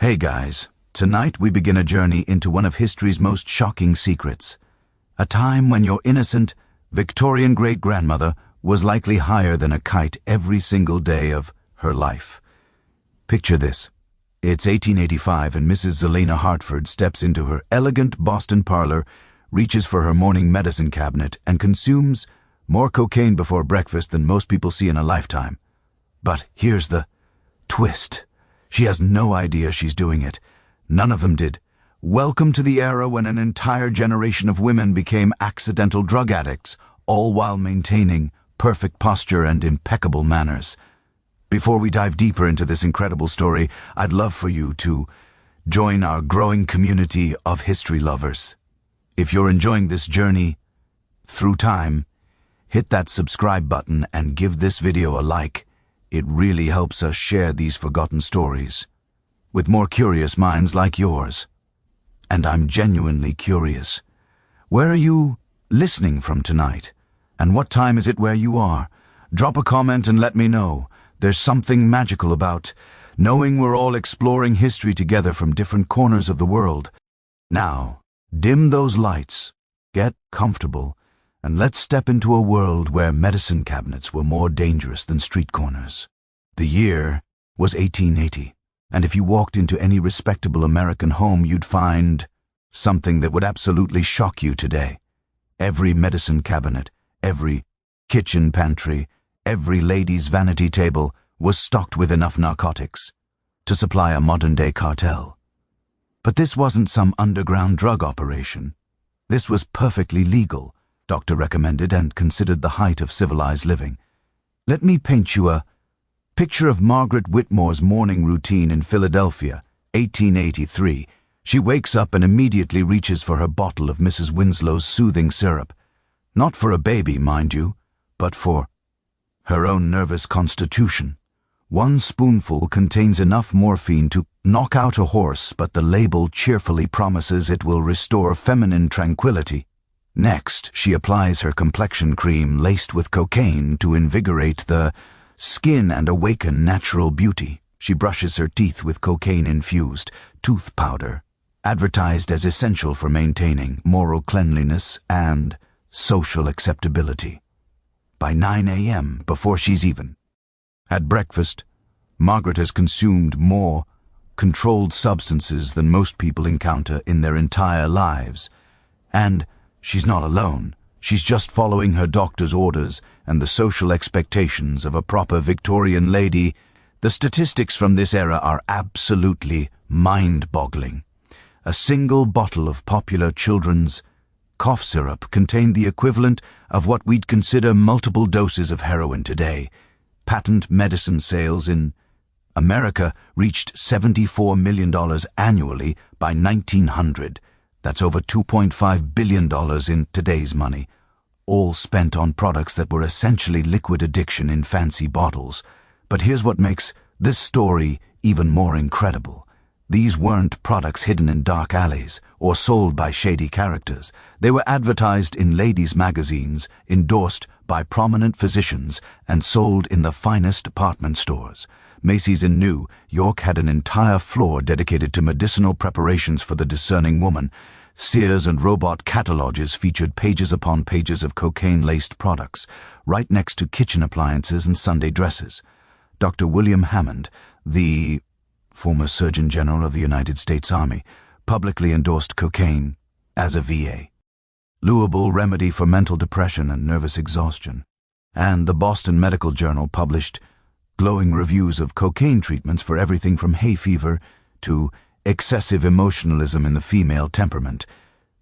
Hey guys, tonight we begin a journey into one of history's most shocking secrets. A time when your innocent, Victorian great-grandmother was likely higher than a kite every single day of her life. Picture this. It's 1885 and Mrs. Zelena Hartford steps into her elegant Boston parlor, reaches for her morning medicine cabinet, and consumes more cocaine before breakfast than most people see in a lifetime. But here's the twist. She has no idea she's doing it. None of them did. Welcome to the era when an entire generation of women became accidental drug addicts, all while maintaining perfect posture and impeccable manners. Before we dive deeper into this incredible story, I'd love for you to join our growing community of history lovers. If you're enjoying this journey through time, hit that subscribe button and give this video a like. It really helps us share these forgotten stories with more curious minds like yours. And I'm genuinely curious. Where are you listening from tonight? And what time is it where you are? Drop a comment and let me know. There's something magical about knowing we're all exploring history together from different corners of the world. Now, dim those lights, get comfortable, and let's step into a world where medicine cabinets were more dangerous than street corners. The year was 1880, and if you walked into any respectable American home, you'd find something that would absolutely shock you today. Every medicine cabinet, every kitchen pantry, every lady's vanity table was stocked with enough narcotics to supply a modern-day cartel. But this wasn't some underground drug operation. This was perfectly legal, doctor recommended, and considered the height of civilized living. Let me paint you a picture of Margaret Whitmore's morning routine in Philadelphia, 1883. She wakes up and immediately reaches for her bottle of Mrs. Winslow's soothing syrup. Not for a baby, mind you, but for her own nervous constitution. One spoonful contains enough morphine to knock out a horse, but the label cheerfully promises it will restore feminine tranquility. Next, she applies her complexion cream laced with cocaine to invigorate the skin and awaken natural beauty. She brushes her teeth with cocaine-infused tooth powder, advertised as essential for maintaining moral cleanliness and social acceptability. By 9 a.m., before she's even at breakfast, Margaret has consumed more controlled substances than most people encounter in their entire lives. And she's not alone. She's just following her doctor's orders and the social expectations of a proper Victorian lady. The statistics from this era are absolutely mind-boggling. A single bottle of popular children's cough syrup contained the equivalent of what we'd consider multiple doses of heroin today. Patent medicine sales in America reached $74 million annually by 1900. That's over $2.5 billion in today's money, all spent on products that were essentially liquid addiction in fancy bottles. But here's what makes this story even more incredible. These weren't products hidden in dark alleys or sold by shady characters. They were advertised in ladies' magazines, endorsed by prominent physicians, and sold in the finest department stores. Macy's in New York had an entire floor dedicated to medicinal preparations for the discerning woman. Sears and Robot catalogs featured pages upon pages of cocaine-laced products, right next to kitchen appliances and Sunday dresses. Dr. William Hammond, the former Surgeon General of the United States Army, publicly endorsed cocaine as a VA louable remedy for mental depression and nervous exhaustion. And the Boston Medical Journal published glowing reviews of cocaine treatments for everything from hay fever to excessive emotionalism in the female temperament.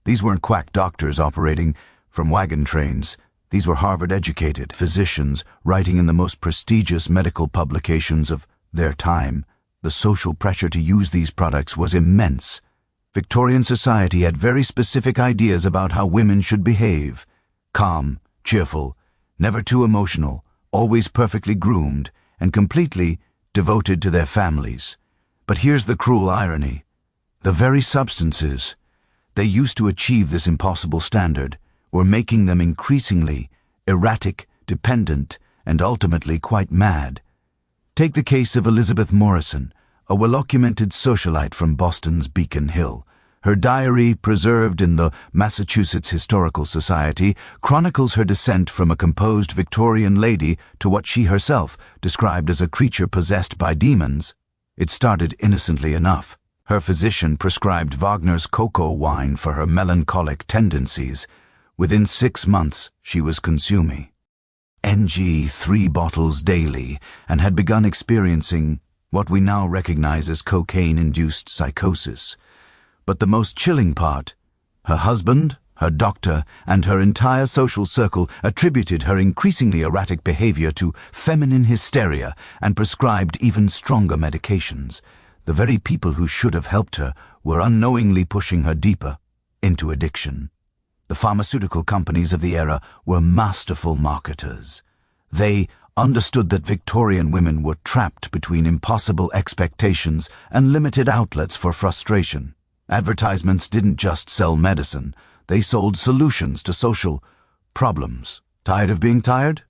These weren't quack doctors operating from wagon trains. These were Harvard-educated physicians writing in the most prestigious medical publications of their time. The social pressure to use these products was immense. Victorian society had very specific ideas about how women should behave. Calm, cheerful, never too emotional, always perfectly groomed, and completely devoted to their families. But here's the cruel irony. The very substances they used to achieve this impossible standard were making them increasingly erratic, dependent, and ultimately quite mad. Take the case of Elizabeth Morrison, a well-documented socialite from Boston's Beacon Hill. Her diary, preserved in the Massachusetts Historical Society, chronicles her descent from a composed Victorian lady to what she herself described as a creature possessed by demons. It started innocently enough. Her physician prescribed Wagner's cocoa wine for her melancholic tendencies. Within 6 months, she was consuming NG 3 bottles daily and had begun experiencing what we now recognize as cocaine-induced psychosis. But the most chilling part, her husband, her doctor, and her entire social circle attributed her increasingly erratic behavior to feminine hysteria and prescribed even stronger medications. The very people who should have helped her were unknowingly pushing her deeper into addiction. The pharmaceutical companies of the era were masterful marketers. They understood that Victorian women were trapped between impossible expectations and limited outlets for frustration. Advertisements didn't just sell medicine, they sold solutions to social problems. Tired of being tired?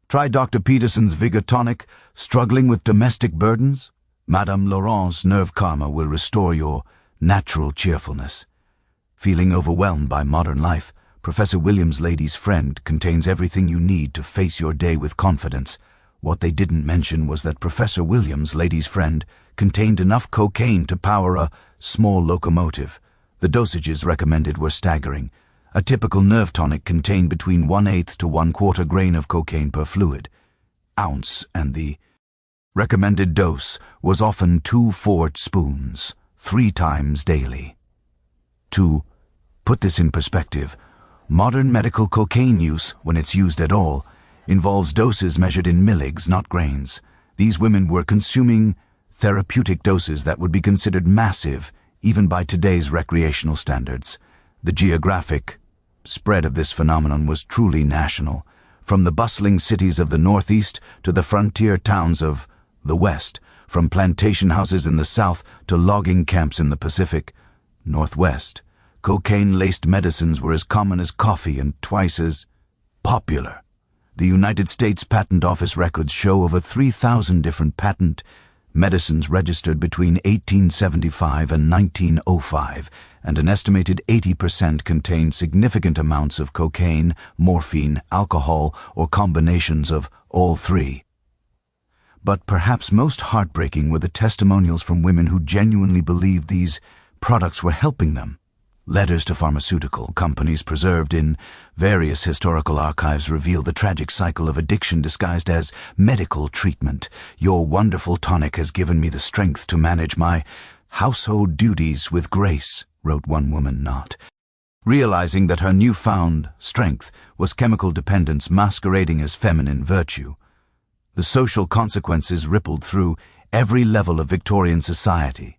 Try Dr. Peterson's Vigor Tonic. Struggling with domestic burdens? Madame Laurent's Nerve Karma will restore your natural cheerfulness. Feeling overwhelmed by modern life? Professor Williams' Lady's Friend contains everything you need to face your day with confidence. What they didn't mention was that Professor Williams' Lady's Friend contained enough cocaine to power a small locomotive. The dosages recommended were staggering. A typical nerve tonic contained between 1/8 to 1/4 grain of cocaine per fluid ounce, and the recommended dose was often 2 4 spoons, 3 times daily. To put this in perspective, modern medical cocaine use, when it's used at all, involves doses measured in milligs, not grains. These women were consuming therapeutic doses that would be considered massive, even by today's recreational standards. The geographic spread of this phenomenon was truly national, from the bustling cities of the Northeast to the frontier towns of the West, from plantation houses in the South to logging camps in the Pacific Northwest. Cocaine-laced medicines were as common as coffee and twice as popular. The United States Patent Office records show over 3,000 different patent medicines registered between 1875 and 1905, and an estimated 80% contained significant amounts of cocaine, morphine, alcohol, or combinations of all three. But perhaps most heartbreaking were the testimonials from women who genuinely believed these products were helping them. Letters to pharmaceutical companies preserved in various historical archives reveal the tragic cycle of addiction disguised as medical treatment. "Your wonderful tonic has given me the strength to manage my household duties with grace," wrote one woman, not realizing that her newfound strength was chemical dependence masquerading as feminine virtue. The social consequences rippled through every level of Victorian society.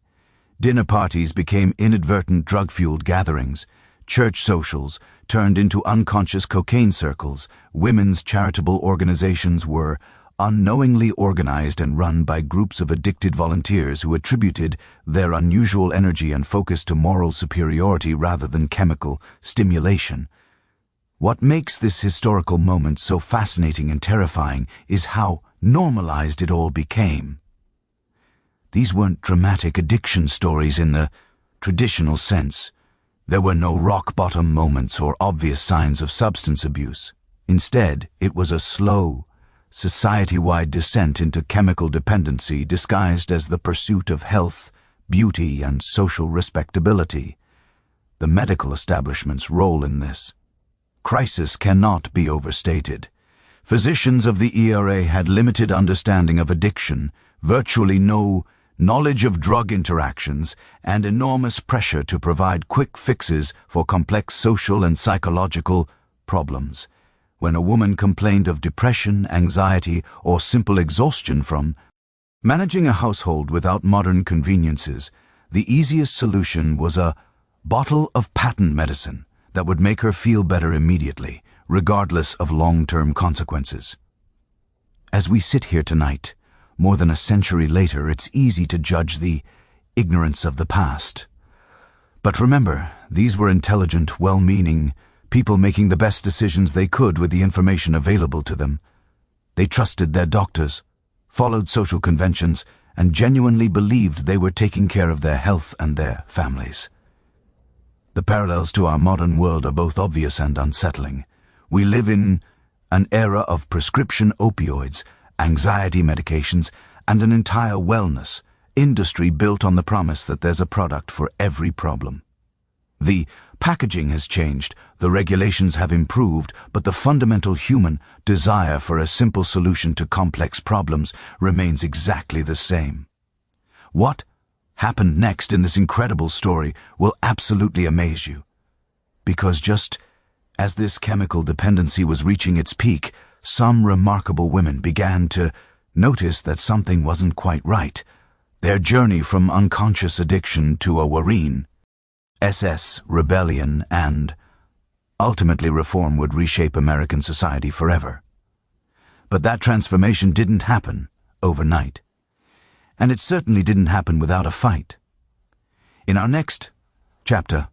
Dinner parties became inadvertent drug-fueled gatherings. Church socials turned into unconscious cocaine circles. Women's charitable organizations were unknowingly organized and run by groups of addicted volunteers who attributed their unusual energy and focus to moral superiority rather than chemical stimulation. What makes this historical moment so fascinating and terrifying is how normalized it all became. These weren't dramatic addiction stories in the traditional sense. There were no rock-bottom moments or obvious signs of substance abuse. Instead, it was a slow, society-wide descent into chemical dependency disguised as the pursuit of health, beauty, and social respectability. The medical establishment's role in this crisis cannot be overstated. Physicians of the ERA had limited understanding of addiction, virtually no knowledge of drug interactions, and enormous pressure to provide quick fixes for complex social and psychological problems. When a woman complained of depression, anxiety, or simple exhaustion from managing a household without modern conveniences, the easiest solution was a bottle of patent medicine that would make her feel better immediately, regardless of long-term consequences. As we sit here tonight, more than a century later, it's easy to judge the ignorance of the past. But remember, these were intelligent, well-meaning people making the best decisions they could with the information available to them. They trusted their doctors, followed social conventions, and genuinely believed they were taking care of their health and their families. The parallels to our modern world are both obvious and unsettling. We live in an era of prescription opioids, anxiety medications, and an entire wellness industry built on the promise that there's a product for every problem. The packaging has changed, the regulations have improved, but the fundamental human desire for a simple solution to complex problems remains exactly the same. What happened next in this incredible story will absolutely amaze you. Because just as this chemical dependency was reaching its peak, some remarkable women began to notice that something wasn't quite right. Their journey from unconscious addiction to a wareen, SS, rebellion, and ultimately reform would reshape American society forever. But that transformation didn't happen overnight. And it certainly didn't happen without a fight. In our next chapter,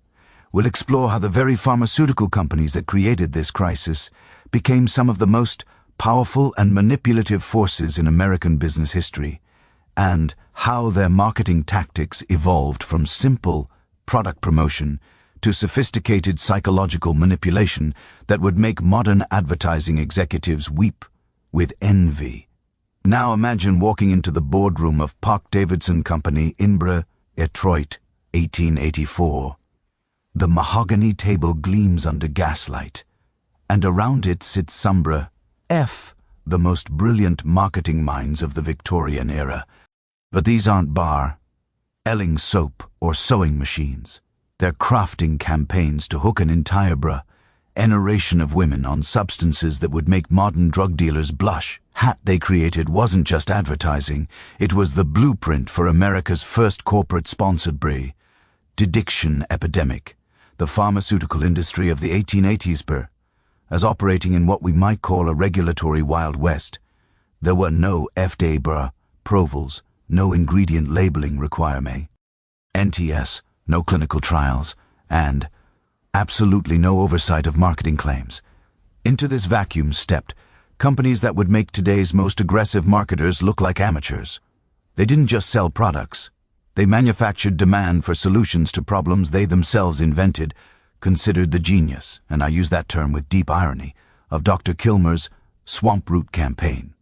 we'll explore how the very pharmaceutical companies that created this crisis became some of the most powerful and manipulative forces in American business history, and how their marketing tactics evolved from simple product promotion to sophisticated psychological manipulation that would make modern advertising executives weep with envy. Now imagine walking into the boardroom of Park Davidson Company, Inbra, Detroit, 1884. The mahogany table gleams under gaslight, and around it sits Sombra F., the most brilliant marketing minds of the Victorian era. But these aren't bar, Elling soap, or sewing machines. They're crafting campaigns to hook an entire generation of women on substances that would make modern drug dealers blush. Hat they created wasn't just advertising, it was the blueprint for America's first corporate-sponsored addiction epidemic. The pharmaceutical industry of the 1880s as operating in what we might call a regulatory Wild West. There were no FDA approvals, no ingredient labeling requirement, NTS, no clinical trials, and absolutely no oversight of marketing claims. Into this vacuum stepped companies that would make today's most aggressive marketers look like amateurs. They didn't just sell products. They manufactured demand for solutions to problems they themselves invented, considered the genius, and I use that term with deep irony, of Dr. Kilmer's Swamp Root campaign.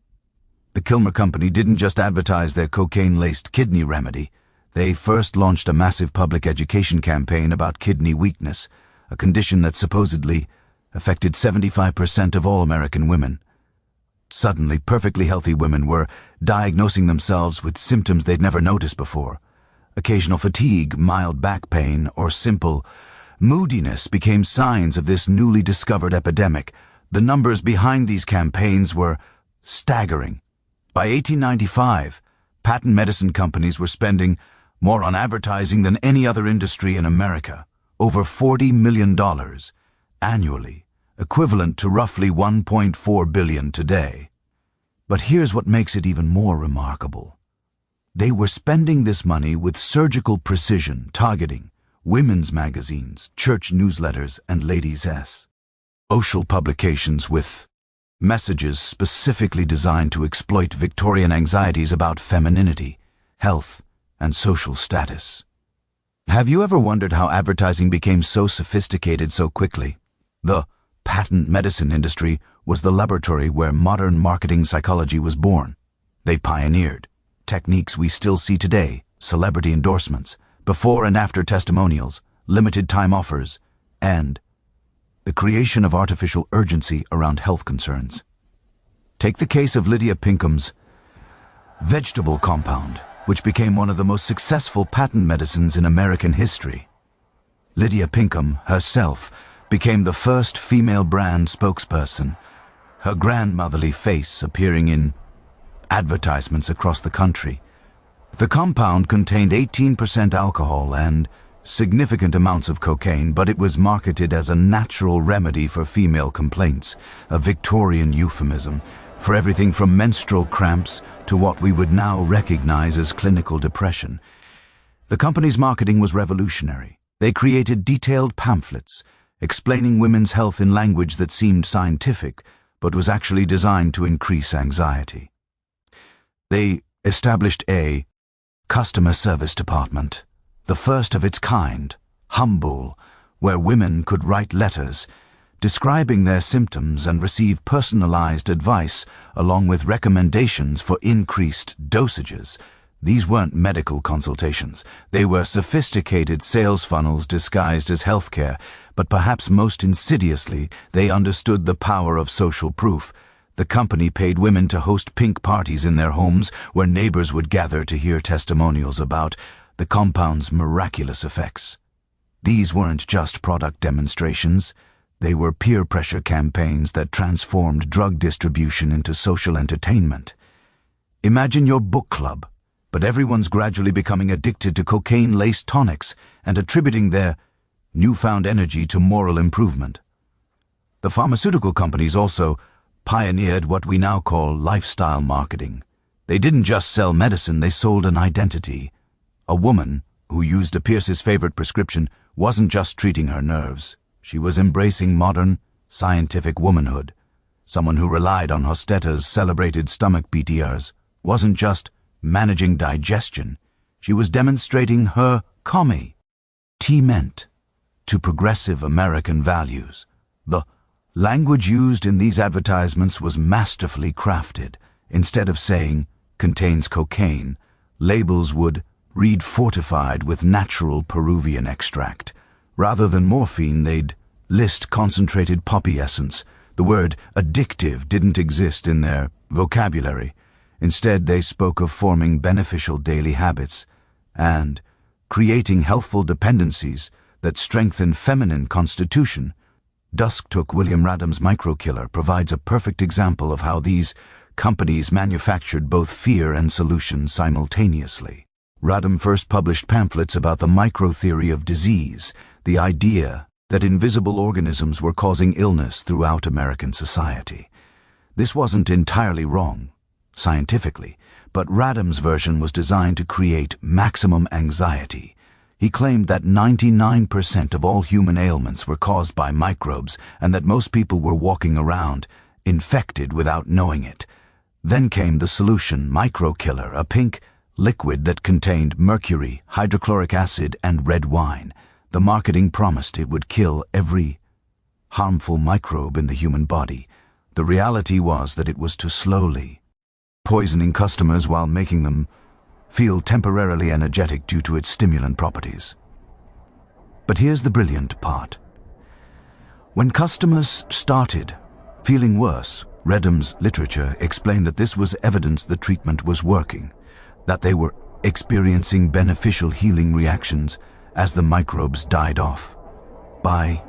The Kilmer Company didn't just advertise their cocaine-laced kidney remedy. They first launched a massive public education campaign about kidney weakness, a condition that supposedly affected 75% of all American women. Suddenly, perfectly healthy women were diagnosing themselves with symptoms they'd never noticed before. Occasional fatigue, mild back pain, or simple moodiness became signs of this newly discovered epidemic. The numbers behind these campaigns were staggering. By 1895, patent medicine companies were spending more on advertising than any other industry in America, over $40 million annually, equivalent to roughly $1.4 billion today. But here's what makes it even more remarkable. They were spending this money with surgical precision, targeting women's magazines, church newsletters, and ladies' social publications with messages specifically designed to exploit Victorian anxieties about femininity, health, and social status. Have you ever wondered how advertising became so sophisticated so quickly? The patent medicine industry was the laboratory where modern marketing psychology was born. They pioneered techniques we still see today: celebrity endorsements, before and after testimonials, limited time offers, and the creation of artificial urgency around health concerns. Take the case of Lydia Pinkham's vegetable compound, which became one of the most successful patent medicines in American history. Lydia Pinkham herself became the first female brand spokesperson, her grandmotherly face appearing in advertisements across the country. The compound contained 18% alcohol and significant amounts of cocaine, but it was marketed as a natural remedy for female complaints, a Victorian euphemism for everything from menstrual cramps to what we would now recognize as clinical depression. The company's marketing was revolutionary. They created detailed pamphlets explaining women's health in language that seemed scientific, but was actually designed to increase anxiety. They established a customer service department, the first of its kind, humble, where women could write letters describing their symptoms and receive personalized advice along with recommendations for increased dosages. These weren't medical consultations. They were sophisticated sales funnels disguised as healthcare, but perhaps most insidiously, they understood the power of social proof. The company paid women to host pink parties in their homes where neighbors would gather to hear testimonials about the compound's miraculous effects. These weren't just product demonstrations. They were peer pressure campaigns that transformed drug distribution into social entertainment. Imagine your book club, but everyone's gradually becoming addicted to cocaine-laced tonics and attributing their newfound energy to moral improvement. The pharmaceutical companies also pioneered what we now call lifestyle marketing. They didn't just sell medicine, they sold an identity. A woman who used a Pierce's favorite prescription wasn't just treating her nerves. She was embracing modern, scientific womanhood. Someone who relied on Hosteta's celebrated stomach PTRs wasn't just managing digestion. She was demonstrating her commitment to progressive American values. The language used in these advertisements was masterfully crafted. Instead of saying, contains cocaine, labels would read fortified with natural Peruvian extract. Rather than morphine, they'd list concentrated poppy essence. The word addictive didn't exist in their vocabulary. Instead, they spoke of forming beneficial daily habits and creating healthful dependencies that strengthen feminine constitution. Dusktook William Radham's microkiller provides a perfect example of how these companies manufactured both fear and solution simultaneously. Radham first published pamphlets about the microtheory of disease, the idea that invisible organisms were causing illness throughout American society. This wasn't entirely wrong, scientifically, but Radham's version was designed to create maximum anxiety. He claimed that 99% of all human ailments were caused by microbes and that most people were walking around infected without knowing it. Then came the solution, microkiller, a pink liquid that contained mercury, hydrochloric acid, and red wine. The marketing promised it would kill every harmful microbe in the human body. The reality was that it was too slowly, poisoning customers while making them feel temporarily energetic due to its stimulant properties. But here's the brilliant part. When customers started feeling worse, Radham's literature explained that this was evidence the treatment was working, that they were experiencing beneficial healing reactions as the microbes died off. By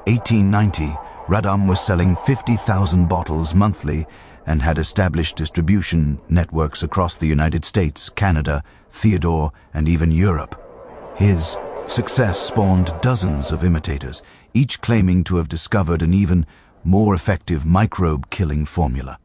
1890, Radham was selling 50,000 bottles monthly and had established distribution networks across the United States, Canada, Theodore, and even Europe. His success spawned dozens of imitators, each claiming to have discovered an even more effective microbe-killing formula.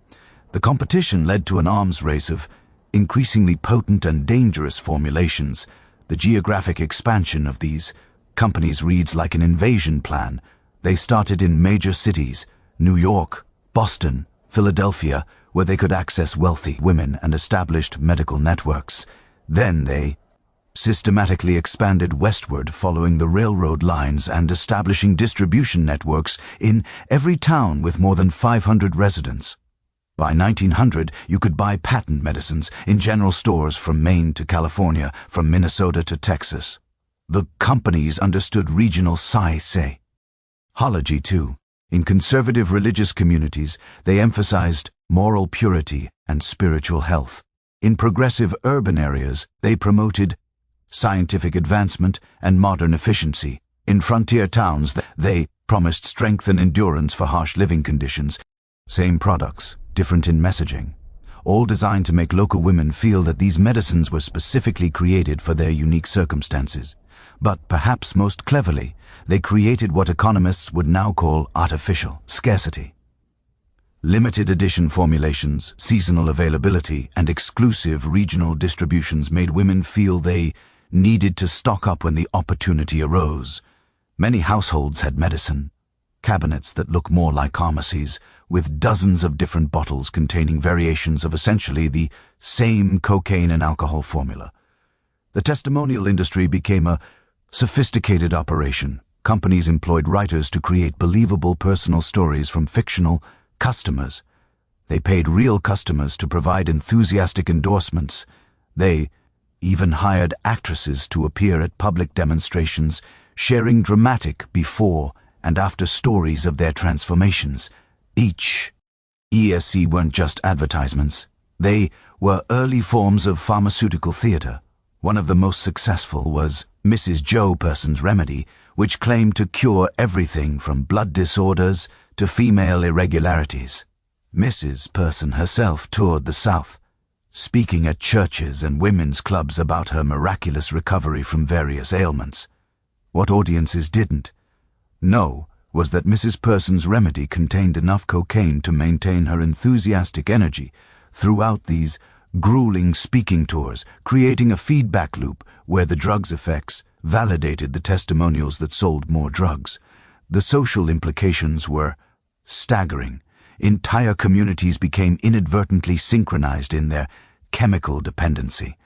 The competition led to an arms race of increasingly potent and dangerous formulations. The geographic expansion of these companies reads like an invasion plan. They started in major cities, New York, Boston, Philadelphia, where they could access wealthy women and established medical networks. Then they systematically expanded westward, following the railroad lines and establishing distribution networks in every town with more than 500 residents. By 1900, you could buy patent medicines in general stores from Maine to California, from Minnesota to Texas. The companies understood regional psychology too. In conservative religious communities, they emphasized moral purity and spiritual health. In progressive urban areas, they promoted scientific advancement and modern efficiency. In frontier towns, they promised strength and endurance for harsh living conditions. Same products, different in messaging, all designed to make local women feel that these medicines were specifically created for their unique circumstances. But perhaps most cleverly, they created what economists would now call artificial scarcity. Limited edition formulations, seasonal availability, and exclusive regional distributions made women feel they needed to stock up when the opportunity arose. Many households had medicine cabinets that look more like pharmacies, with dozens of different bottles containing variations of essentially the same cocaine and alcohol formula. The testimonial industry became a sophisticated operation. Companies employed writers to create believable personal stories from fictional customers. They paid real customers to provide enthusiastic endorsements. They even hired actresses to appear at public demonstrations, sharing dramatic before and after stories of their transformations. Each ESC weren't just advertisements. They were early forms of pharmaceutical theater. One of the most successful was Mrs. Joe Person's Remedy, which claimed to cure everything from blood disorders to female irregularities. Mrs. Person herself toured the South, speaking at churches and women's clubs about her miraculous recovery from various ailments. What audiences didn't know was that Mrs. Person's Remedy contained enough cocaine to maintain her enthusiastic energy throughout these grueling speaking tours, creating a feedback loop where the drug's effects validated the testimonials that sold more drugs. The social implications were staggering. Entire communities became inadvertently synchronized in their chemical dependency.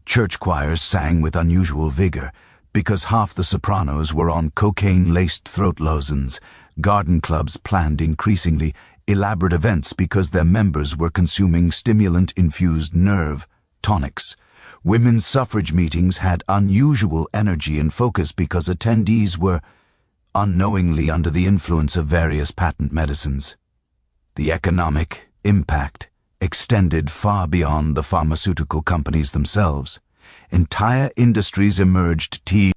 Church choirs sang with unusual vigor because half the sopranos were on cocaine-laced throat lozenges. Garden clubs planned increasingly elaborate events because their members were consuming stimulant-infused nerve tonics. Women's suffrage meetings had unusual energy and focus because attendees were unknowingly under the influence of various patent medicines. The economic impact extended far beyond the pharmaceutical companies themselves. Entire industries emerged to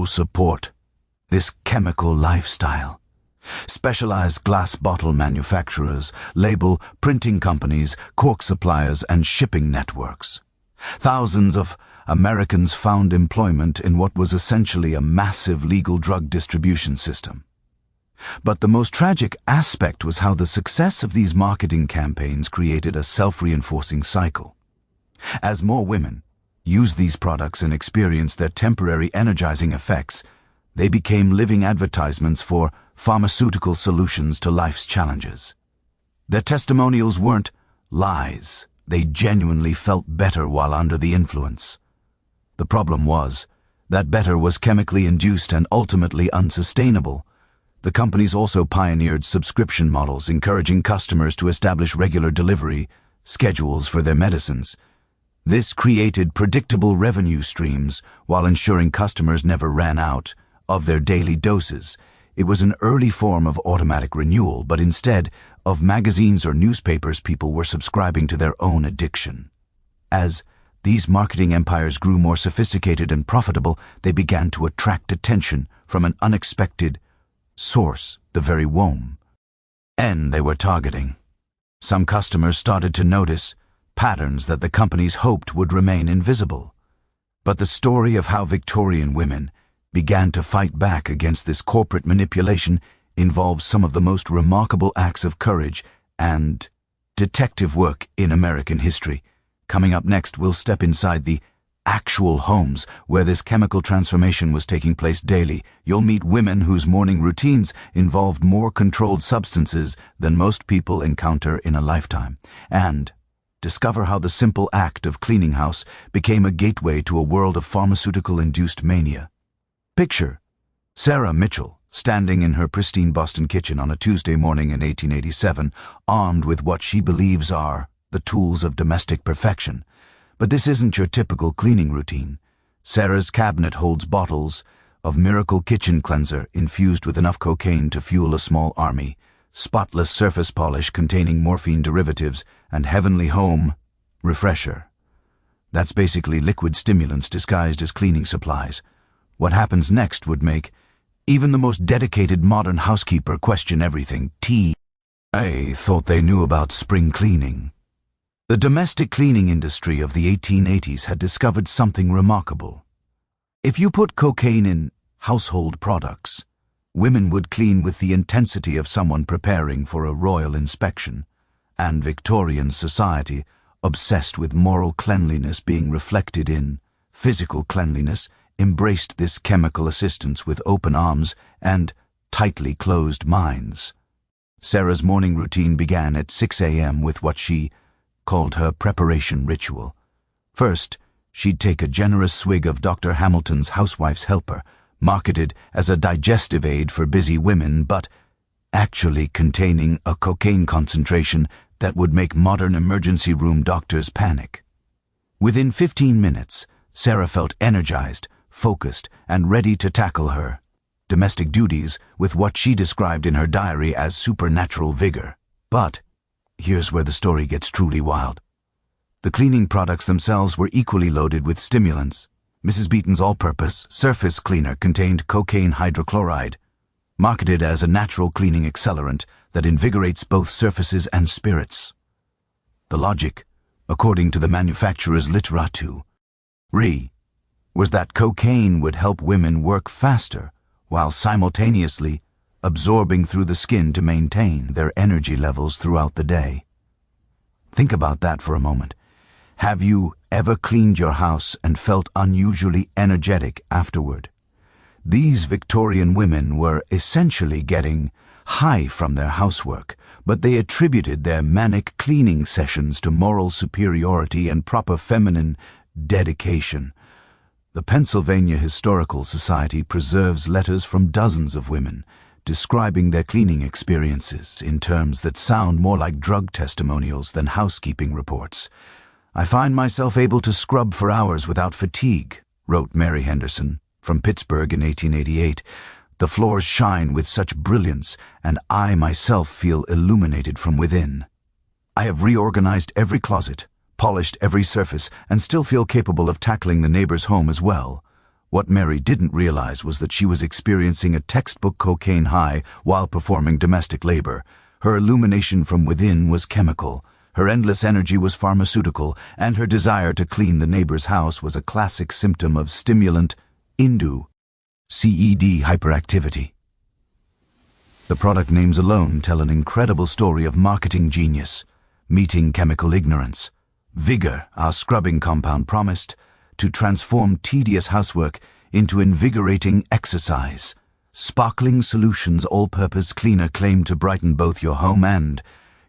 support this chemical lifestyle. Specialized glass bottle manufacturers, label printing companies, cork suppliers, and shipping networks. Thousands of Americans found employment in what was essentially a massive legal drug distribution system. But the most tragic aspect was how the success of these marketing campaigns created a self-reinforcing cycle. As more women used these products and experienced their temporary energizing effects, they became living advertisements for pharmaceutical solutions to life's challenges. Their testimonials weren't lies. They genuinely felt better while under the influence. The problem was that better was chemically induced and ultimately unsustainable. The companies also pioneered subscription models, encouraging customers to establish regular delivery schedules for their medicines. This created predictable revenue streams while ensuring customers never ran out of their daily doses. It was an early form of automatic renewal, but instead of magazines or newspapers, people were subscribing to their own addiction. As these marketing empires grew more sophisticated and profitable, they began to attract attention from an unexpected source, the very womb they were targeting. Some customers started to notice patterns that the companies hoped would remain invisible. But the story of how Victorian women began to fight back against this corporate manipulation involves some of the most remarkable acts of courage and detective work in American history. Coming up next, we'll step inside the actual homes where this chemical transformation was taking place daily. You'll meet women whose morning routines involved more controlled substances than most people encounter in a lifetime, and discover how the simple act of cleaning house became a gateway to a world of pharmaceutical-induced mania. Picture Sarah Mitchell standing in her pristine Boston kitchen on a Tuesday morning in 1887, armed with what she believes are the tools of domestic perfection. But this isn't your typical cleaning routine. Sarah's cabinet holds bottles of miracle kitchen cleanser infused with enough cocaine to fuel a small army, spotless surface polish containing morphine derivatives, and heavenly home refresher. That's basically liquid stimulants disguised as cleaning supplies. What happens next would make even the most dedicated modern housekeeper question everything. I thought they knew about spring cleaning. The domestic cleaning industry of the 1880s had discovered something remarkable. If you put cocaine in household products, women would clean with the intensity of someone preparing for a royal inspection, and Victorian society, obsessed with moral cleanliness being reflected in physical cleanliness, embraced this chemical assistance with open arms and tightly closed minds. Sarah's morning routine began at 6 a.m. with what she called her preparation ritual. First, she'd take a generous swig of Dr. Hamilton's Housewife's Helper, marketed as a digestive aid for busy women, but actually containing a cocaine concentration that would make modern emergency room doctors panic. Within 15 minutes, Sarah felt energized, focused, and ready to tackle her domestic duties with what she described in her diary as supernatural vigor. But here's where the story gets truly wild. The cleaning products themselves were equally loaded with stimulants. Mrs. Beaton's all-purpose surface cleaner contained cocaine hydrochloride, marketed as a natural cleaning accelerant that invigorates both surfaces and spirits. The logic, according to the manufacturer's literature, was that cocaine would help women work faster while simultaneously absorbing through the skin to maintain their energy levels throughout the day. Think about that for a moment. Have you ever cleaned your house and felt unusually energetic afterward? These Victorian women were essentially getting high from their housework, but they attributed their manic cleaning sessions to moral superiority and proper feminine dedication. The Pennsylvania Historical Society preserves letters from dozens of women describing their cleaning experiences in terms that sound more like drug testimonials than housekeeping reports. "I find myself able to scrub for hours without fatigue," wrote Mary Henderson from Pittsburgh in 1888. "The floors shine with such brilliance, and I myself feel illuminated from within. I have reorganized every closet, polished every surface, and still feel capable of tackling the neighbor's home as well." What Mary didn't realize was that she was experiencing a textbook cocaine high while performing domestic labor. Her illumination from within was chemical, her endless energy was pharmaceutical, and her desire to clean the neighbor's house was a classic symptom of stimulant-induced CED hyperactivity. The product names alone tell an incredible story of marketing genius, meeting chemical ignorance. Vigor, our scrubbing compound promised, to transform tedious housework into invigorating exercise. Sparkling Solutions all-purpose cleaner claimed to brighten both your home and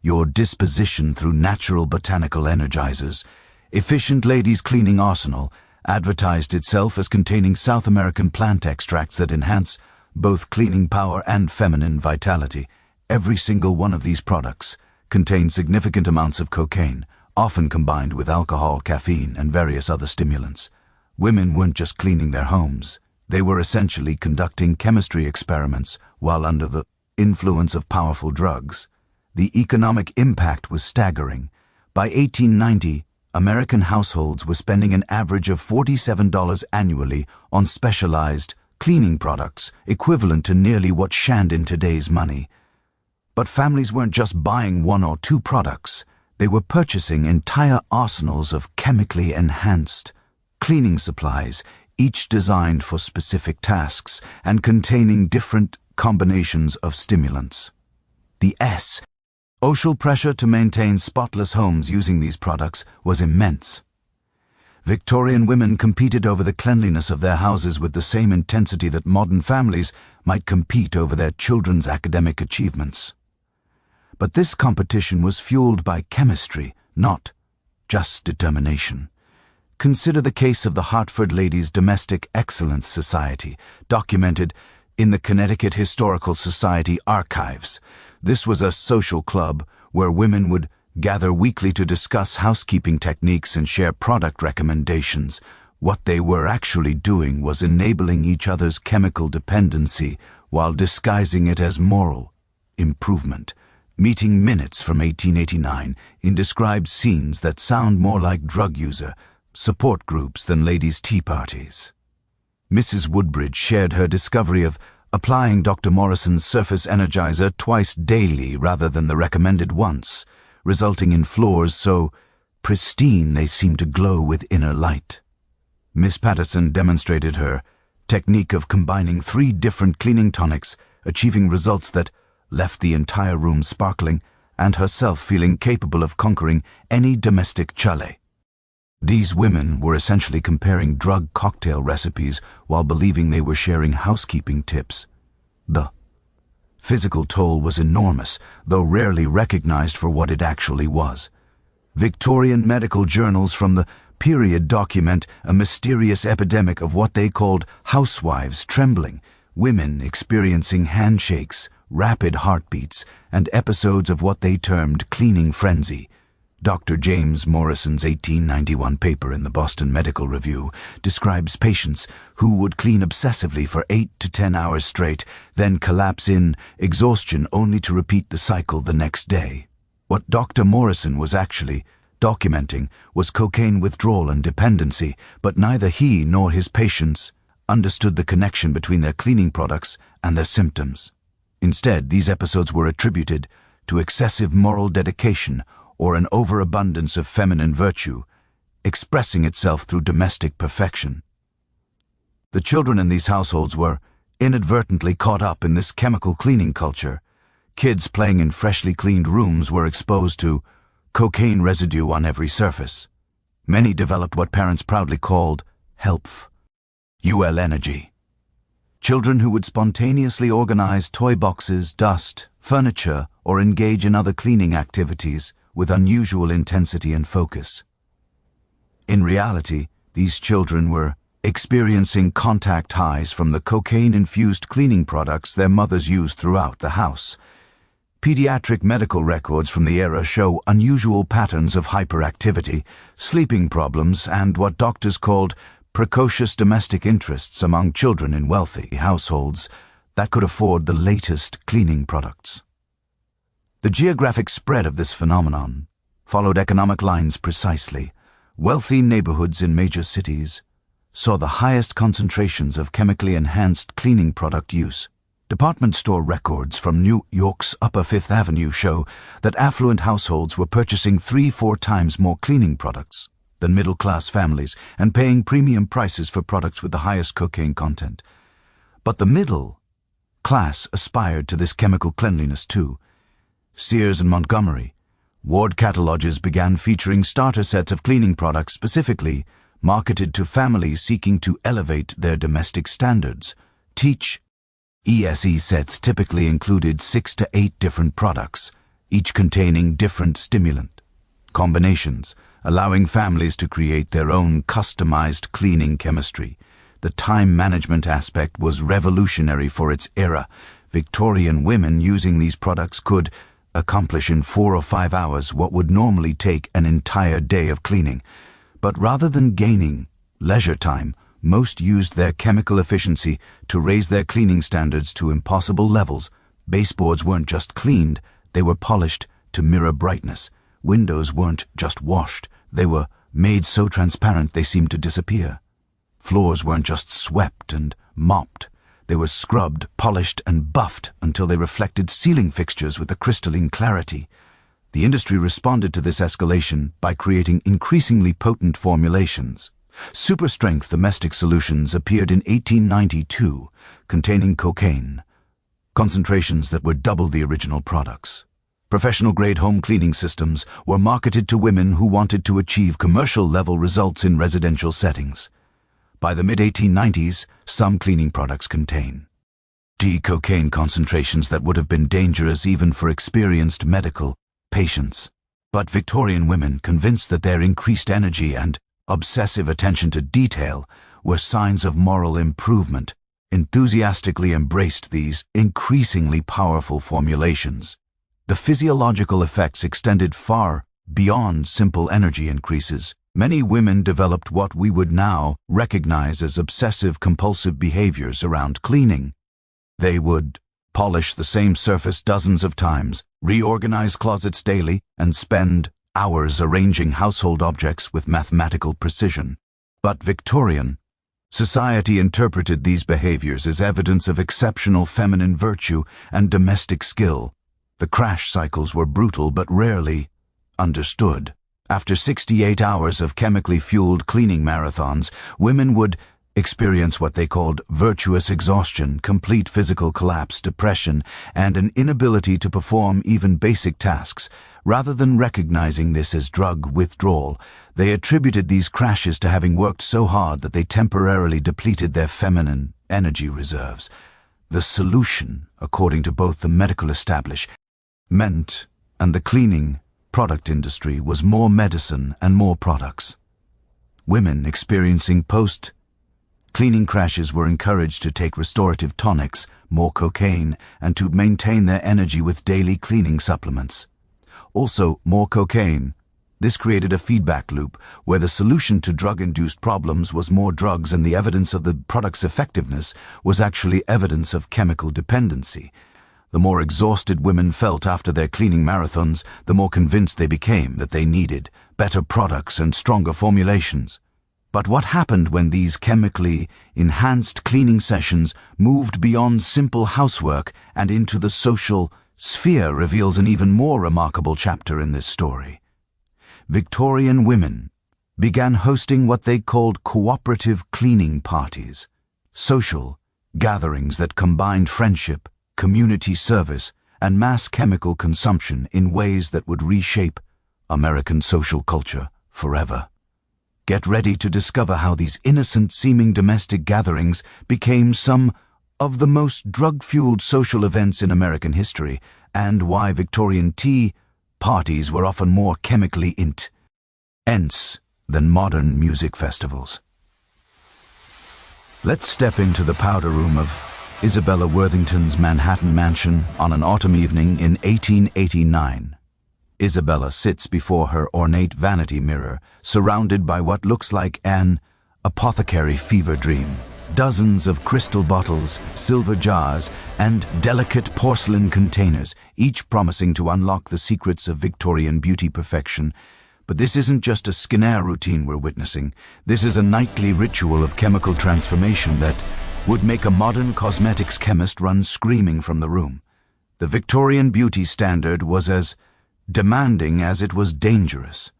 your disposition through natural botanical energizers. Efficient Ladies Cleaning Arsenal advertised itself as containing South American plant extracts that enhance both cleaning power and feminine vitality. Every single one of these products contained significant amounts of cocaine, often combined with alcohol, caffeine, and various other stimulants. Women weren't just cleaning their homes. They were essentially conducting chemistry experiments while under the influence of powerful drugs. The economic impact was staggering. By 1890, American households were spending an average of $47 annually on specialized cleaning products, equivalent to nearly what shanned in today's money. But families weren't just buying one or two products. They were purchasing entire arsenals of chemically enhanced cleaning supplies, each designed for specific tasks and containing different combinations of stimulants. The social pressure to maintain spotless homes using these products was immense. Victorian women competed over the cleanliness of their houses with the same intensity that modern families might compete over their children's academic achievements. But this competition was fueled by chemistry, not just determination. Consider the case of the Hartford Ladies' Domestic Excellence Society, documented in the Connecticut Historical Society archives. This was a social club where women would gather weekly to discuss housekeeping techniques and share product recommendations. What they were actually doing was enabling each other's chemical dependency while disguising it as moral improvement. Meeting minutes from 1889 in described scenes that sound more like drug user support groups than ladies' tea parties. Mrs. Woodbridge shared her discovery of applying Dr. Morrison's surface energizer twice daily rather than the recommended once, resulting in floors so pristine they seemed to glow with inner light. Miss Patterson demonstrated her technique of combining 3 different cleaning tonics, achieving results that left the entire room sparkling and herself feeling capable of conquering any domestic challenge. These women were essentially comparing drug cocktail recipes while believing they were sharing housekeeping tips. The physical toll was enormous, though rarely recognized for what it actually was. Victorian medical journals from the period document a mysterious epidemic of what they called housewives trembling, women experiencing handshakes, rapid heartbeats, and episodes of what they termed cleaning frenzy. Dr. James Morrison's 1891 paper in the Boston Medical Review describes patients who would clean obsessively for 8 to 10 hours straight, then collapse in exhaustion only to repeat the cycle the next day. What Dr. Morrison was actually documenting was cocaine withdrawal and dependency, but neither he nor his patients understood the connection between their cleaning products and their symptoms. Instead, these episodes were attributed to excessive moral dedication or an overabundance of feminine virtue, expressing itself through domestic perfection. The children in these households were inadvertently caught up in this chemical cleaning culture. Kids playing in freshly cleaned rooms were exposed to cocaine residue on every surface. Many developed what parents proudly called HELP, UL energy. Children who would spontaneously organize toy boxes, dust, furniture, or engage in other cleaning activities with unusual intensity and focus. In reality, these children were experiencing contact highs from the cocaine-infused cleaning products their mothers used throughout the house. Pediatric medical records from the era show unusual patterns of hyperactivity, sleeping problems, and what doctors called precocious domestic interests among children in wealthy households that could afford the latest cleaning products. The geographic spread of this phenomenon followed economic lines precisely. Wealthy neighborhoods in major cities saw the highest concentrations of chemically enhanced cleaning product use. Department store records from New York's Upper Fifth Avenue show that affluent households were purchasing 3-4 times more cleaning products than middle-class families and paying premium prices for products with the highest cocaine content. But the middle class aspired to this chemical cleanliness too. Sears and Montgomery ward catalogs began featuring starter sets of cleaning products specifically marketed to families seeking to elevate their domestic standards. Teach ESE sets typically included 6 to 8 different products, each containing different stimulant combinations, allowing families to create their own customized cleaning chemistry. The time management aspect was revolutionary for its era. Victorian women using these products could accomplish in 4 or 5 hours what would normally take an entire day of cleaning. But rather than gaining leisure time, most used their chemical efficiency to raise their cleaning standards to impossible levels. Baseboards weren't just cleaned, they were polished to mirror brightness. Windows weren't just washed, they were made so transparent they seemed to disappear. Floors weren't just swept and mopped, they were scrubbed, polished, and buffed until they reflected ceiling fixtures with a crystalline clarity. The industry responded to this escalation by creating increasingly potent formulations. Super-strength domestic solutions appeared in 1892, containing cocaine, concentrations that were double the original products. Professional-grade home cleaning systems were marketed to women who wanted to achieve commercial-level results in residential settings. By the mid-1890s, some cleaning products contain cocaine concentrations that would have been dangerous even for experienced medical patients. But Victorian women, convinced that their increased energy and obsessive attention to detail were signs of moral improvement, enthusiastically embraced these increasingly powerful formulations. The physiological effects extended far beyond simple energy increases. Many women developed what we would now recognize as obsessive-compulsive behaviors around cleaning. They would polish the same surface dozens of times, reorganize closets daily, and spend hours arranging household objects with mathematical precision. But Victorian society interpreted these behaviors as evidence of exceptional feminine virtue and domestic skill. The crash cycles were brutal but rarely understood. After 68 hours of chemically fueled cleaning marathons, women would experience what they called virtuous exhaustion, complete physical collapse, depression, and an inability to perform even basic tasks. Rather than recognizing this as drug withdrawal, they attributed these crashes to having worked so hard that they temporarily depleted their feminine energy reserves. The solution, according to both the medical establishment and the cleaning product industry, was more medicine and more products. Women experiencing post-cleaning crashes were encouraged to take restorative tonics, more cocaine, and to maintain their energy with daily cleaning supplements. Also, more cocaine. This created a feedback loop where the solution to drug-induced problems was more drugs, and the evidence of the product's effectiveness was actually evidence of chemical dependency. The more exhausted women felt after their cleaning marathons, the more convinced they became that they needed better products and stronger formulations. But what happened when these chemically enhanced cleaning sessions moved beyond simple housework and into the social sphere reveals an even more remarkable chapter in this story. Victorian women began hosting what they called cooperative cleaning parties, social gatherings that combined friendship, community service, and mass chemical consumption in ways that would reshape American social culture forever. Get ready to discover how these innocent-seeming domestic gatherings became some of the most drug-fueled social events in American history, and why Victorian tea parties were often more chemically intense than modern music festivals. Let's step into the powder room of Isabella Worthington's Manhattan mansion on an autumn evening in 1889. Isabella sits before her ornate vanity mirror, surrounded by what looks like an apothecary fever dream. Dozens of crystal bottles, silver jars, and delicate porcelain containers, each promising to unlock the secrets of Victorian beauty perfection. But this isn't just a skincare routine we're witnessing. This is a nightly ritual of chemical transformation that would make a modern cosmetics chemist run screaming from the room. The Victorian beauty standard was as demanding as it was dangerous.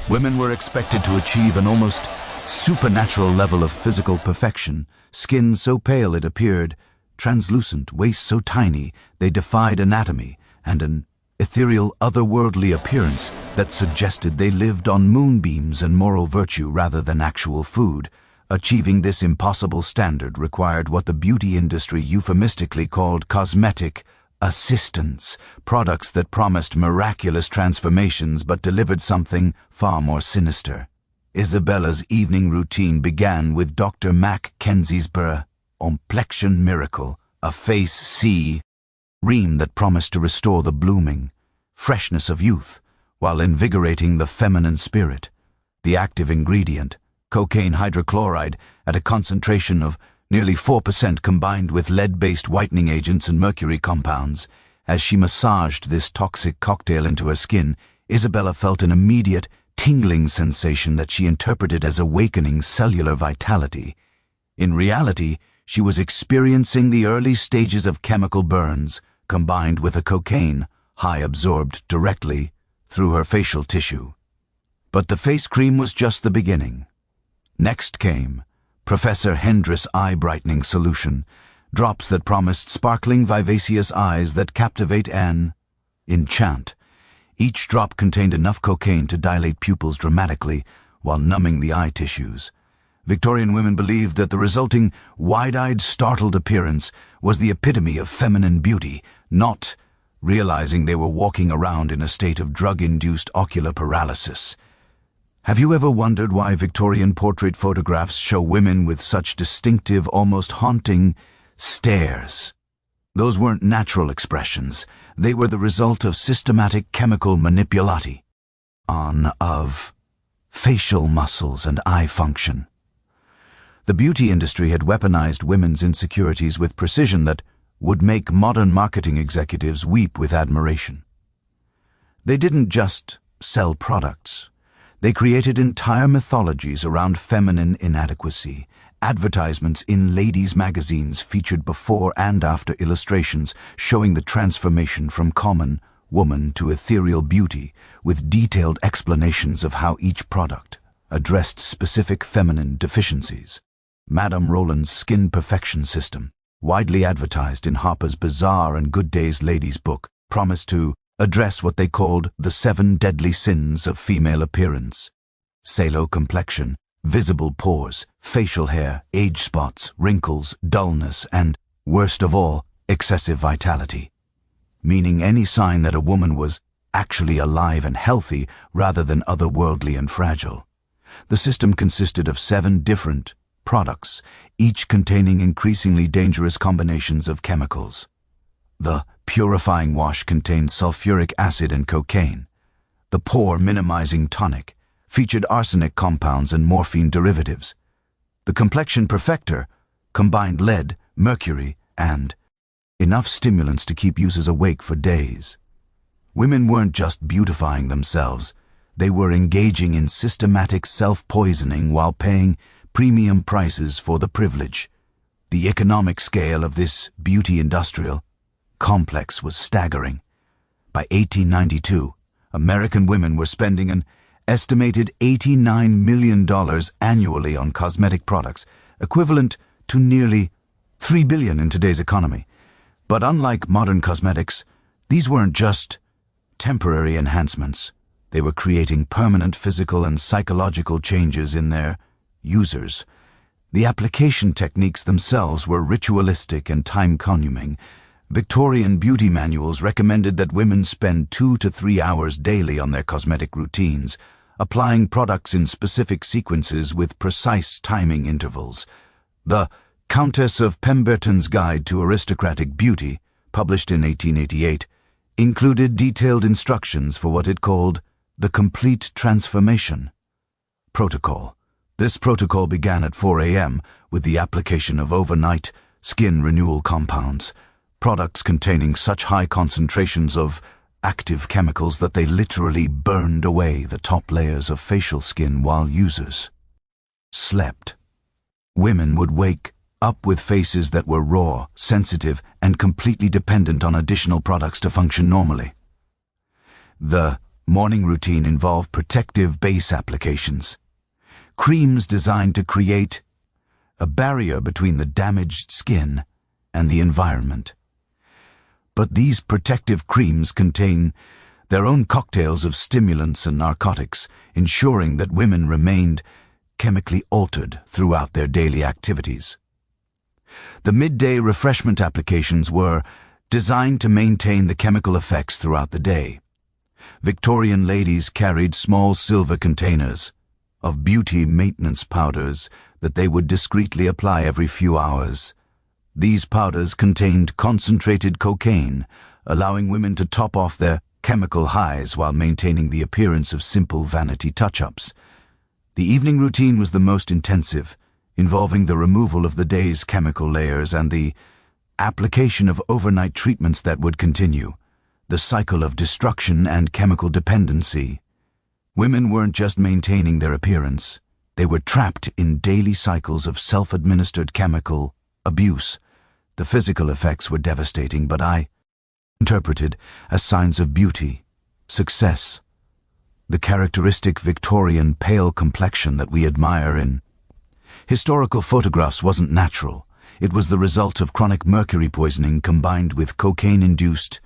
Women were expected to achieve an almost supernatural level of physical perfection, skin so pale it appeared translucent, waist so tiny they defied anatomy, and an ethereal, otherworldly appearance that suggested they lived on moonbeams and moral virtue rather than actual food. Achieving this impossible standard required what the beauty industry euphemistically called cosmetic assistants, products that promised miraculous transformations but delivered something far more sinister. Isabella's evening routine began with Dr. Mackenzie's Complexion Miracle, a face cream that promised to restore the blooming freshness of youth while invigorating the feminine spirit. The active ingredient, cocaine hydrochloride, at a concentration of nearly 4% combined with lead-based whitening agents and mercury compounds. As she massaged this toxic cocktail into her skin, Isabella felt an immediate tingling sensation that she interpreted as awakening cellular vitality. In reality, she was experiencing the early stages of chemical burns, combined with a cocaine high absorbed directly through her facial tissue. But the face cream was just the beginning. Next came Professor Hendris Eye Brightening Solution, drops that promised sparkling, vivacious eyes that captivate and enchant. Each drop contained enough cocaine to dilate pupils dramatically while numbing the eye tissues. Victorian women believed that the resulting wide-eyed, startled appearance was the epitome of feminine beauty, not realizing they were walking around in a state of drug-induced ocular paralysis. Have you ever wondered why Victorian portrait photographs show women with such distinctive, almost haunting stares? Those weren't natural expressions. They were the result of systematic chemical manipulation of facial muscles and eye function. The beauty industry had weaponized women's insecurities with precision that would make modern marketing executives weep with admiration. They didn't just sell products. They created entire mythologies around feminine inadequacy. Advertisements in ladies' magazines featured before and after illustrations showing the transformation from common woman to ethereal beauty, with detailed explanations of how each product addressed specific feminine deficiencies. Madame Roland's Skin Perfection System, widely advertised in Harper's Bazaar and Good Day's Ladies' Book, promised to address what they called the 7 deadly sins of female appearance: sallow complexion, visible pores, facial hair, age spots, wrinkles, dullness, and, worst of all, excessive vitality, meaning any sign that a woman was actually alive and healthy rather than otherworldly and fragile. The system consisted of 7 different products, each containing increasingly dangerous combinations of chemicals. The purifying wash contained sulfuric acid and cocaine. The pore-minimizing tonic featured arsenic compounds and morphine derivatives. The complexion perfector combined lead, mercury, and enough stimulants to keep users awake for days. Women weren't just beautifying themselves, they were engaging in systematic self-poisoning while paying premium prices for the privilege. The economic scale of this beauty industrial complex was staggering. By 1892, American women were spending an estimated $89 million annually on cosmetic products, equivalent to nearly $3 billion in today's economy. But unlike modern cosmetics, these weren't just temporary enhancements. They were creating permanent physical and psychological changes in their users. The application techniques themselves were ritualistic and time-consuming. Victorian beauty manuals recommended that women spend 2 to 3 hours daily on their cosmetic routines, applying products in specific sequences with precise timing intervals. The Countess of Pemberton's Guide to Aristocratic Beauty, published in 1888, included detailed instructions for what it called the complete transformation protocol. This protocol began at 4 a.m. with the application of overnight skin renewal compounds, products containing such high concentrations of active chemicals that they literally burned away the top layers of facial skin while users slept. Women would wake up with faces that were raw, sensitive, and completely dependent on additional products to function normally. The morning routine involved protective base applications, creams designed to create a barrier between the damaged skin and the environment. But these protective creams contain their own cocktails of stimulants and narcotics, ensuring that women remained chemically altered throughout their daily activities. The midday refreshment applications were designed to maintain the chemical effects throughout the day. Victorian ladies carried small silver containers of beauty maintenance powders that they would discreetly apply every few hours. These powders contained concentrated cocaine, allowing women to top off their chemical highs while maintaining the appearance of simple vanity touch-ups. The evening routine was the most intensive, involving the removal of the day's chemical layers and the application of overnight treatments that would continue, the cycle of destruction and chemical dependency. Women weren't just maintaining their appearance, they were trapped in daily cycles of self-administered chemical abuse. The physical effects were devastating, but I interpreted as signs of beauty, success, the characteristic Victorian pale complexion that we admire in historical photographs wasn't natural. It was the result of chronic mercury poisoning combined with cocaine-induced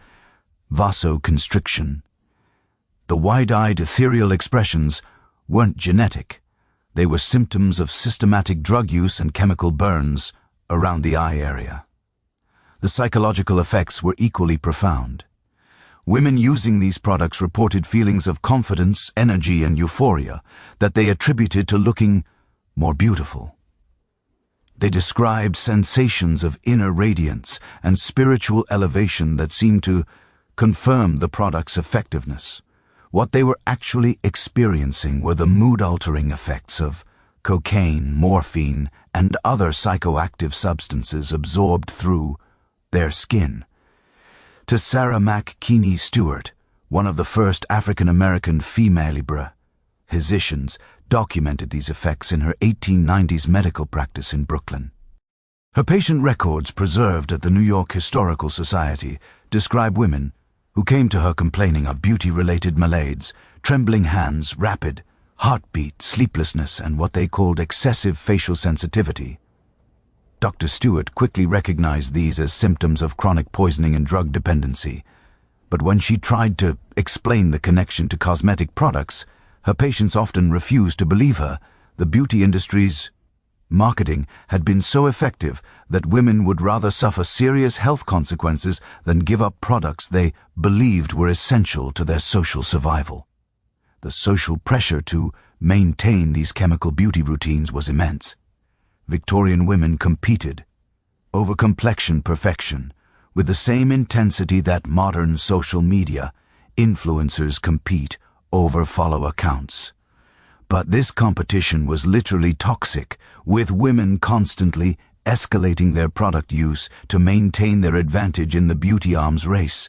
vasoconstriction. The wide-eyed ethereal expressions weren't genetic. They were symptoms of systematic drug use and chemical burns around the eye area. The psychological effects were equally profound. Women using these products reported feelings of confidence, energy, and euphoria that they attributed to looking more beautiful. They described sensations of inner radiance and spiritual elevation that seemed to confirm the product's effectiveness. What they were actually experiencing were the mood-altering effects of cocaine, morphine, and other psychoactive substances absorbed through their skin. To Sarah McKinney Stewart, one of the first African-American female physicians, documented these effects in her 1890s medical practice in Brooklyn. Her patient records preserved at the New York Historical Society describe women who came to her complaining of beauty-related malades, trembling hands, rapid heartbeat, sleeplessness, and what they called excessive facial sensitivity. Dr. Stewart quickly recognized these as symptoms of chronic poisoning and drug dependency, but when she tried to explain the connection to cosmetic products, her patients often refused to believe her. The beauty industry's marketing had been so effective that women would rather suffer serious health consequences than give up products they believed were essential to their social survival. The social pressure to maintain these chemical beauty routines was immense. Victorian women competed over complexion perfection with the same intensity that modern social media influencers compete over follower counts. But this competition was literally toxic, with women constantly escalating their product use to maintain their advantage in the beauty arms race.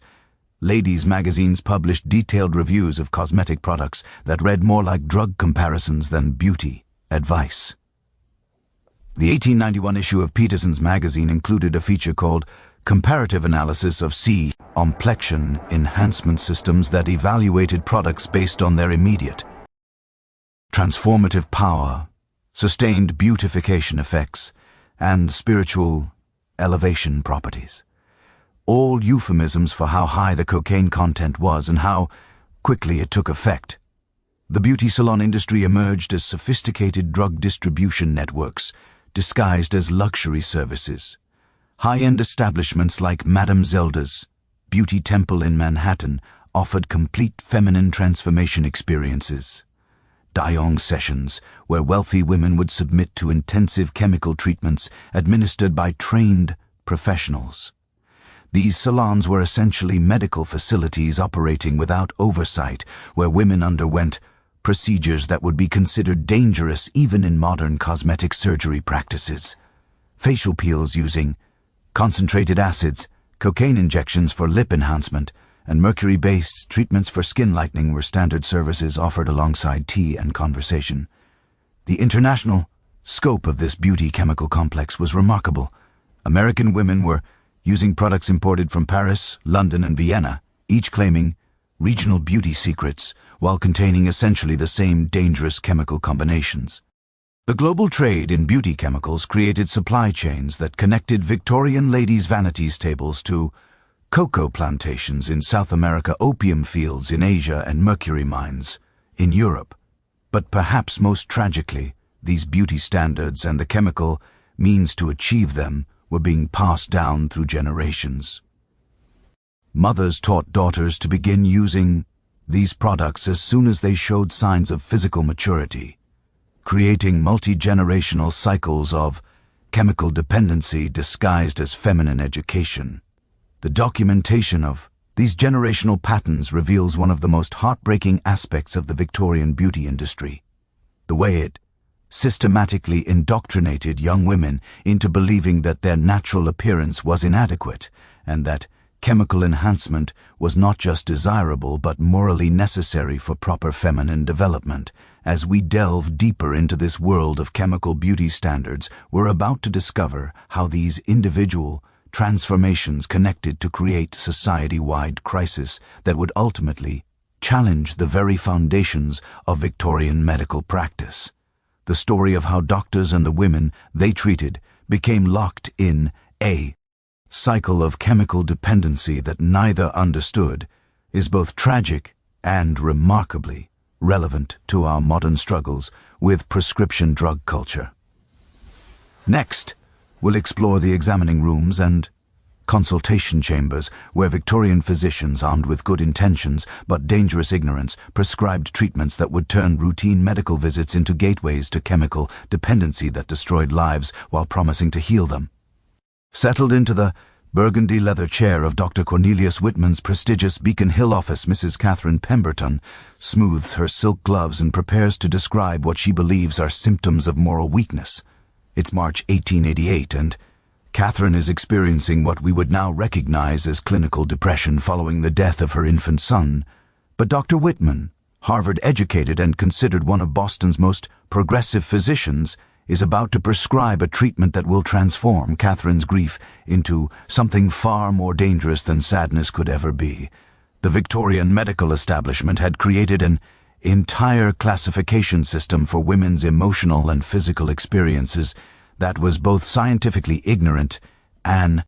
Ladies' magazines published detailed reviews of cosmetic products that read more like drug comparisons than beauty advice. The 1891 issue of Peterson's magazine included a feature called Comparative Analysis of Complexion Enhancement Systems that evaluated products based on their immediate transformative power, sustained beautification effects, and spiritual elevation properties. All euphemisms for how high the cocaine content was and how quickly it took effect. The beauty salon industry emerged as sophisticated drug distribution networks, disguised as luxury services. High-end establishments like Madame Zelda's Beauty Temple in Manhattan offered complete feminine transformation experiences. Dayong sessions, where wealthy women would submit to intensive chemical treatments administered by trained professionals. These salons were essentially medical facilities operating without oversight, where women underwent procedures that would be considered dangerous even in modern cosmetic surgery practices. Facial peels using concentrated acids, cocaine injections for lip enhancement, and mercury-based treatments for skin lightening were standard services offered alongside tea and conversation. The international scope of this beauty chemical complex was remarkable. American women were using products imported from Paris, London, and Vienna, each claiming regional beauty secrets while containing essentially the same dangerous chemical combinations. The global trade in beauty chemicals created supply chains that connected Victorian ladies' vanities tables to cocoa plantations in South America, opium fields in Asia, and mercury mines in Europe. But perhaps most tragically, these beauty standards and the chemical means to achieve them were being passed down through generations. Mothers taught daughters to begin using these products as soon as they showed signs of physical maturity, creating multi-generational cycles of chemical dependency disguised as feminine education. The documentation of these generational patterns reveals one of the most heartbreaking aspects of the Victorian beauty industry: the way it systematically indoctrinated young women into believing that their natural appearance was inadequate and that chemical enhancement was not just desirable but morally necessary for proper feminine development. As we delve deeper into this world of chemical beauty standards, we're about to discover how these individual transformations connected to create society-wide crisis that would ultimately challenge the very foundations of Victorian medical practice. The story of how doctors and the women they treated became locked in a cycle of chemical dependency that neither understood is both tragic and remarkably relevant to our modern struggles with prescription drug culture. Next, we'll explore the examining rooms and consultation chambers where Victorian physicians, armed with good intentions but dangerous ignorance, prescribed treatments that would turn routine medical visits into gateways to chemical dependency that destroyed lives while promising to heal them. Settled into the burgundy leather chair of Dr. Cornelius Whitman's prestigious Beacon Hill office, Mrs. Catherine Pemberton smooths her silk gloves and prepares to describe what she believes are symptoms of moral weakness. It's March 1888, and Catherine is experiencing what we would now recognize as clinical depression following the death of her infant son. But Dr. Whitman, Harvard-educated and considered one of Boston's most progressive physicians, is about to prescribe a treatment that will transform Catherine's grief into something far more dangerous than sadness could ever be. The Victorian medical establishment had created an entire classification system for women's emotional and physical experiences that was both scientifically ignorant and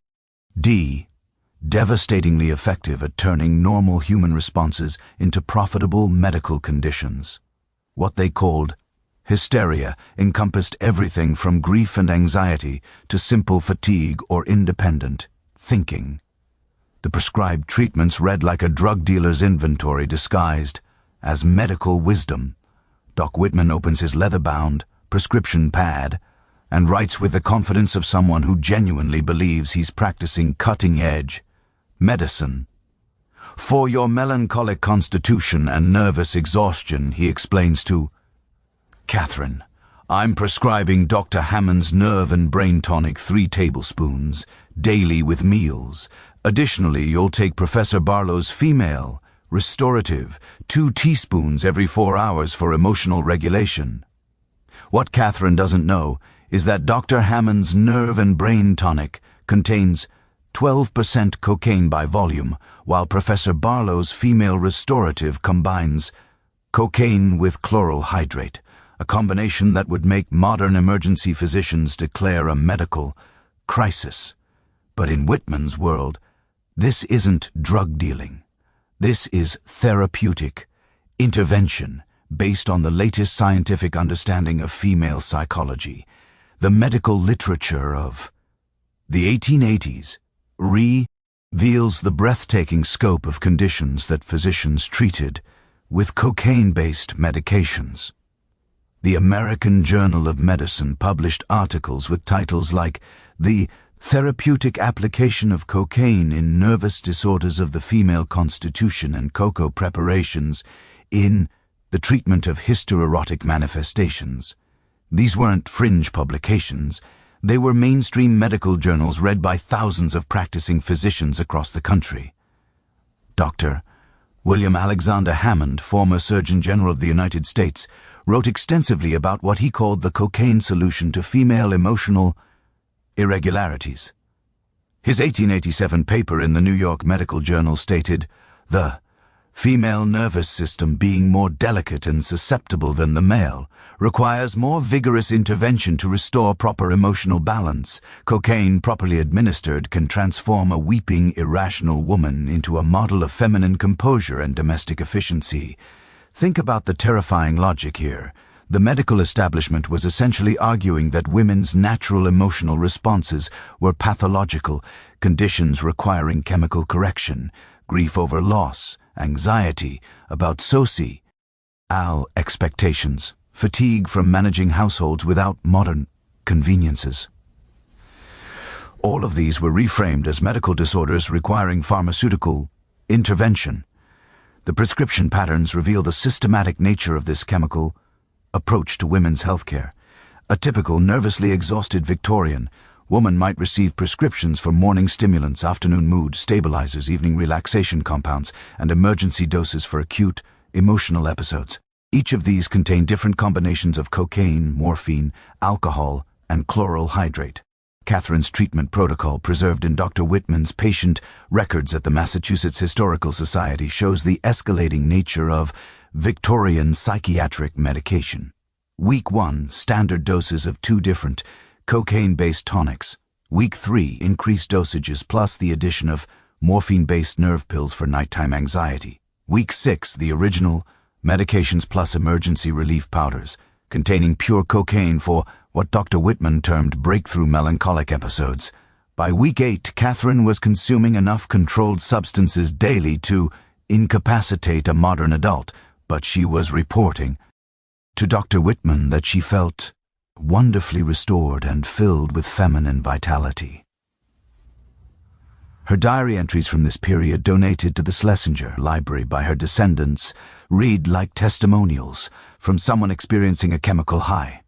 devastatingly effective at turning normal human responses into profitable medical conditions. What they called hysteria encompassed everything from grief and anxiety to simple fatigue or independent thinking. The prescribed treatments read like a drug dealer's inventory disguised as medical wisdom. Doc Whitman opens his leather-bound prescription pad and writes with the confidence of someone who genuinely believes he's practicing cutting-edge medicine. For your melancholic constitution and nervous exhaustion, he explains to Catherine, I'm prescribing Dr. Hammond's nerve and brain tonic 3 tablespoons daily with meals. Additionally, you'll take Professor Barlow's female restorative 2 teaspoons every 4 hours for emotional regulation. What Catherine doesn't know is that Dr. Hammond's nerve and brain tonic contains 12% cocaine by volume, while Professor Barlow's female restorative combines cocaine with chloral hydrate, a combination that would make modern emergency physicians declare a medical crisis. But in Whitman's world, this isn't drug dealing. This is therapeutic intervention based on the latest scientific understanding of female psychology. The medical literature of the 1880s reveals the breathtaking scope of conditions that physicians treated with cocaine-based medications. The American Journal of Medicine published articles with titles like The Therapeutic Application of Cocaine in Nervous Disorders of the Female Constitution and Cocoa Preparations in the Treatment of Hysterotic Manifestations. These weren't fringe publications. They were mainstream medical journals read by thousands of practicing physicians across the country. Dr. William Alexander Hammond, former Surgeon General of the United States, wrote extensively about what he called the cocaine solution to female emotional irregularities. His 1887 paper in the New York Medical Journal stated, "The female nervous system, being more delicate and susceptible than the male, requires more vigorous intervention to restore proper emotional balance. Cocaine, properly administered, can transform a weeping, irrational woman into a model of feminine composure and domestic efficiency." Think about the terrifying logic here. The medical establishment was essentially arguing that women's natural emotional responses were pathological, conditions requiring chemical correction, grief over loss, anxiety about social expectations, fatigue from managing households without modern conveniences. All of these were reframed as medical disorders requiring pharmaceutical intervention. The prescription patterns reveal the systematic nature of this chemical approach to women's healthcare. A typical nervously exhausted Victorian woman might receive prescriptions for morning stimulants, afternoon mood stabilizers, evening relaxation compounds, and emergency doses for acute emotional episodes. Each of these contain different combinations of cocaine, morphine, alcohol, and chloral hydrate. Catherine's treatment protocol, preserved in Dr. Whitman's patient records at the Massachusetts Historical Society, shows the escalating nature of Victorian psychiatric medication. Week 1, standard doses of 2 different cocaine-based tonics. Week 3, increased dosages plus the addition of morphine-based nerve pills for nighttime anxiety. Week 6, the original medications plus emergency relief powders, containing pure cocaine for what Dr. Whitman termed breakthrough melancholic episodes. By week 8, Catherine was consuming enough controlled substances daily to incapacitate a modern adult, but she was reporting to Dr. Whitman that she felt wonderfully restored and filled with feminine vitality. Her diary entries from this period, donated to the Schlesinger Library by her descendants, read like testimonials from someone experiencing a chemical high.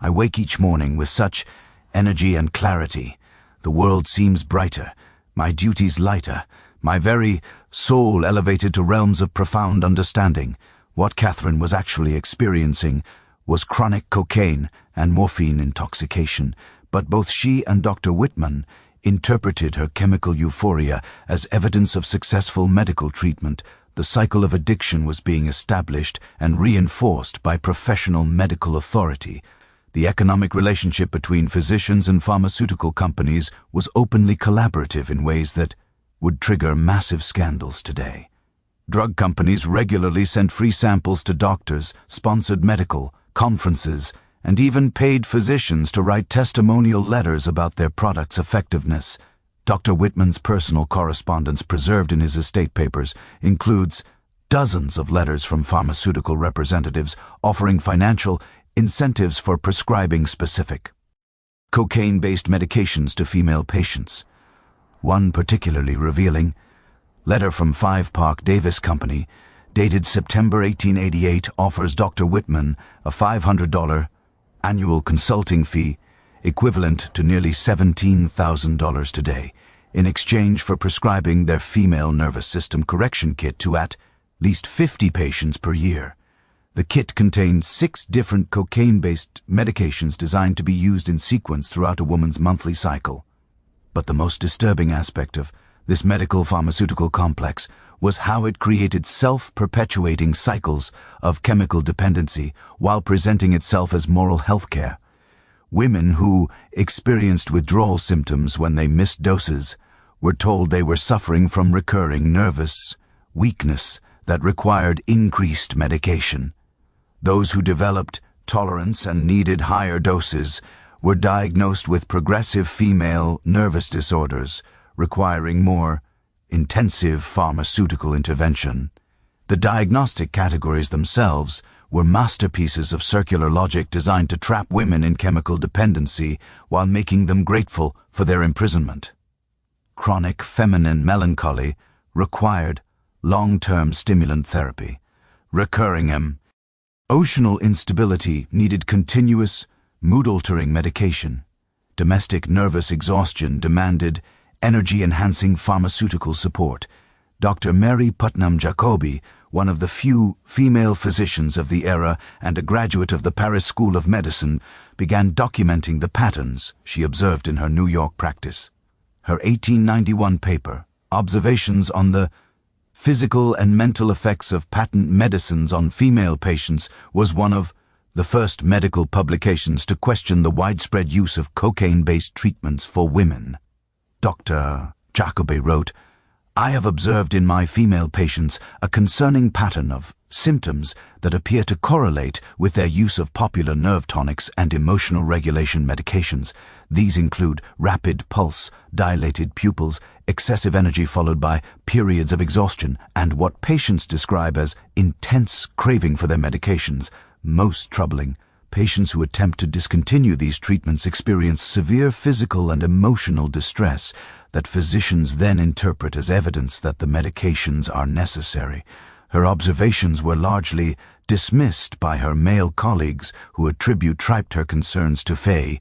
I wake each morning with such energy and clarity. The world seems brighter, my duties lighter, my very soul elevated to realms of profound understanding. What Catherine was actually experiencing was chronic cocaine and morphine intoxication, but both she and Dr. Whitman interpreted her chemical euphoria as evidence of successful medical treatment. The cycle of addiction was being established and reinforced by professional medical authority. The economic relationship between physicians and pharmaceutical companies was openly collaborative in ways that would trigger massive scandals today. Drug companies regularly sent free samples to doctors, sponsored medical conferences, and even paid physicians to write testimonial letters about their product's effectiveness. Dr. Whitman's personal correspondence, preserved in his estate papers, includes dozens of letters from pharmaceutical representatives offering financial incentives for prescribing specific cocaine-based medications to female patients. One particularly revealing letter from Five Park Davis Company, dated September 1888, offers Dr. Whitman a $500 annual consulting fee equivalent to nearly $17,000 today, in exchange for prescribing their female nervous system correction kit to at least 50 patients per year. The kit contained 6 different cocaine-based medications designed to be used in sequence throughout a woman's monthly cycle. But the most disturbing aspect of this medical pharmaceutical complex was how it created self-perpetuating cycles of chemical dependency while presenting itself as moral health care. Women who experienced withdrawal symptoms when they missed doses were told they were suffering from recurring nervous weakness that required increased medication. Those who developed tolerance and needed higher doses were diagnosed with progressive female nervous disorders requiring more intensive pharmaceutical intervention. The diagnostic categories themselves were masterpieces of circular logic designed to trap women in chemical dependency while making them grateful for their imprisonment. Chronic feminine melancholy required long-term stimulant therapy. Recurring emotional instability needed continuous, mood-altering medication. Domestic nervous exhaustion demanded energy-enhancing pharmaceutical support. Dr. Mary Putnam Jacobi, one of the few female physicians of the era and a graduate of the Paris School of Medicine, began documenting the patterns she observed in her New York practice. Her 1891 paper, Observations on the Physical and Mental Effects of Patent Medicines on Female Patients, was one of the first medical publications to question the widespread use of cocaine-based treatments for women. Dr. Jacobi wrote, "I have observed in my female patients a concerning pattern of symptoms that appear to correlate with their use of popular nerve tonics and emotional regulation medications. These include rapid pulse, dilated pupils, excessive energy followed by periods of exhaustion, and what patients describe as intense craving for their medications. Most troubling, patients who attempt to discontinue these treatments experience severe physical and emotional distress that physicians then interpret as evidence that the medications are necessary." Her observations were largely dismissed by her male colleagues, who attribute her concerns to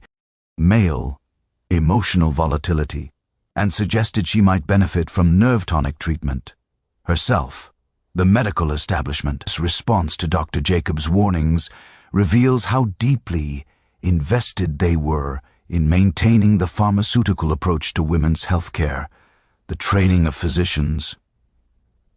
male emotional volatility and suggested she might benefit from nerve tonic treatment. Herself, the medical establishment's response to Dr. Jacobs' warnings reveals how deeply invested they were in maintaining the pharmaceutical approach to women's health care. The training of physicians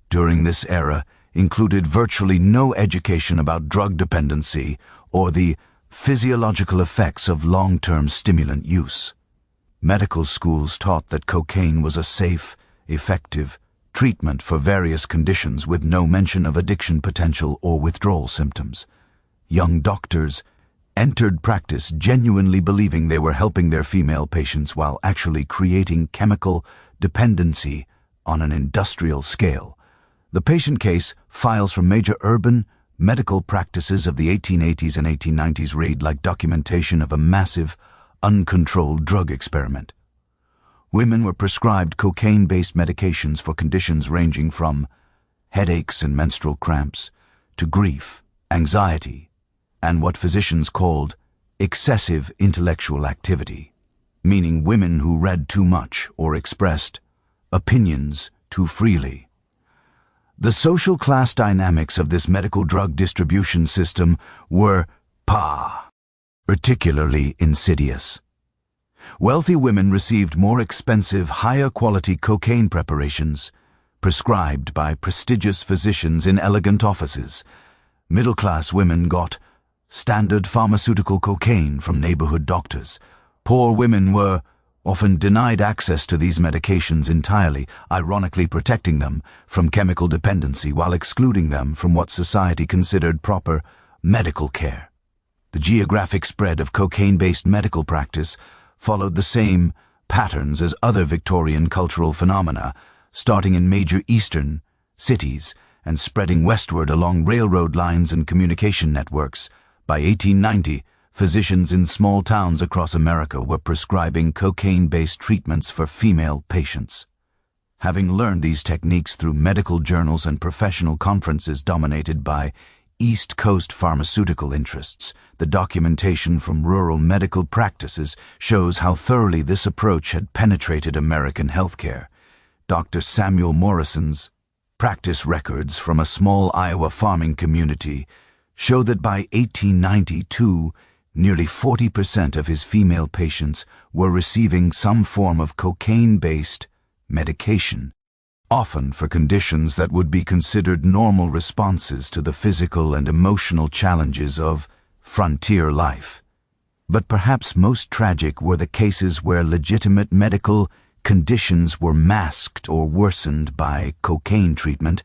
during this era included virtually no education about drug dependency or the physiological effects of long-term stimulant use. Medical schools taught that cocaine was a safe, effective treatment for various conditions with no mention of addiction potential or withdrawal symptoms. Young doctors entered practice genuinely believing they were helping their female patients while actually creating chemical dependency on an industrial scale. The patient case files from major urban medical practices of the 1880s and 1890s read like documentation of a massive, uncontrolled drug experiment. Women were prescribed cocaine-based medications for conditions ranging from headaches and menstrual cramps to grief, anxiety, and what physicians called excessive intellectual activity, meaning women who read too much or expressed opinions too freely. The social class dynamics of this medical drug distribution system were particularly insidious. Wealthy women received more expensive, higher-quality cocaine preparations prescribed by prestigious physicians in elegant offices. Middle-class women got standard pharmaceutical cocaine from neighborhood doctors. Poor women were often denied access to these medications entirely, ironically protecting them from chemical dependency while excluding them from what society considered proper medical care. The geographic spread of cocaine-based medical practice followed the same patterns as other Victorian cultural phenomena, starting in major eastern cities and spreading westward along railroad lines and communication networks. By 1890, physicians in small towns across America were prescribing cocaine-based treatments for female patients. Having learned these techniques through medical journals and professional conferences dominated by East Coast pharmaceutical interests, the documentation from rural medical practices shows how thoroughly this approach had penetrated American healthcare. Dr. Samuel Morrison's practice records from a small Iowa farming community show that by 1892, nearly 40% of his female patients were receiving some form of cocaine-based medication, often for conditions that would be considered normal responses to the physical and emotional challenges of frontier life. But perhaps most tragic were the cases where legitimate medical conditions were masked or worsened by cocaine treatment.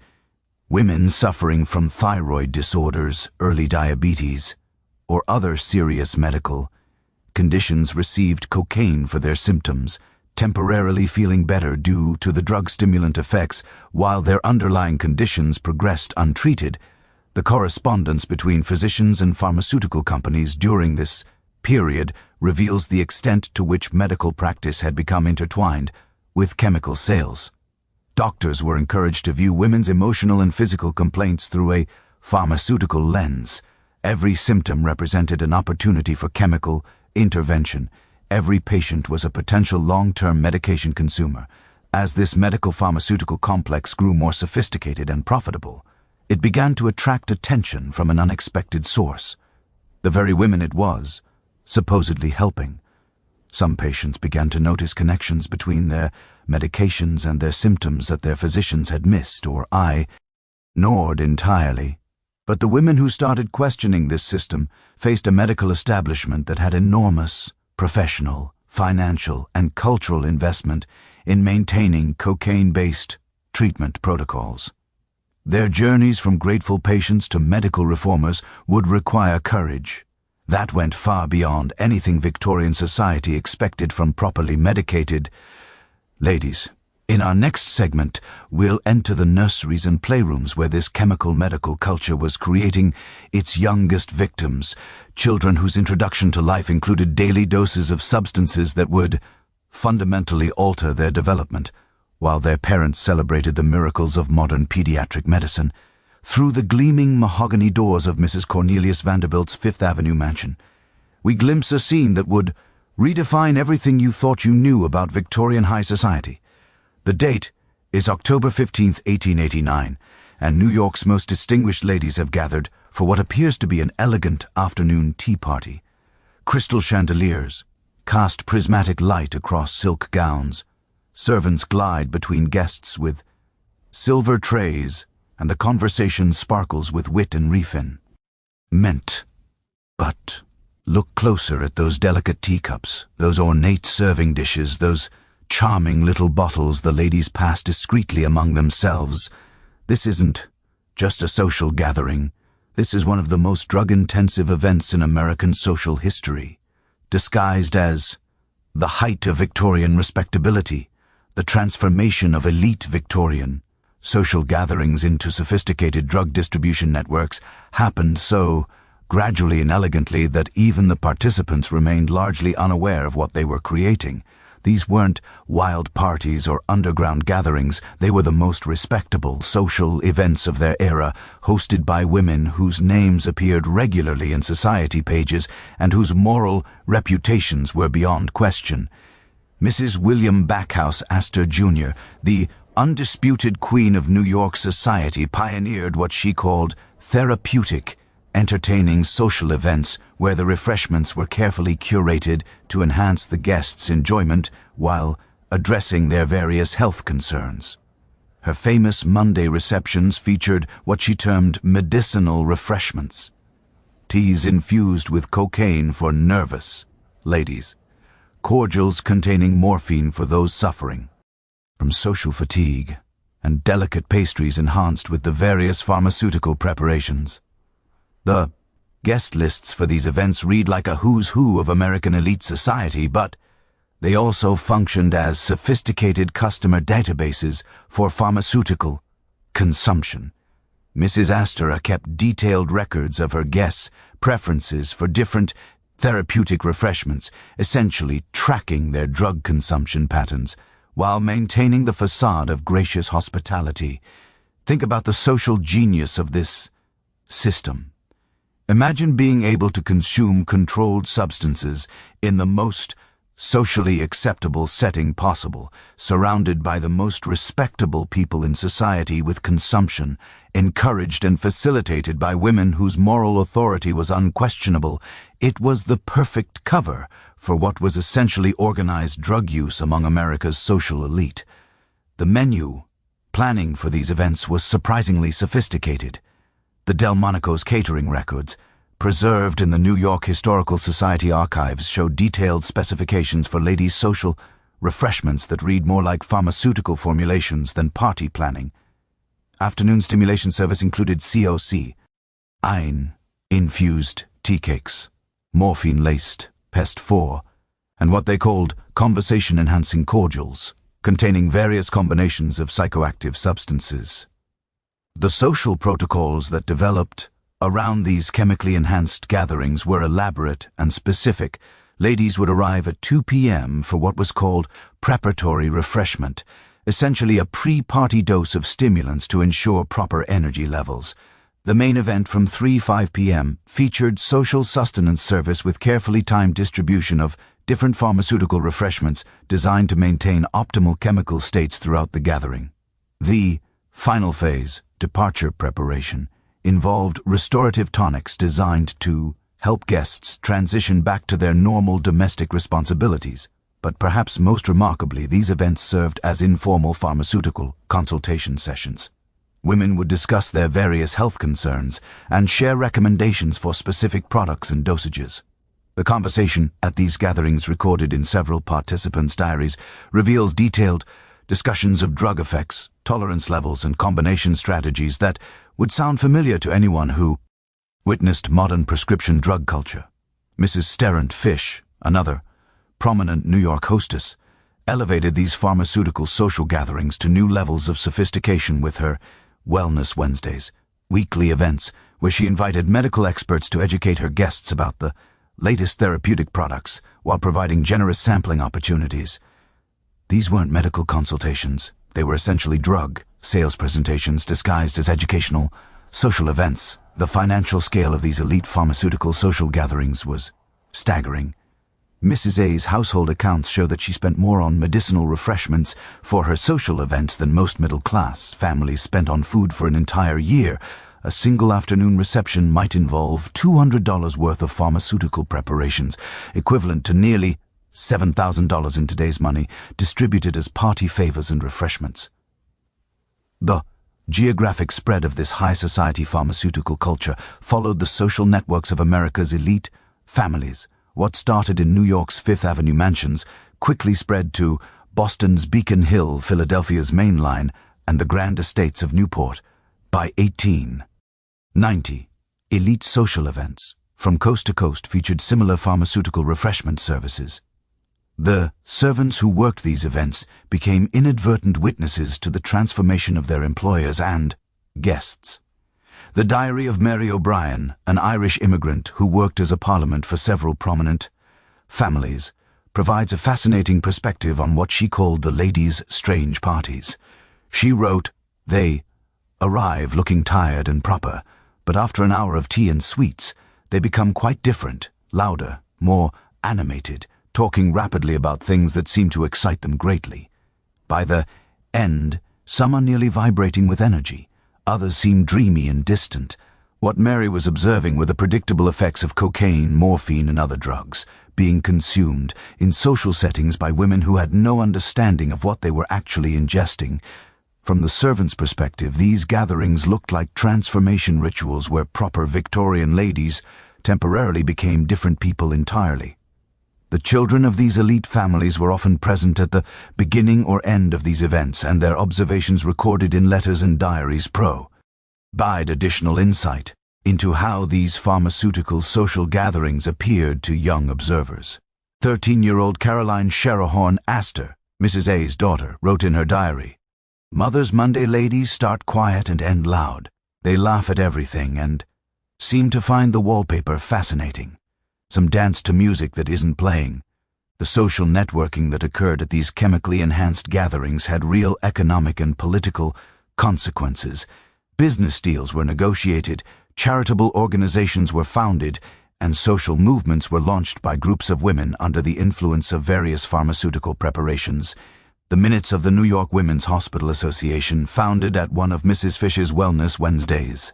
Women suffering from thyroid disorders, early diabetes, or other serious medical conditions received cocaine for their symptoms, temporarily feeling better due to the drug stimulant effects while their underlying conditions progressed untreated. The correspondence between physicians and pharmaceutical companies during this period reveals the extent to which medical practice had become intertwined with chemical sales. Doctors were encouraged to view women's emotional and physical complaints through a pharmaceutical lens. Every symptom represented an opportunity for chemical intervention. Every patient was a potential long-term medication consumer. As this medical pharmaceutical complex grew more sophisticated and profitable, it began to attract attention from an unexpected source. The very women it was supposedly helping. Some patients began to notice connections between their medications and their symptoms that their physicians had missed or ignored entirely. But the women who started questioning this system faced a medical establishment that had enormous professional, financial, and cultural investment in maintaining cocaine-based treatment protocols. Their journeys from grateful patients to medical reformers would require courage. That went far beyond anything Victorian society expected from properly medicated ladies. In our next segment, we'll enter the nurseries and playrooms where this chemical medical culture was creating its youngest victims, children whose introduction to life included daily doses of substances that would fundamentally alter their development, while their parents celebrated the miracles of modern pediatric medicine. Through the gleaming mahogany doors of Mrs. Cornelius Vanderbilt's Fifth Avenue mansion, we glimpse a scene that would redefine everything you thought you knew about Victorian high society. The date is October 15, 1889, and New York's most distinguished ladies have gathered for what appears to be an elegant afternoon tea party. Crystal chandeliers cast prismatic light across silk gowns. Servants glide between guests with silver trays, and the conversation sparkles with wit and refinement. But look closer at those delicate teacups, those ornate serving dishes, those charming little bottles the ladies pass discreetly among themselves. This isn't just a social gathering. This is one of the most drug-intensive events in American social history, disguised as the height of Victorian respectability, the transformation of elite Victorian social gatherings into sophisticated drug distribution networks happened so gradually and elegantly that even the participants remained largely unaware of what they were creating. These weren't wild parties or underground gatherings. They were the most respectable social events of their era, hosted by women whose names appeared regularly in society pages and whose moral reputations were beyond question. Mrs. William Backhouse Astor Jr., the undisputed queen of New York society, pioneered what she called therapeutic, entertaining social events where the refreshments were carefully curated to enhance the guests' enjoyment while addressing their various health concerns. Her famous Monday receptions featured what she termed medicinal refreshments, teas infused with cocaine for nervous ladies, cordials containing morphine for those suffering from social fatigue, and delicate pastries enhanced with the various pharmaceutical preparations. The guest lists for these events read like a who's who of American elite society, but they also functioned as sophisticated customer databases for pharmaceutical consumption. Mrs. Astor kept detailed records of her guests' preferences for different therapeutic refreshments, essentially tracking their drug consumption patterns, while maintaining the facade of gracious hospitality. Think about the social genius of this system. Imagine being able to consume controlled substances in the most socially acceptable setting possible, surrounded by the most respectable people in society, with consumption encouraged and facilitated by women whose moral authority was unquestionable. It was the perfect cover for what was essentially organized drug use among America's social elite. The menu planning for these events was surprisingly sophisticated. The Delmonico's catering records, preserved in the New York Historical Society archives, show detailed specifications for ladies' social refreshments that read more like pharmaceutical formulations than party planning. Afternoon stimulation service included COC, infused tea cakes, morphine-laced Pest 4, and what they called conversation-enhancing cordials, containing various combinations of psychoactive substances. The social protocols that developed around these chemically enhanced gatherings were elaborate and specific. Ladies would arrive at 2 p.m. for what was called preparatory refreshment, essentially a pre-party dose of stimulants to ensure proper energy levels. The main event from 3-5 p.m. featured social sustenance service with carefully timed distribution of different pharmaceutical refreshments designed to maintain optimal chemical states throughout the gathering. The final phase, departure preparation, involved restorative tonics designed to help guests transition back to their normal domestic responsibilities. But perhaps most remarkably, these events served as informal pharmaceutical consultation sessions. Women would discuss their various health concerns and share recommendations for specific products and dosages. The conversation at these gatherings, recorded in several participants' diaries, reveals detailed discussions of drug effects, tolerance levels, and combination strategies that would sound familiar to anyone who witnessed modern prescription drug culture. Mrs. Sterrant Fish, another prominent New York hostess, elevated these pharmaceutical social gatherings to new levels of sophistication with her Wellness Wednesdays, weekly events where she invited medical experts to educate her guests about the latest therapeutic products while providing generous sampling opportunities. These weren't medical consultations. They were essentially drug sales presentations disguised as educational, social events. The financial scale of these elite pharmaceutical social gatherings was staggering. Mrs. A's household accounts show that she spent more on medicinal refreshments for her social events than most middle-class families spent on food for an entire year. A single afternoon reception might involve $200 worth of pharmaceutical preparations, equivalent to nearly $7,000 in today's money, distributed as party favors and refreshments. The geographic spread of this high society pharmaceutical culture followed the social networks of America's elite families. What started in New York's Fifth Avenue mansions quickly spread to Boston's Beacon Hill, Philadelphia's Main Line, and the grand estates of Newport. By 1890, elite social events from coast to coast featured similar pharmaceutical refreshment services. The servants who worked these events became inadvertent witnesses to the transformation of their employers and guests. The Diary of Mary O'Brien, an Irish immigrant who worked as a parliament for several prominent families, provides a fascinating perspective on what she called the ladies' strange parties. She wrote, "They arrive looking tired and proper, but after an hour of tea and sweets, they become quite different, louder, more animated, talking rapidly about things that seem to excite them greatly. By the end, some are nearly vibrating with energy. Others seem dreamy and distant." What Mary was observing were the predictable effects of cocaine, morphine, and other drugs being consumed in social settings by women who had no understanding of what they were actually ingesting. From the servant's perspective, these gatherings looked like transformation rituals where proper Victorian ladies temporarily became different people entirely. The children of these elite families were often present at the beginning or end of these events, and their observations recorded in letters and diaries provide additional insight into how these pharmaceutical social gatherings appeared to young observers. 13-year-old Caroline Sherahorn Astor, Mrs. A's daughter, wrote in her diary, "Mother's Monday ladies start quiet and end loud. They laugh at everything and seem to find the wallpaper fascinating. Some dance to music that isn't playing. The social networking that occurred at these chemically enhanced gatherings had real economic and political consequences. Business deals were negotiated, charitable organizations were founded, and social movements were launched by groups of women under the influence of various pharmaceutical preparations. The minutes of the New York Women's Hospital Association, founded at one of Mrs. Fish's Wellness Wednesdays,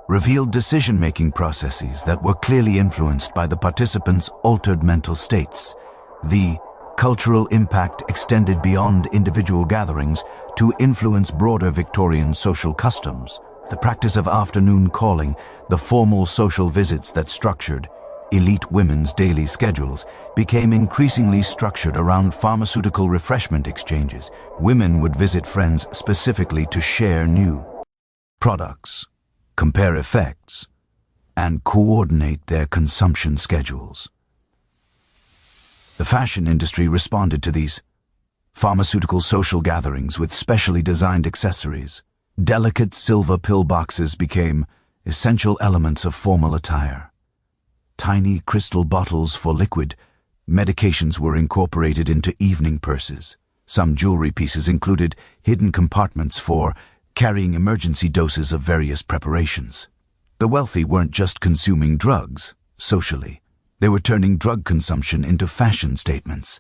revealed decision-making processes that were clearly influenced by the participants' altered mental states. The cultural impact extended beyond individual gatherings to influence broader Victorian social customs. The practice of afternoon calling, the formal social visits that structured elite women's daily schedules, became increasingly structured around pharmaceutical refreshment exchanges. Women would visit friends specifically to share new products, compare effects, and coordinate their consumption schedules. The fashion industry responded to these pharmaceutical social gatherings with specially designed accessories. Delicate silver pillboxes became essential elements of formal attire. Tiny crystal bottles for liquid medications were incorporated into evening purses. Some jewelry pieces included hidden compartments for carrying emergency doses of various preparations. The wealthy weren't just consuming drugs socially. They were turning drug consumption into fashion statements.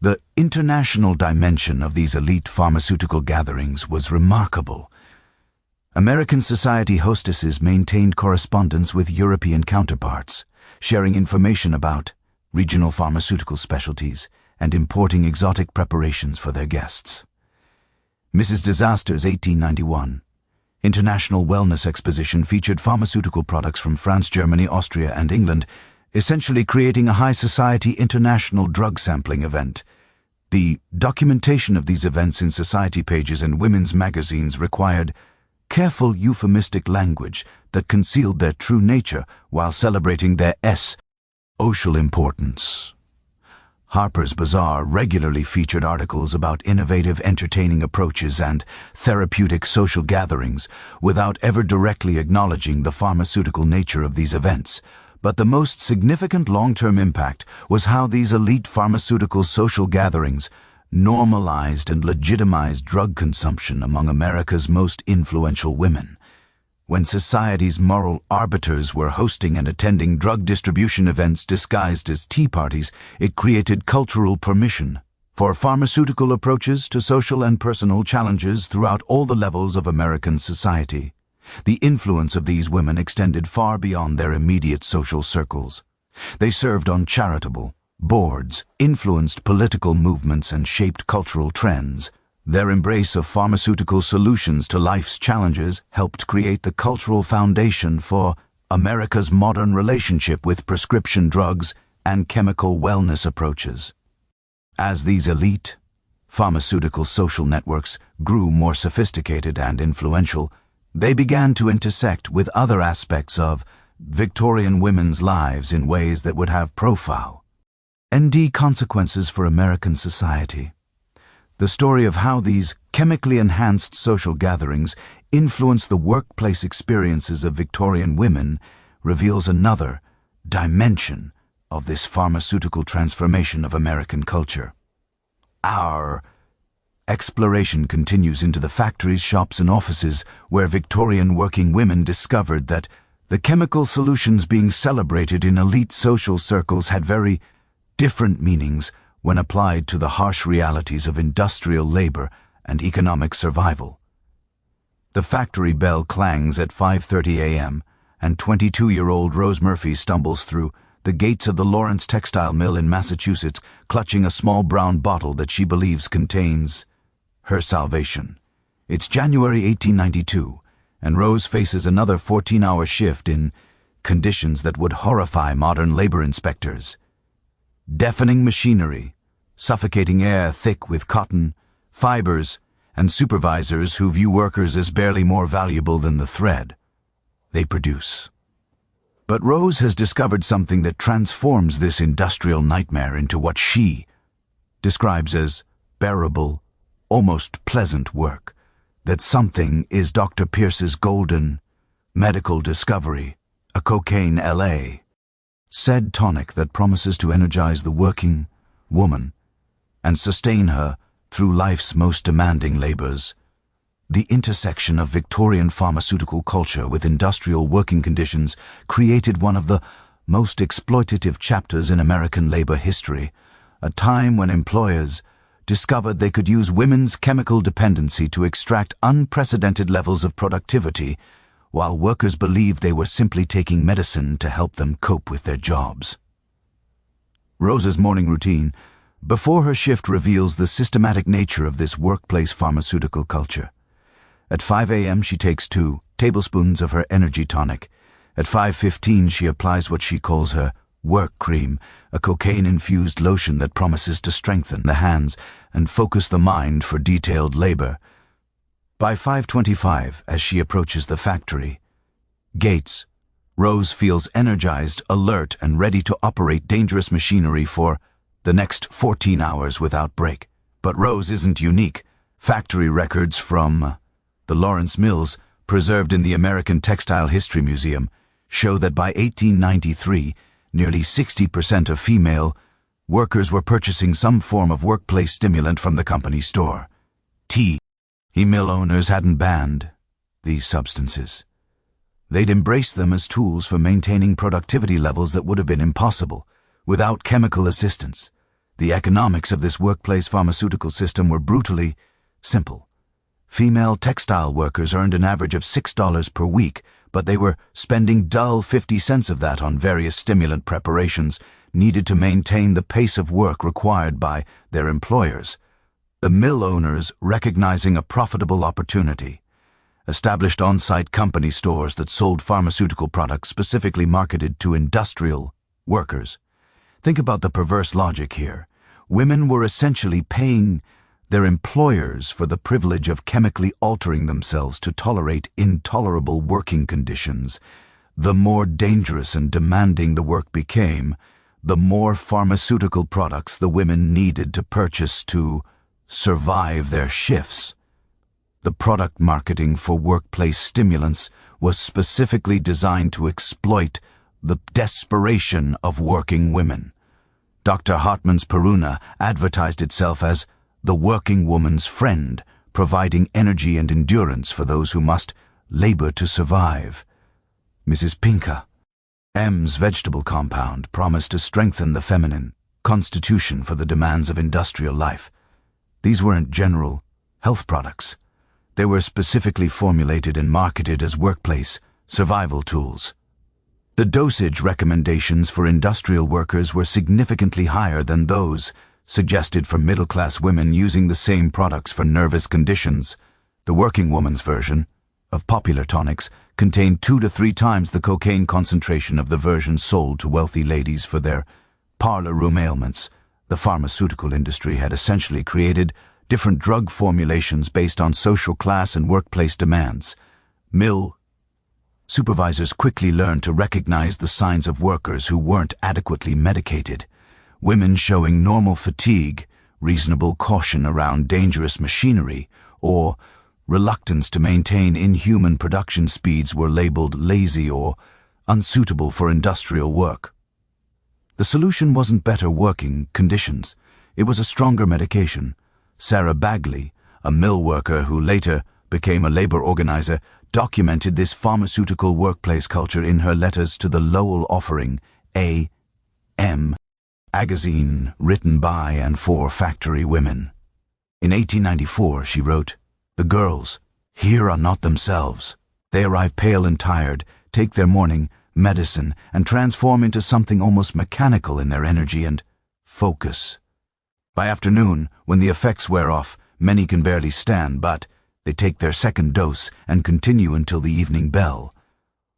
The international dimension of these elite pharmaceutical gatherings was remarkable. American society hostesses maintained correspondence with European counterparts, sharing information about regional pharmaceutical specialties and importing exotic preparations for their guests. Mrs. Disaster's 1891 International Wellness Exposition featured pharmaceutical products from France, Germany, Austria, and England, essentially creating a high society international drug sampling event. The documentation of these events in society pages and women's magazines required careful euphemistic language that concealed their true nature while celebrating their social importance. Harper's Bazaar regularly featured articles about innovative entertaining approaches and therapeutic social gatherings without ever directly acknowledging the pharmaceutical nature of these events. But the most significant long-term impact was how these elite pharmaceutical social gatherings normalized and legitimized drug consumption among America's most influential women. When society's moral arbiters were hosting and attending drug distribution events disguised as tea parties, it created cultural permission for pharmaceutical approaches to social and personal challenges throughout all the levels of American society. The influence of these women extended far beyond their immediate social circles. They served on charitable boards, influenced political movements, and shaped cultural trends. Their embrace of pharmaceutical solutions to life's challenges helped create the cultural foundation for America's modern relationship with prescription drugs and chemical wellness approaches. As these elite pharmaceutical social networks grew more sophisticated and influential, they began to intersect with other aspects of Victorian women's lives in ways that would have profound consequences for American society. The story of how these chemically enhanced social gatherings influenced the workplace experiences of Victorian women reveals another dimension of this pharmaceutical transformation of American culture. Our exploration continues into the factories, shops, and offices where Victorian working women discovered that the chemical solutions being celebrated in elite social circles had very different meanings when applied to the harsh realities of industrial labor and economic survival. The factory bell clangs at 5:30 a.m., and 22-year-old Rose Murphy stumbles through the gates of the Lawrence Textile Mill in Massachusetts, clutching a small brown bottle that she believes contains her salvation. It's January 1892, and Rose faces another 14-hour shift in conditions that would horrify modern labor inspectors. Deafening machinery, suffocating air thick with cotton, fibers, and supervisors who view workers as barely more valuable than the thread they produce. But Rose has discovered something that transforms this industrial nightmare into what she describes as bearable, almost pleasant work. That something is Dr. Pierce's golden Medical discovery, a cocaine LA. Said tonic that promises to energize the working woman and sustain her through life's most demanding labors. The intersection of Victorian pharmaceutical culture with industrial working conditions created one of the most exploitative chapters in American labor history, a time when employers discovered they could use women's chemical dependency to extract unprecedented levels of productivity, while workers believed they were simply taking medicine to help them cope with their jobs. Rose's morning routine before her shift reveals the systematic nature of this workplace pharmaceutical culture. At 5 a.m. she takes 2 tablespoons of her energy tonic. At 5:15 she applies what she calls her work cream, a cocaine-infused lotion that promises to strengthen the hands and focus the mind for detailed labor. By 5:25, as she approaches the factory gates, Rose feels energized, alert, and ready to operate dangerous machinery for the next 14 hours without break. But Rose isn't unique. Factory records from the Lawrence Mills, preserved in the American Textile History Museum, show that by 1893, nearly 60% of female workers were purchasing some form of workplace stimulant from the company store. Mill owners hadn't banned these substances. They'd embraced them as tools for maintaining productivity levels that would have been impossible without chemical assistance. The economics of this workplace pharmaceutical system were brutally simple. Female textile workers earned an average of $6 per week, but they were spending dull 50 cents of that on various stimulant preparations needed to maintain the pace of work required by their employers. The mill owners, recognizing a profitable opportunity, established on-site company stores that sold pharmaceutical products specifically marketed to industrial workers. Think about the perverse logic here. Women were essentially paying their employers for the privilege of chemically altering themselves to tolerate intolerable working conditions. The more dangerous and demanding the work became, the more pharmaceutical products the women needed to purchase to survive their shifts. The product marketing for workplace stimulants was specifically designed to exploit the desperation of working women. Dr. Hartman's Peruna advertised itself as the working woman's friend, providing energy and endurance for those who must labor to survive. Mrs. Pinka M's vegetable compound promised to strengthen the feminine constitution for the demands of industrial life. These weren't general health products. They were specifically formulated and marketed as workplace survival tools. The dosage recommendations for industrial workers were significantly higher than those suggested for middle-class women using the same products for nervous conditions. The working woman's version of popular tonics contained 2 to 3 times the cocaine concentration of the version sold to wealthy ladies for their parlor room ailments. The pharmaceutical industry had essentially created different drug formulations based on social class and workplace demands. Mill supervisors quickly learned to recognize the signs of workers who weren't adequately medicated. Women showing normal fatigue, reasonable caution around dangerous machinery, or reluctance to maintain inhuman production speeds were labeled lazy or unsuitable for industrial work. The solution wasn't better working conditions. It was a stronger medication. Sarah Bagley, a mill worker who later became a labor organizer, documented this pharmaceutical workplace culture in her letters to the Lowell Offering A.M. magazine written by and for factory women. In 1894, she wrote, "The girls here are not themselves. They arrive pale and tired, take their morning medicine, and transform into something almost mechanical in their energy and focus. By afternoon, when the effects wear off, many can barely stand, but they take their second dose and continue until the evening bell."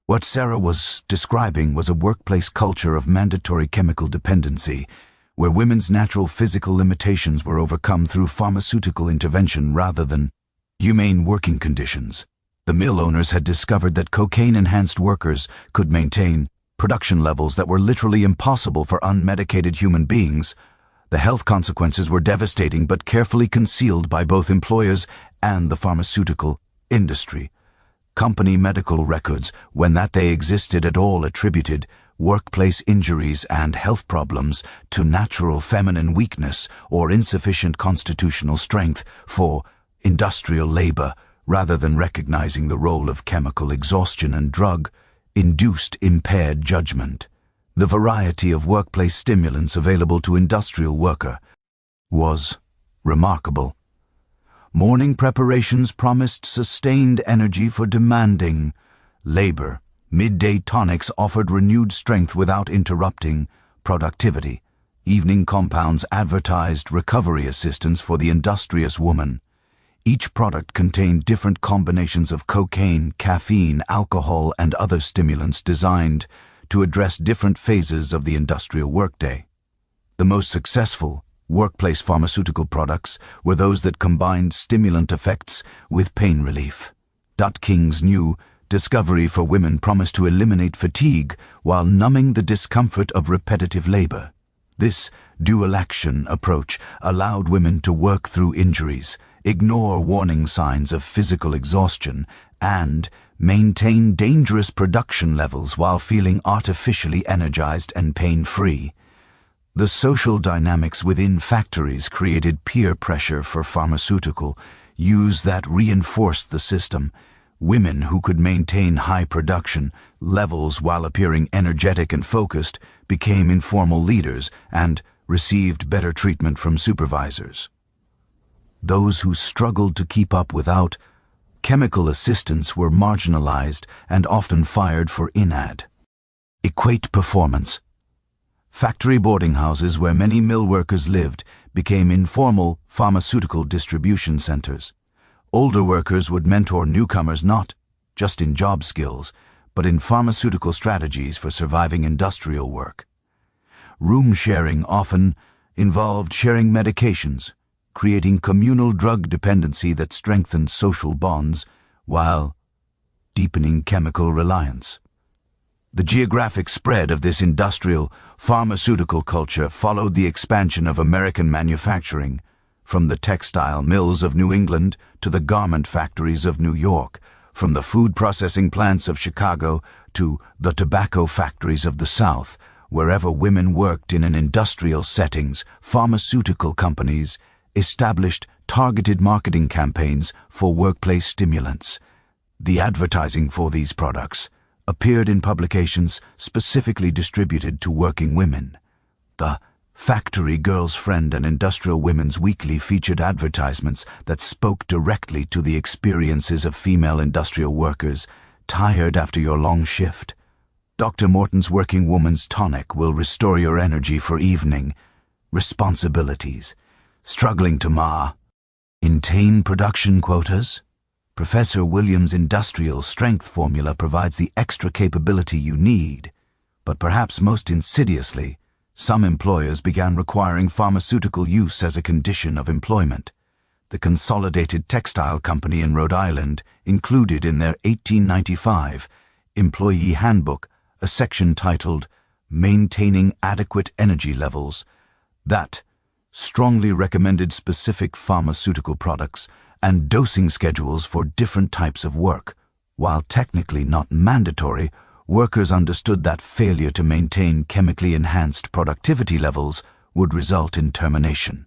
What Sarah was describing was a workplace culture of mandatory chemical dependency, where women's natural physical limitations were overcome through pharmaceutical intervention rather than humane working conditions. The mill owners had discovered that cocaine-enhanced workers could maintain production levels that were literally impossible for unmedicated human beings. The health consequences were devastating but carefully concealed by both employers and the pharmaceutical industry. Company medical records, when that they existed at all, attributed workplace injuries and health problems to natural feminine weakness or insufficient constitutional strength for industrial labor, rather than recognizing the role of chemical exhaustion and drug-induced impaired judgment. The variety of workplace stimulants available to industrial worker was remarkable. Morning preparations promised sustained energy for demanding labor. Midday tonics offered renewed strength without interrupting productivity. Evening compounds advertised recovery assistance for the industrious woman. Each product contained different combinations of cocaine, caffeine, alcohol, and other stimulants designed to address different phases of the industrial workday. The most successful workplace pharmaceutical products were those that combined stimulant effects with pain relief. King's new discovery for women promised to eliminate fatigue while numbing the discomfort of repetitive labor. This dual-action approach allowed women to work through injuries, ignore warning signs of physical exhaustion, and maintain dangerous production levels while feeling artificially energized and pain-free. The social dynamics within factories created peer pressure for pharmaceutical use that reinforced the system. Women who could maintain high production levels while appearing energetic and focused became informal leaders and received better treatment from supervisors. Those who struggled to keep up without chemical assistance were marginalized and often fired for inadequate performance. Factory boarding houses where many mill workers lived became informal pharmaceutical distribution centers. Older workers would mentor newcomers not just in job skills, but in pharmaceutical strategies for surviving industrial work. Room sharing often involved sharing medications, creating communal drug dependency that strengthened social bonds while deepening chemical reliance. The geographic spread of this industrial pharmaceutical culture followed the expansion of American manufacturing, from the textile mills of New England to the garment factories of New York, from the food processing plants of Chicago to the tobacco factories of the South. Wherever women worked in an industrial settings, pharmaceutical companies established targeted marketing campaigns for workplace stimulants. The advertising for these products appeared in publications specifically distributed to working women. The Factory Girl's Friend and Industrial Women's Weekly featured advertisements that spoke directly to the experiences of female industrial workers tired after your long shift. Dr. Morton's Working Woman's Tonic will restore your energy for evening responsibilities. Struggling to maintain production quotas? Professor Williams' industrial strength formula provides the extra capability you need, but perhaps most insidiously, some employers began requiring pharmaceutical use as a condition of employment. The Consolidated Textile Company in Rhode Island included in their 1895 Employee Handbook a section titled Maintaining Adequate Energy Levels that strongly recommended specific pharmaceutical products and dosing schedules for different types of work. While technically not mandatory, workers understood that failure to maintain chemically enhanced productivity levels would result in termination.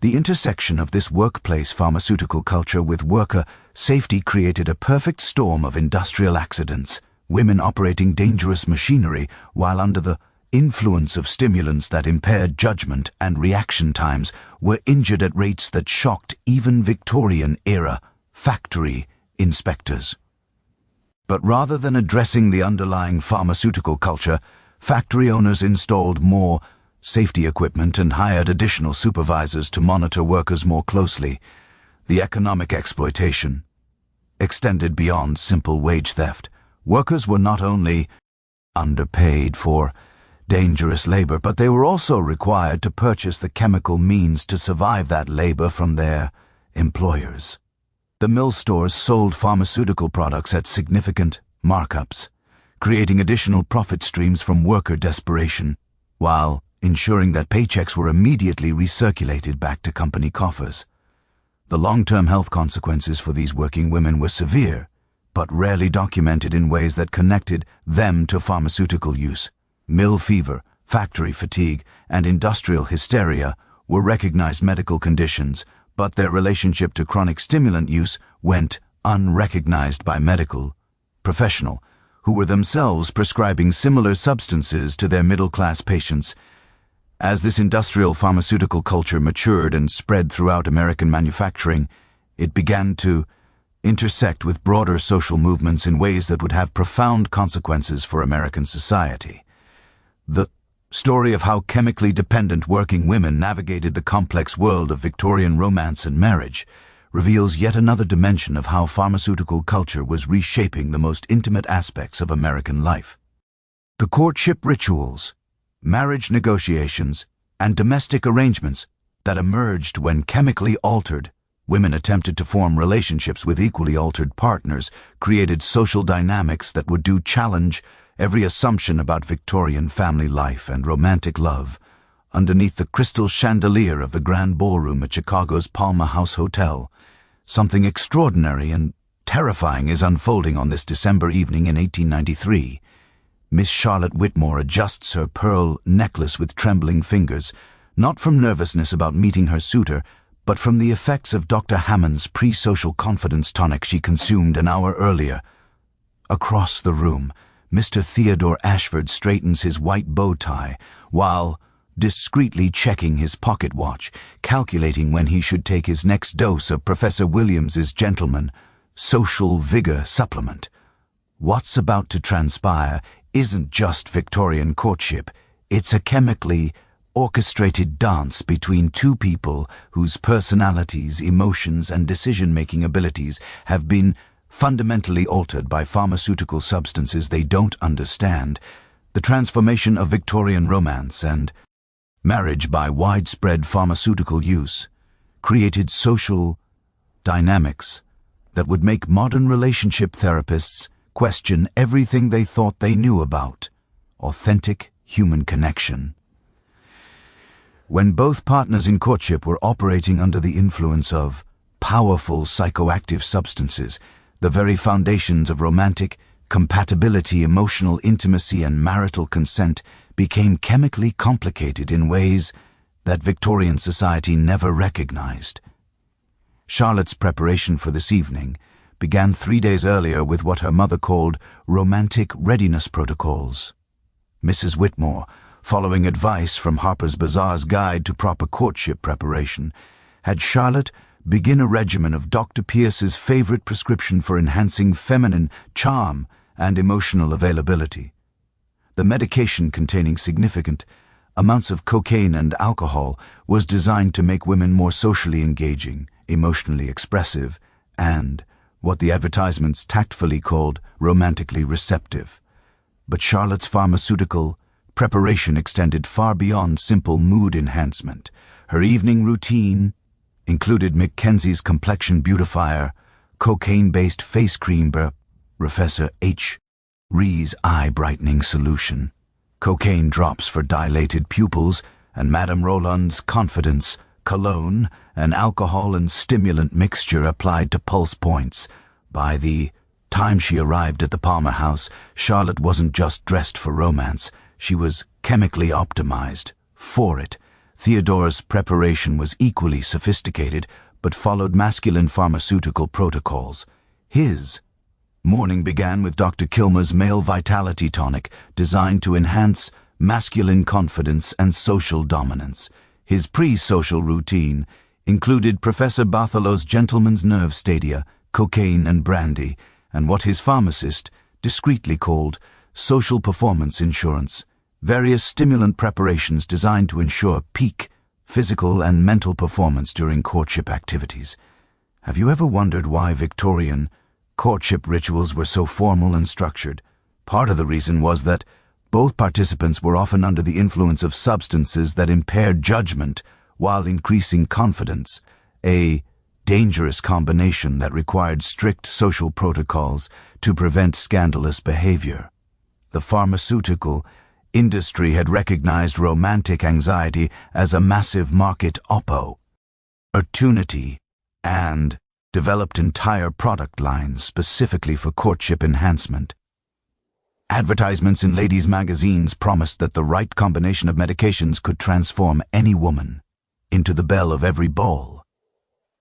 The intersection of this workplace pharmaceutical culture with worker safety created a perfect storm of industrial accidents. Women operating dangerous machinery while under the influence of stimulants that impaired judgment and reaction times were injured at rates that shocked even Victorian-era factory inspectors. But rather than addressing the underlying pharmaceutical culture, factory owners installed more safety equipment and hired additional supervisors to monitor workers more closely. The economic exploitation extended beyond simple wage theft. Workers were not only underpaid for dangerous labor, but they were also required to purchase the chemical means to survive that labor from their employers. The mill stores sold pharmaceutical products at significant markups, creating additional profit streams from worker desperation, while ensuring that paychecks were immediately recirculated back to company coffers. The long-term health consequences for these working women were severe. but rarely documented in ways that connected them to pharmaceutical use. Mill fever, factory fatigue, and industrial hysteria were recognized medical conditions, but their relationship to chronic stimulant use went unrecognized by medical professionals, who were themselves prescribing similar substances to their middle-class patients. As this industrial pharmaceutical culture matured and spread throughout American manufacturing, it began to intersect with broader social movements in ways that would have profound consequences for American society. The story of how chemically dependent working women navigated the complex world of Victorian romance and marriage reveals yet another dimension of how pharmaceutical culture was reshaping the most intimate aspects of American life. The courtship rituals, marriage negotiations, and domestic arrangements that emerged when chemically altered women attempted to form relationships with equally altered partners created social dynamics that would challenge every assumption about Victorian family life and romantic love. Underneath the crystal chandelier of the Grand Ballroom at Chicago's Palmer House Hotel, something extraordinary and terrifying is unfolding on this December evening in 1893. Miss Charlotte Whitmore adjusts her pearl necklace with trembling fingers, not from nervousness about meeting her suitor, but from the effects of Dr. Hammond's pre-social confidence tonic she consumed an hour earlier. Across the room, Mr. Theodore Ashford straightens his white bow tie, while discreetly checking his pocket watch, calculating when he should take his next dose of Professor Williams's Gentleman Social Vigor Supplement. What's about to transpire isn't just Victorian courtship, it's a chemically orchestrated dance between two people whose personalities, emotions, and decision-making abilities have been fundamentally altered by pharmaceutical substances they don't understand. The transformation of Victorian romance and marriage by widespread pharmaceutical use created social dynamics that would make modern relationship therapists question everything they thought they knew about authentic human connection. When both partners in courtship were operating under the influence of powerful psychoactive substances, the very foundations of romantic compatibility, emotional intimacy, and marital consent became chemically complicated in ways that Victorian society never recognized. Charlotte's preparation for this evening began 3 days earlier with what her mother called romantic readiness protocols. Mrs. Whitmore, following advice from Harper's Bazaar's Guide to Proper Courtship Preparation, had Charlotte begin a regimen of Dr. Pierce's favorite prescription for enhancing feminine charm and emotional availability. The medication, containing significant amounts of cocaine and alcohol, was designed to make women more socially engaging, emotionally expressive, and what the advertisements tactfully called romantically receptive. But Charlotte's pharmaceutical preparation extended far beyond simple mood enhancement. Her evening routine included Mackenzie's complexion beautifier, cocaine-based face cream, Professor H. Ree's eye brightening solution, cocaine drops for dilated pupils, and Madame Roland's confidence cologne, an alcohol and stimulant mixture applied to pulse points. By the time she arrived at the Palmer House, Charlotte wasn't just dressed for romance, she was chemically optimized for it. Theodore's preparation was equally sophisticated, but followed masculine pharmaceutical protocols. His morning began with Dr. Kilmer's male vitality tonic, designed to enhance masculine confidence and social dominance. His pre-social routine included Professor Barthelot's Gentleman's Nerve Stadia, cocaine and brandy, and what his pharmacist discreetly called social performance insurance, various stimulant preparations designed to ensure peak physical and mental performance during courtship activities. Have you ever wondered why Victorian courtship rituals were so formal and structured? Part of the reason was that both participants were often under the influence of substances that impaired judgment while increasing confidence, a dangerous combination that required strict social protocols to prevent scandalous behavior. The pharmaceutical industry had recognized romantic anxiety as a massive market opportunity and developed entire product lines specifically for courtship enhancement. Advertisements in ladies' magazines promised that the right combination of medications could transform any woman into the belle of every ball,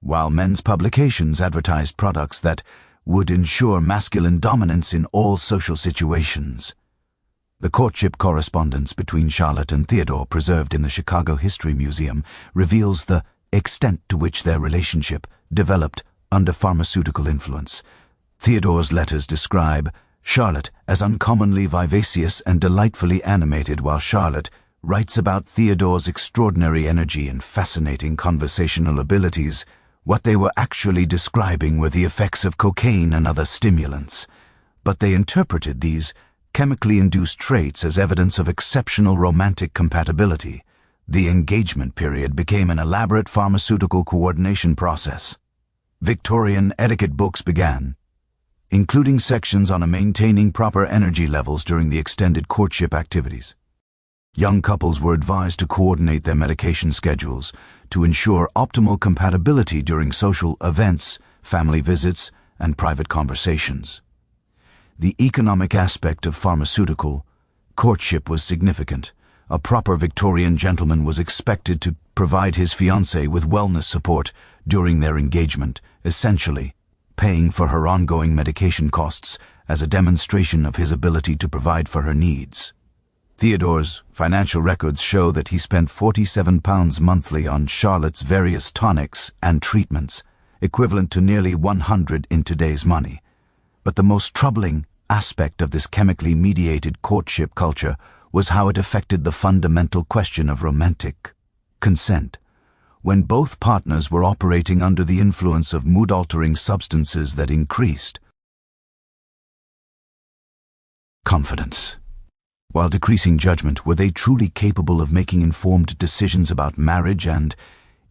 while men's publications advertised products that would ensure masculine dominance in all social situations. The courtship correspondence between Charlotte and Theodore, preserved in the Chicago History Museum, reveals the extent to which their relationship developed under pharmaceutical influence. Theodore's letters describe Charlotte as uncommonly vivacious and delightfully animated, while Charlotte writes about Theodore's extraordinary energy and fascinating conversational abilities. What they were actually describing were the effects of cocaine and other stimulants, but they interpreted these chemically induced traits as evidence of exceptional romantic compatibility. The engagement period became an elaborate pharmaceutical coordination process. Victorian etiquette books began, including sections on maintaining proper energy levels during the extended courtship activities. Young couples were advised to coordinate their medication schedules to ensure optimal compatibility during social events, family visits, and private conversations. The economic aspect of pharmaceutical courtship was significant. A proper Victorian gentleman was expected to provide his fiancée with wellness support during their engagement, essentially paying for her ongoing medication costs as a demonstration of his ability to provide for her needs. Theodore's financial records show that he spent £47 monthly on Charlotte's various tonics and treatments, equivalent to nearly 100 in today's money. But the most troubling aspect of this chemically mediated courtship culture was how it affected the fundamental question of romantic consent. When both partners were operating under the influence of mood-altering substances that increased confidence, while decreasing judgment, were they truly capable of making informed decisions about marriage and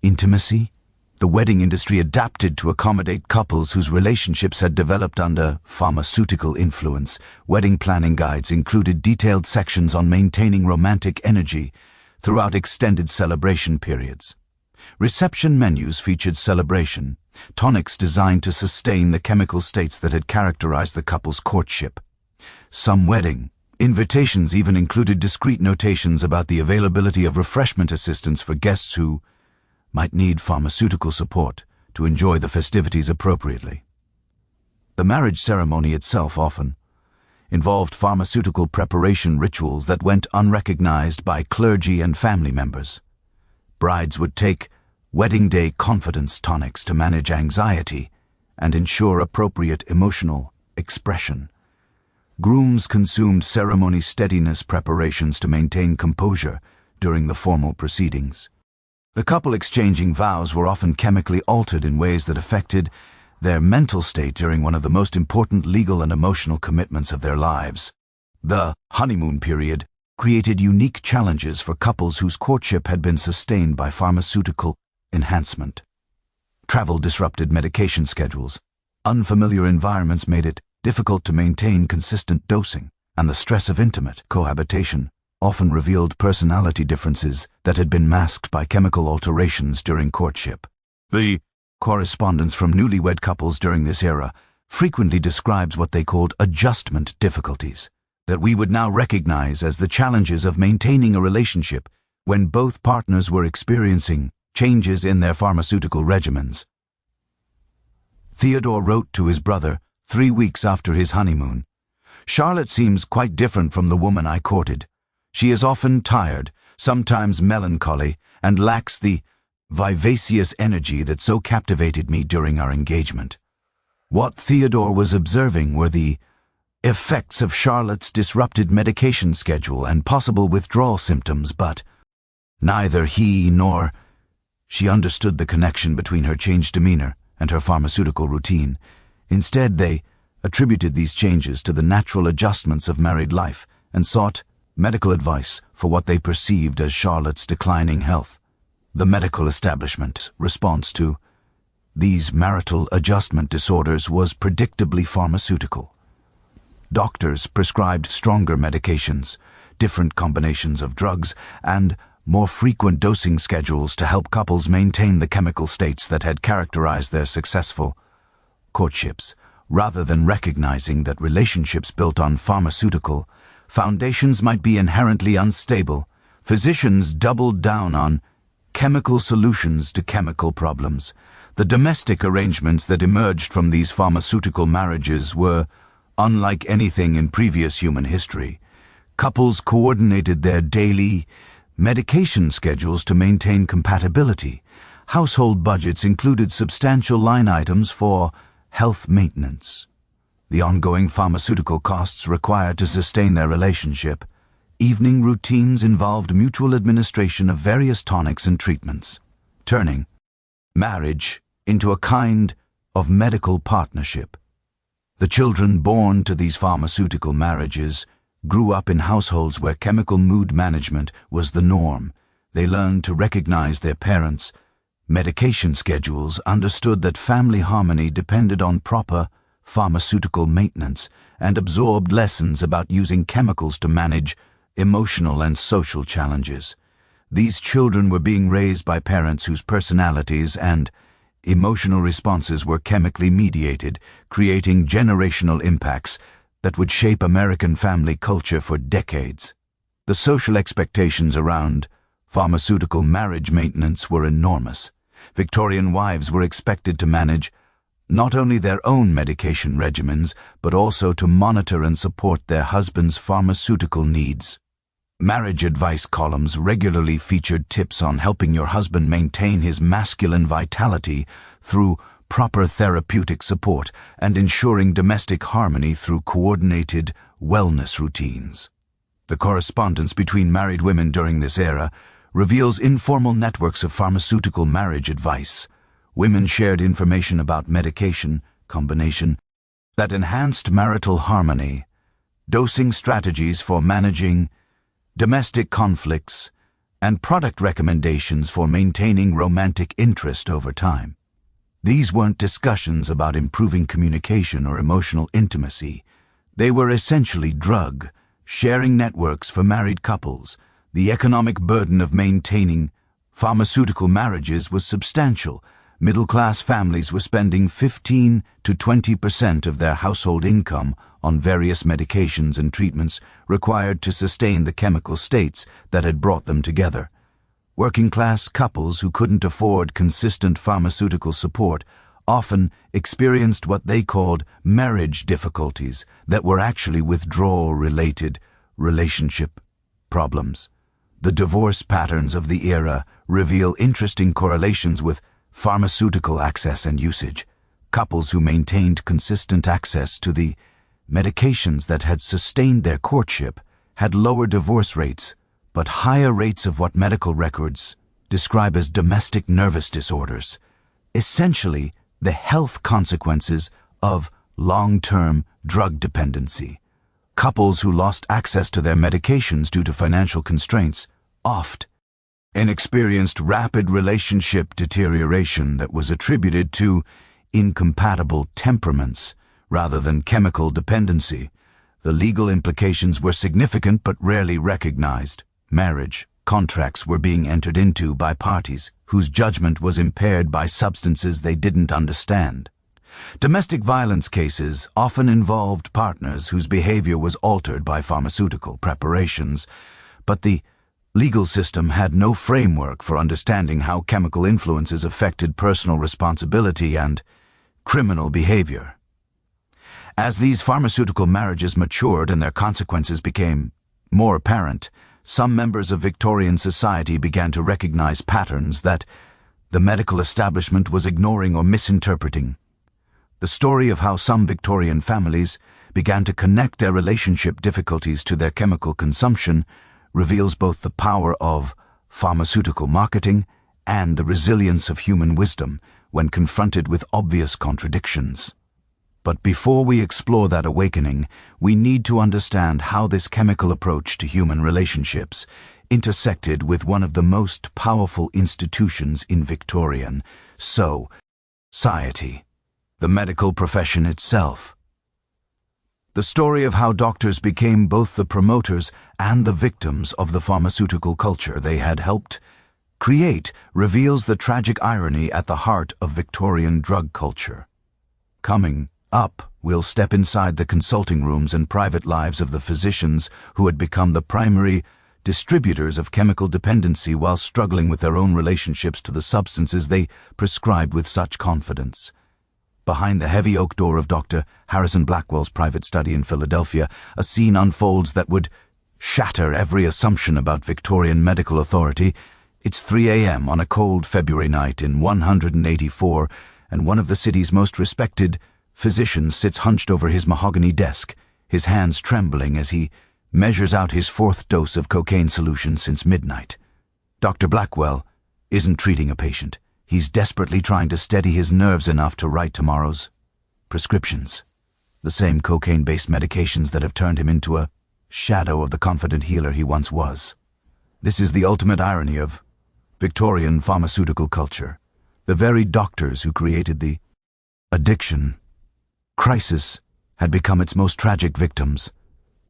intimacy? The wedding industry adapted to accommodate couples whose relationships had developed under pharmaceutical influence. Wedding planning guides included detailed sections on maintaining romantic energy throughout extended celebration periods. Reception menus featured celebration, tonics designed to sustain the chemical states that had characterized the couple's courtship. Some wedding invitations even included discreet notations about the availability of refreshment assistance for guests who might need pharmaceutical support to enjoy the festivities appropriately. The marriage ceremony itself often involved pharmaceutical preparation rituals that went unrecognized by clergy and family members. Brides would take wedding day confidence tonics to manage anxiety and ensure appropriate emotional expression. Grooms consumed ceremony steadiness preparations to maintain composure during the formal proceedings. The couple exchanging vows were often chemically altered in ways that affected their mental state during one of the most important legal and emotional commitments of their lives. The honeymoon period created unique challenges for couples whose courtship had been sustained by pharmaceutical enhancement. Travel disrupted medication schedules. Unfamiliar environments made it difficult to maintain consistent dosing, and the stress of intimate cohabitation often revealed personality differences that had been masked by chemical alterations during courtship. The correspondence from newlywed couples during this era frequently describes what they called adjustment difficulties, that we would now recognize as the challenges of maintaining a relationship when both partners were experiencing changes in their pharmaceutical regimens. Theodore wrote to his brother 3 weeks after his honeymoon, "Charlotte seems quite different from the woman I courted. She is often tired, sometimes melancholy, and lacks the vivacious energy that so captivated me during our engagement." What Theodore was observing were the effects of Charlotte's disrupted medication schedule and possible withdrawal symptoms, but neither he nor she understood the connection between her changed demeanor and her pharmaceutical routine. Instead, they attributed these changes to the natural adjustments of married life and sought medical advice for what they perceived as Charlotte's declining health. The medical establishment's response to these marital adjustment disorders was predictably pharmaceutical. Doctors prescribed stronger medications, different combinations of drugs, and more frequent dosing schedules to help couples maintain the chemical states that had characterized their successful courtships, rather than recognizing that relationships built on pharmaceutical foundations might be inherently unstable. Physicians doubled down on chemical solutions to chemical problems. The domestic arrangements that emerged from these pharmaceutical marriages were unlike anything in previous human history. Couples coordinated their daily medication schedules to maintain compatibility. Household budgets included substantial line items for health maintenance. The ongoing pharmaceutical costs required to sustain their relationship. Evening routines involved mutual administration of various tonics and treatments, turning marriage into a kind of medical partnership. The children born to these pharmaceutical marriages grew up in households where chemical mood management was the norm. They learned to recognize their parents' medication schedules, understood that family harmony depended on proper pharmaceutical maintenance, and absorbed lessons about using chemicals to manage emotional and social challenges. These children were being raised by parents whose personalities and emotional responses were chemically mediated, creating generational impacts that would shape American family culture for decades. The social expectations around pharmaceutical marriage maintenance were enormous. Victorian wives were expected to manage not only their own medication regimens, but also to monitor and support their husband's pharmaceutical needs. Marriage advice columns regularly featured tips on helping your husband maintain his masculine vitality through proper therapeutic support and ensuring domestic harmony through coordinated wellness routines. The correspondence between married women during this era reveals informal networks of pharmaceutical marriage advice. Women shared information about medication combination that enhanced marital harmony, dosing strategies for managing domestic conflicts, and product recommendations for maintaining romantic interest over time. These weren't discussions about improving communication or emotional intimacy. They were essentially drug-sharing networks for married couples. The economic burden of maintaining pharmaceutical marriages was substantial. Middle-class families were spending 15 to 20% of their household income on various medications and treatments required to sustain the chemical states that had brought them together. Working-class couples who couldn't afford consistent pharmaceutical support often experienced what they called marriage difficulties that were actually withdrawal-related relationship problems. The divorce patterns of the era reveal interesting correlations with pharmaceutical access and usage. Couples who maintained consistent access to the medications that had sustained their courtship had lower divorce rates, but higher rates of what medical records describe as domestic nervous disorders, essentially the health consequences of long-term drug dependency. Couples who lost access to their medications due to financial constraints often experienced rapid relationship deterioration that was attributed to incompatible temperaments rather than chemical dependency. The legal implications were significant but rarely recognized. Marriage contracts were being entered into by parties whose judgment was impaired by substances they didn't understand. Domestic violence cases often involved partners whose behavior was altered by pharmaceutical preparations, but the legal system had no framework for understanding how chemical influences affected personal responsibility and criminal behavior. As these pharmaceutical marriages matured and their consequences became more apparent, some members of Victorian society began to recognize patterns that the medical establishment was ignoring or misinterpreting. The story of how some Victorian families began to connect their relationship difficulties to their chemical consumption reveals both the power of pharmaceutical marketing and the resilience of human wisdom when confronted with obvious contradictions. But before we explore that awakening, we need to understand how this chemical approach to human relationships intersected with one of the most powerful institutions in Victorian society, the medical profession itself. The story of how doctors became both the promoters and the victims of the pharmaceutical culture they had helped create reveals the tragic irony at the heart of Victorian drug culture. Coming up, we'll step inside the consulting rooms and private lives of the physicians who had become the primary distributors of chemical dependency while struggling with their own relationships to the substances they prescribed with such confidence. Behind the heavy oak door of Dr. Harrison Blackwell's private study in Philadelphia, a scene unfolds that would shatter every assumption about Victorian medical authority. It's 3 a.m. on a cold February night in 184, and one of the city's most respected physicians sits hunched over his mahogany desk, his hands trembling as he measures out his 4th dose of cocaine solution since midnight. Dr. Blackwell isn't treating a patient. He's desperately trying to steady his nerves enough to write tomorrow's prescriptions, the same cocaine-based medications that have turned him into a shadow of the confident healer he once was. This is the ultimate irony of Victorian pharmaceutical culture. The very doctors who created the addiction crisis had become its most tragic victims.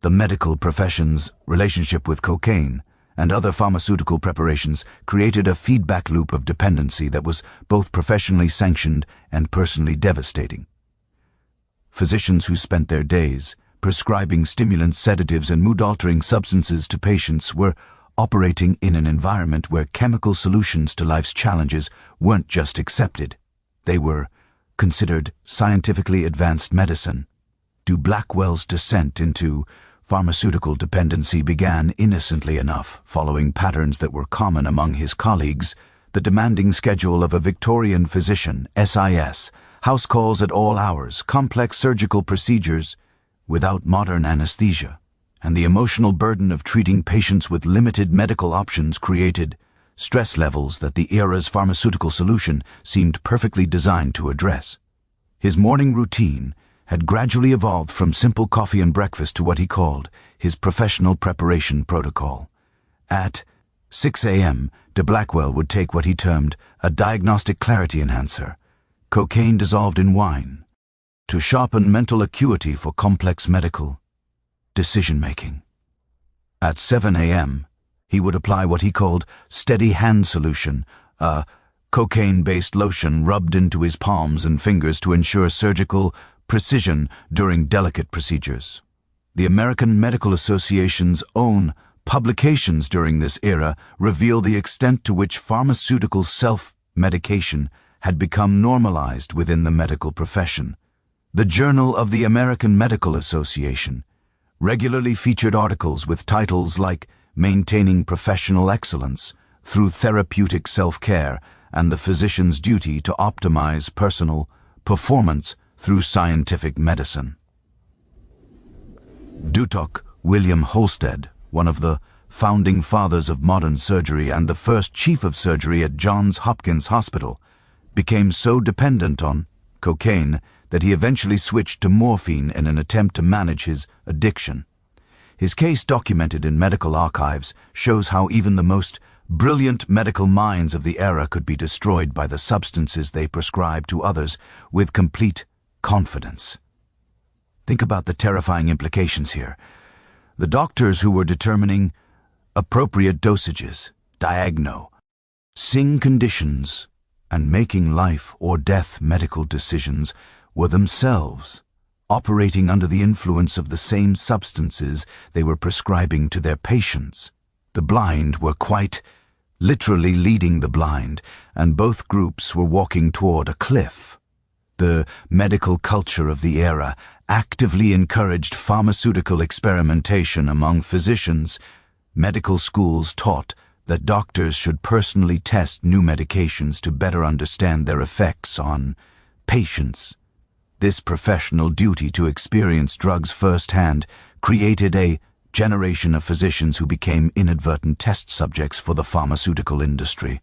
The medical profession's relationship with cocaine and other pharmaceutical preparations created a feedback loop of dependency that was both professionally sanctioned and personally devastating. Physicians who spent their days prescribing stimulants, sedatives, and mood-altering substances to patients were operating in an environment where chemical solutions to life's challenges weren't just accepted. They were considered scientifically advanced medicine. Blackwell's descent into pharmaceutical dependency began innocently enough, following patterns that were common among his colleagues: the demanding schedule of a Victorian physician, SIS, house calls at all hours, complex surgical procedures without modern anesthesia, and the emotional burden of treating patients with limited medical options created stress levels that the era's pharmaceutical solution seemed perfectly designed to address. His morning routine had gradually evolved from simple coffee and breakfast to what he called his professional preparation protocol. At 6 a.m., de Blackwell would take what he termed a diagnostic clarity enhancer, cocaine dissolved in wine, to sharpen mental acuity for complex medical decision-making. At 7 a.m., he would apply what he called steady hand solution, a cocaine-based lotion rubbed into his palms and fingers to ensure surgical precision during delicate procedures. The American Medical Association's own publications during this era reveal the extent to which pharmaceutical self-medication had become normalized within the medical profession. The Journal of the American Medical Association regularly featured articles with titles like Maintaining Professional Excellence Through Therapeutic Self-Care and The Physician's Duty to Optimize Personal Performance Through Scientific Medicine. Dr. William Halsted, one of the founding fathers of modern surgery and the first chief of surgery at Johns Hopkins Hospital, became so dependent on cocaine that he eventually switched to morphine in an attempt to manage his addiction. His case, documented in medical archives, shows how even the most brilliant medical minds of the era could be destroyed by the substances they prescribed to others with complete confidence. Think about the terrifying implications here. The doctors who were determining appropriate dosages, diagnosing conditions, and making life or death medical decisions were themselves operating under the influence of the same substances they were prescribing to their patients. The blind were quite literally leading the blind, and both groups were walking toward a cliff. The medical culture of the era actively encouraged pharmaceutical experimentation among physicians. Medical schools taught that doctors should personally test new medications to better understand their effects on patients. This professional duty to experience drugs firsthand created a generation of physicians who became inadvertent test subjects for the pharmaceutical industry.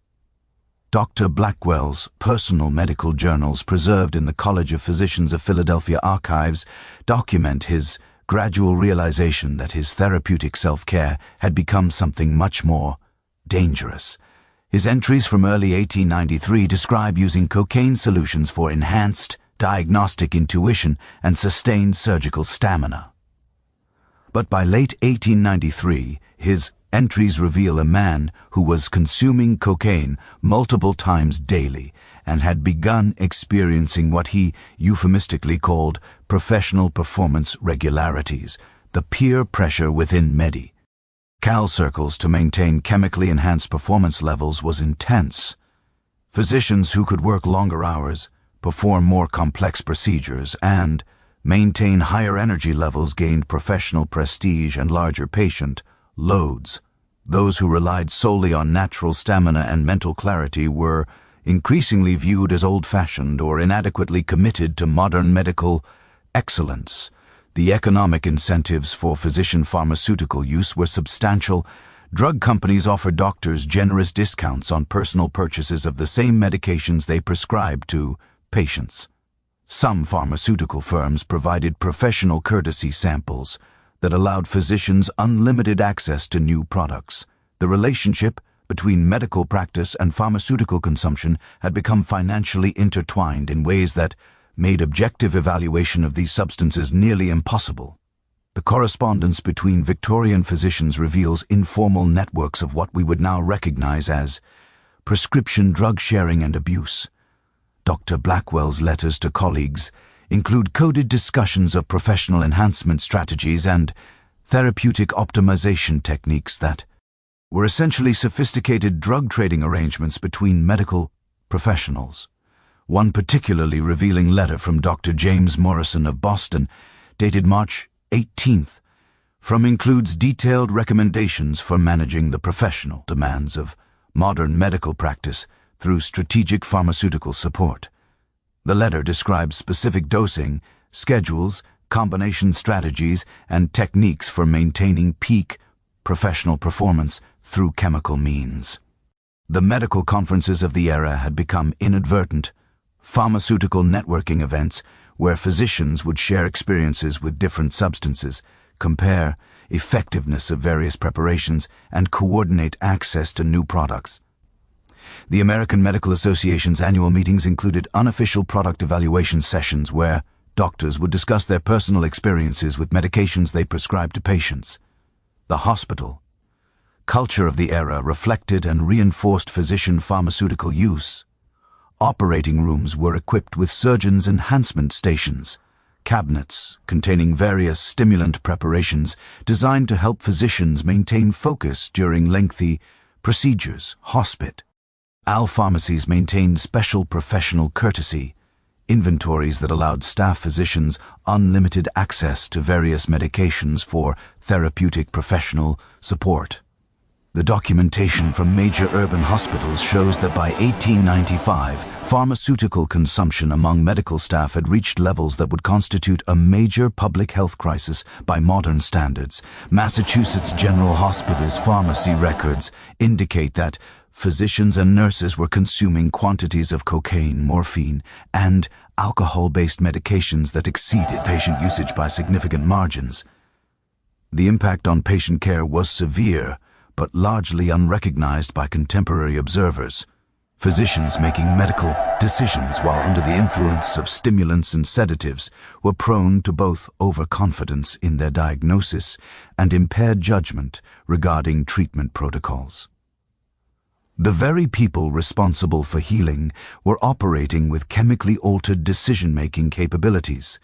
Dr. Blackwell's personal medical journals, preserved in the College of Physicians of Philadelphia archives, document his gradual realization that his therapeutic self-care had become something much more dangerous. His entries from early 1893 describe using cocaine solutions for enhanced diagnostic intuition and sustained surgical stamina. But by late 1893, his Entries reveal a man who was consuming cocaine multiple times daily and had begun experiencing what he euphemistically called professional performance regularities, the peer pressure within Cal circles to maintain chemically enhanced performance levels was intense. Physicians who could work longer hours, perform more complex procedures, and maintain higher energy levels gained professional prestige and larger patient loads. Those who relied solely on natural stamina and mental clarity were increasingly viewed as old-fashioned or inadequately committed to modern medical excellence. The economic incentives for physician pharmaceutical use were substantial. Drug companies offered doctors generous discounts on personal purchases of the same medications they prescribed to patients. Some pharmaceutical firms provided professional courtesy samples that allowed physicians unlimited access to new products. The relationship between medical practice and pharmaceutical consumption had become financially intertwined in ways that made objective evaluation of these substances nearly impossible. The correspondence between Victorian physicians reveals informal networks of what we would now recognize as prescription drug sharing and abuse. Dr. Blackwell's letters to colleagues include coded discussions of professional enhancement strategies and therapeutic optimization techniques that were essentially sophisticated drug trading arrangements between medical professionals. One particularly revealing letter from Dr. James Morrison of Boston, dated March 18th, includes detailed recommendations for managing the professional demands of modern medical practice through strategic pharmaceutical support. The letter describes specific dosing, schedules, combination strategies, and techniques for maintaining peak professional performance through chemical means. The medical conferences of the era had become inadvertent, pharmaceutical networking events where physicians would share experiences with different substances, compare effectiveness of various preparations, and coordinate access to new products. The American Medical Association's annual meetings included unofficial product evaluation sessions where doctors would discuss their personal experiences with medications they prescribed to patients. The hospital culture of the era reflected and reinforced physician pharmaceutical use. Operating rooms were equipped with surgeons' enhancement stations, cabinets containing various stimulant preparations designed to help physicians maintain focus during lengthy procedures. Pharmacies maintained special professional courtesy inventories that allowed staff physicians unlimited access to various medications for therapeutic professional support. The documentation from major urban hospitals shows that by 1895, pharmaceutical consumption among medical staff had reached levels that would constitute a major public health crisis by modern standards. Massachusetts General Hospital's pharmacy records indicate that physicians and nurses were consuming quantities of cocaine, morphine, and alcohol-based medications that exceeded patient usage by significant margins. The impact on patient care was severe, but largely unrecognized by contemporary observers. Physicians making medical decisions while under the influence of stimulants and sedatives were prone to both overconfidence in their diagnosis and impaired judgment regarding treatment protocols. The very people responsible for healing were operating with chemically altered decision-making capabilities.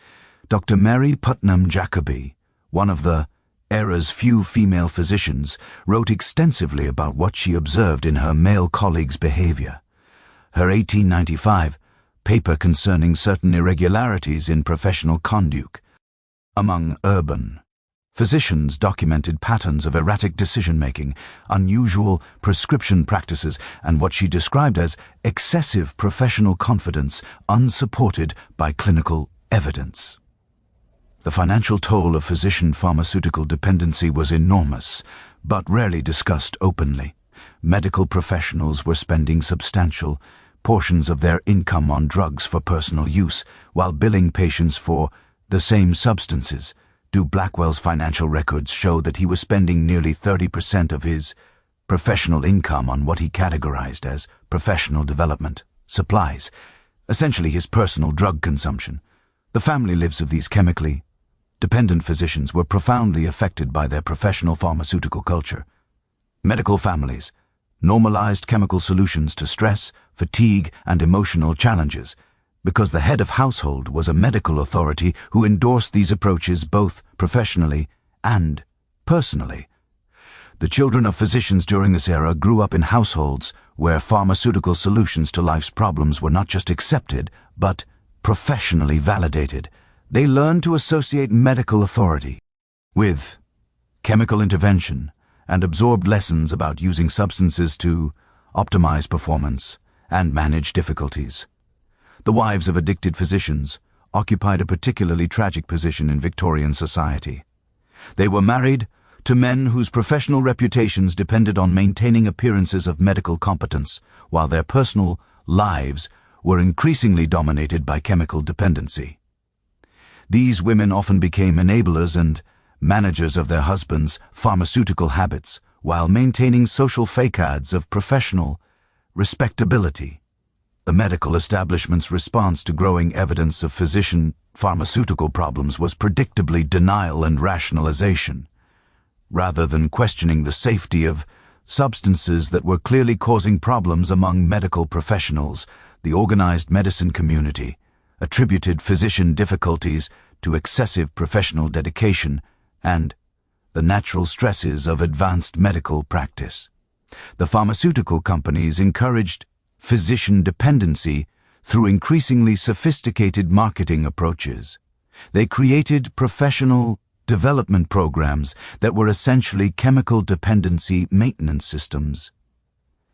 Dr. Mary Putnam Jacobi, one of the era's few female physicians, wrote extensively about what she observed in her male colleagues' behavior. Her 1895 paper concerning certain irregularities in professional conduct among urban physicians documented patterns of erratic decision-making, unusual prescription practices, and what she described as excessive professional confidence unsupported by clinical evidence. The financial toll of physician pharmaceutical dependency was enormous, but rarely discussed openly. Medical professionals were spending substantial portions of their income on drugs for personal use, while billing patients for the same substances. Blackwell's financial records show that he was spending nearly 30% of his professional income on what he categorized as professional development supplies, essentially his personal drug consumption. The family lives of these chemically dependent physicians were profoundly affected by their professional pharmaceutical culture. Medical families normalized chemical solutions to stress, fatigue, and emotional challenges, because the head of household was a medical authority who endorsed these approaches both professionally and personally. The children of physicians during this era grew up in households where pharmaceutical solutions to life's problems were not just accepted, but professionally validated. They learned to associate medical authority with chemical intervention and absorbed lessons about using substances to optimize performance and manage difficulties. The wives of addicted physicians occupied a particularly tragic position in Victorian society. They were married to men whose professional reputations depended on maintaining appearances of medical competence, while their personal lives were increasingly dominated by chemical dependency. These women often became enablers and managers of their husbands' pharmaceutical habits, while maintaining social facades of professional respectability. The medical establishment's response to growing evidence of physician pharmaceutical problems was predictably denial and rationalization. Rather than questioning the safety of substances that were clearly causing problems among medical professionals, the organized medicine community attributed physician difficulties to excessive professional dedication and the natural stresses of advanced medical practice. The pharmaceutical companies encouraged physician dependency through increasingly sophisticated marketing approaches. They created professional development programs that were essentially chemical dependency maintenance systems,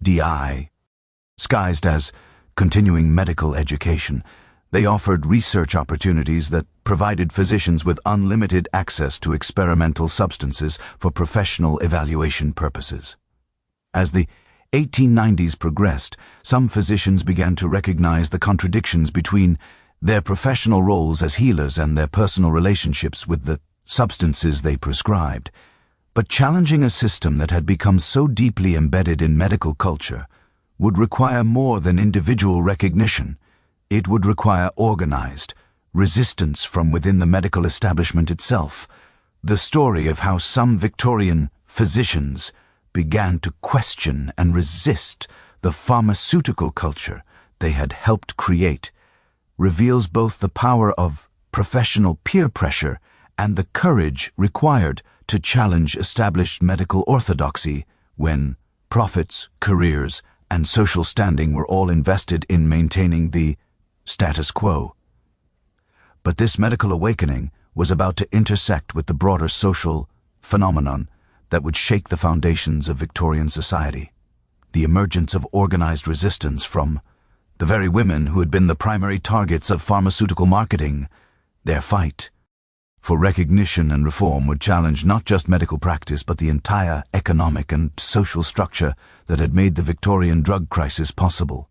DI. Disguised as continuing medical education, they offered research opportunities that provided physicians with unlimited access to experimental substances for professional evaluation purposes. As the 1890s progressed, some physicians began to recognize the contradictions between their professional roles as healers and their personal relationships with the substances they prescribed. But challenging a system that had become so deeply embedded in medical culture would require more than individual recognition. It would require organized resistance from within the medical establishment itself. The story of how some Victorian physicians began to question and resist the pharmaceutical culture they had helped create reveals both the power of professional peer pressure and the courage required to challenge established medical orthodoxy when profits, careers, and social standing were all invested in maintaining the status quo. But this medical awakening was about to intersect with the broader social phenomenon that would shake the foundations of Victorian society: the emergence of organized resistance from the very women who had been the primary targets of pharmaceutical marketing. Their fight for recognition and reform would challenge not just medical practice but the entire economic and social structure that had made the Victorian drug crisis possible.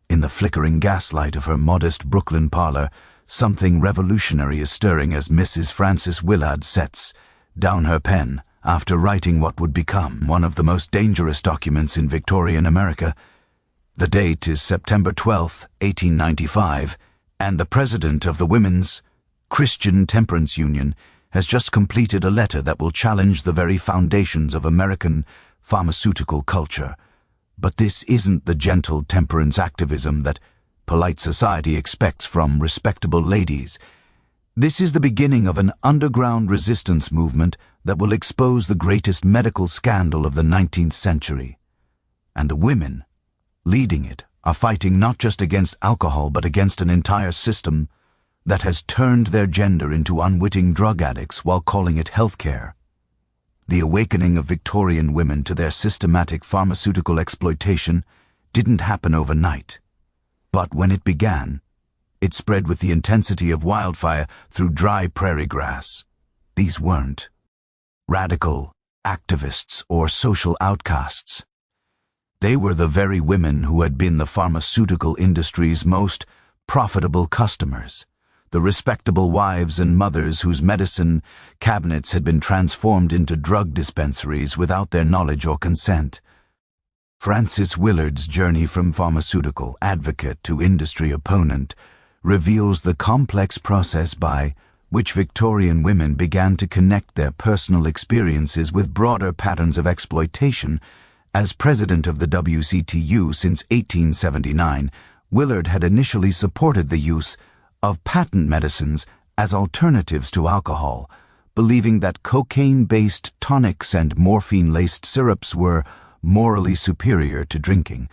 In the flickering gaslight of her modest Brooklyn parlor, something revolutionary is stirring as Mrs. Frances Willard sets down her pen after writing what would become one of the most dangerous documents in Victorian America. The date is September 12, 1895, and the president of the Women's Christian Temperance Union has just completed a letter that will challenge the very foundations of American pharmaceutical culture. But this isn't the gentle temperance activism that polite society expects from respectable ladies. This is the beginning of an underground resistance movement that will expose the greatest medical scandal of the 19th century. And the women leading it are fighting not just against alcohol but against an entire system that has turned their gender into unwitting drug addicts while calling it healthcare. The awakening of Victorian women to their systematic pharmaceutical exploitation didn't happen overnight. But when it began, it spread with the intensity of wildfire through dry prairie grass. These weren't radical activists or social outcasts. They were the very women who had been the pharmaceutical industry's most profitable customers, the respectable wives and mothers whose medicine cabinets had been transformed into drug dispensaries without their knowledge or consent. Frances Willard's journey from pharmaceutical advocate to industry opponent reveals the complex process by which Victorian women began to connect their personal experiences with broader patterns of exploitation. As president of the WCTU since 1879, Willard had initially supported the use of patent medicines as alternatives to alcohol, believing that cocaine-based tonics and morphine-laced syrups were morally superior to drinking.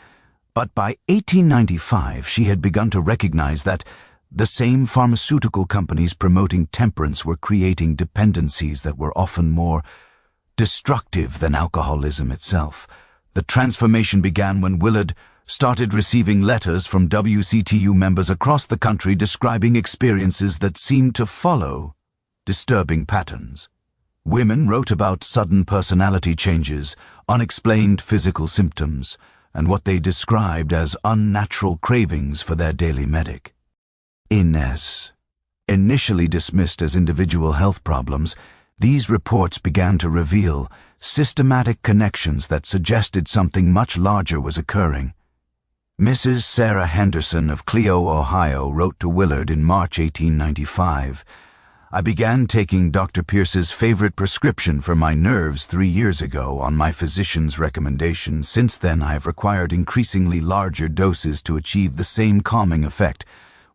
But by 1895, she had begun to recognize that the same pharmaceutical companies promoting temperance were creating dependencies that were often more destructive than alcoholism itself. The transformation began when Willard started receiving letters from WCTU members across the country describing experiences that seemed to follow disturbing patterns. Women wrote about sudden personality changes, unexplained physical symptoms, and what they described as unnatural cravings for their daily medic. Initially dismissed as individual health problems, these reports began to reveal systematic connections that suggested something much larger was occurring. Mrs. Sarah Henderson of Clio, Ohio, wrote to Willard in March 1895, "I began taking Dr. Pierce's favorite prescription for my nerves 3 years ago on my physician's recommendation. Since then, I have required increasingly larger doses to achieve the same calming effect.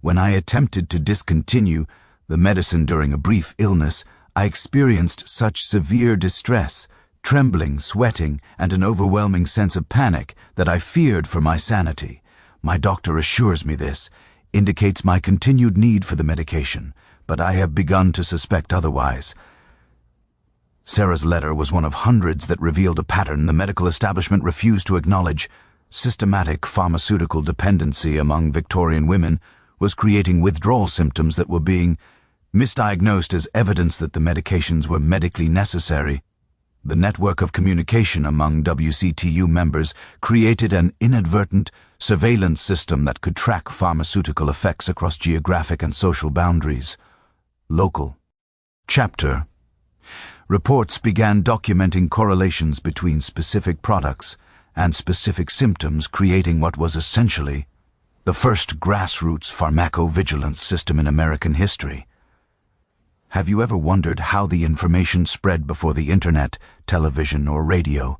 When I attempted to discontinue the medicine during a brief illness, I experienced such severe distress, trembling, sweating, and an overwhelming sense of panic that I feared for my sanity. My doctor assures me this indicates my continued need for the medication, but I have begun to suspect otherwise." Sarah's letter was one of hundreds that revealed a pattern the medical establishment refused to acknowledge. Systematic pharmaceutical dependency among Victorian women was creating withdrawal symptoms that were being misdiagnosed as evidence that the medications were medically necessary. The network of communication among WCTU members created an inadvertent surveillance system that could track pharmaceutical effects across geographic and social boundaries. Local. Chapter. Reports began documenting correlations between specific products and specific symptoms, creating what was essentially the first grassroots pharmacovigilance system in American history. Have you ever wondered how the information spread before the internet, television, or radio?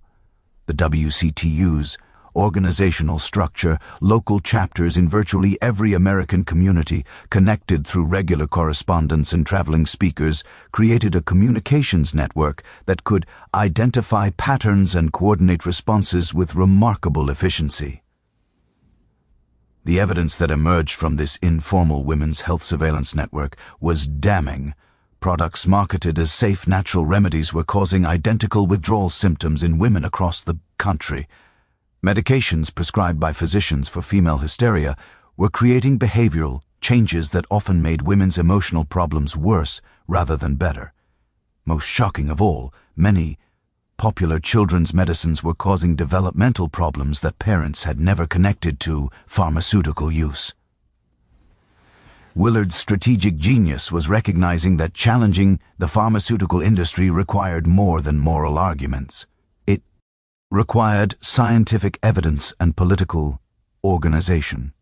The WCTU's organizational structure, local chapters in virtually every American community, connected through regular correspondence and traveling speakers, created a communications network that could identify patterns and coordinate responses with remarkable efficiency. The evidence that emerged from this informal women's health surveillance network was damning. Products marketed as safe natural remedies were causing identical withdrawal symptoms in women across the country. Medications prescribed by physicians for female hysteria were creating behavioral changes that often made women's emotional problems worse rather than better. Most shocking of all, many popular children's medicines were causing developmental problems that parents had never connected to pharmaceutical use. Willard's strategic genius was recognizing that challenging the pharmaceutical industry required more than moral arguments. It required scientific evidence and political organization.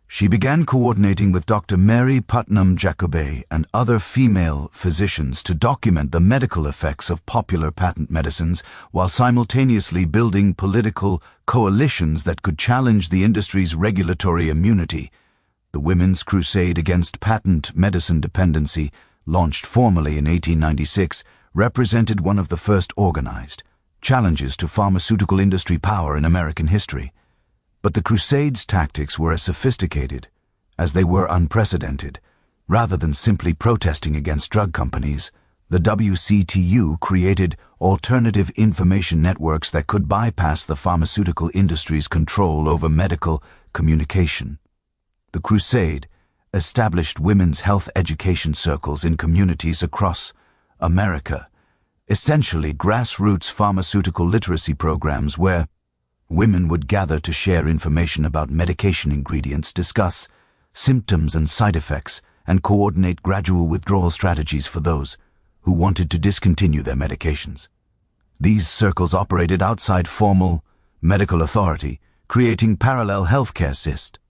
She began coordinating with Dr. Mary Putnam Jacoby and other female physicians to document the medical effects of popular patent medicines while simultaneously building political coalitions that could challenge the industry's regulatory immunity. The Women's Crusade Against Patent Medicine Dependency, launched formally in 1896, represented one of the first organized challenges to pharmaceutical industry power in American history. But the Crusade's tactics were as sophisticated as they were unprecedented. Rather than simply protesting against drug companies, the WCTU created alternative information networks that could bypass the pharmaceutical industry's control over medical communication. The Crusade established women's health education circles in communities across America, essentially grassroots pharmaceutical literacy programs where women would gather to share information about medication ingredients, discuss symptoms and side effects, and coordinate gradual withdrawal strategies for those who wanted to discontinue their medications. These circles operated outside formal medical authority, creating parallel healthcare systems.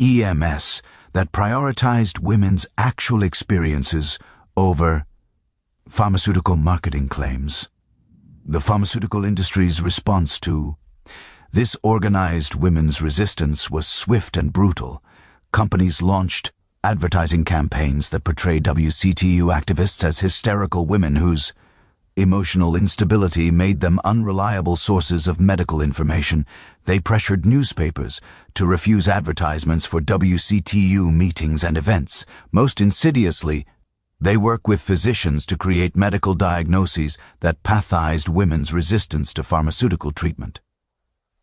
EMS, that prioritized women's actual experiences over pharmaceutical marketing claims. The pharmaceutical industry's response to this organized women's resistance was swift and brutal. Companies launched advertising campaigns that portrayed WCTU activists as hysterical women whose emotional instability made them unreliable sources of medical information. They pressured newspapers to refuse advertisements for WCTU meetings and events. Most insidiously, they work with physicians to create medical diagnoses that pathized women's resistance to pharmaceutical treatment.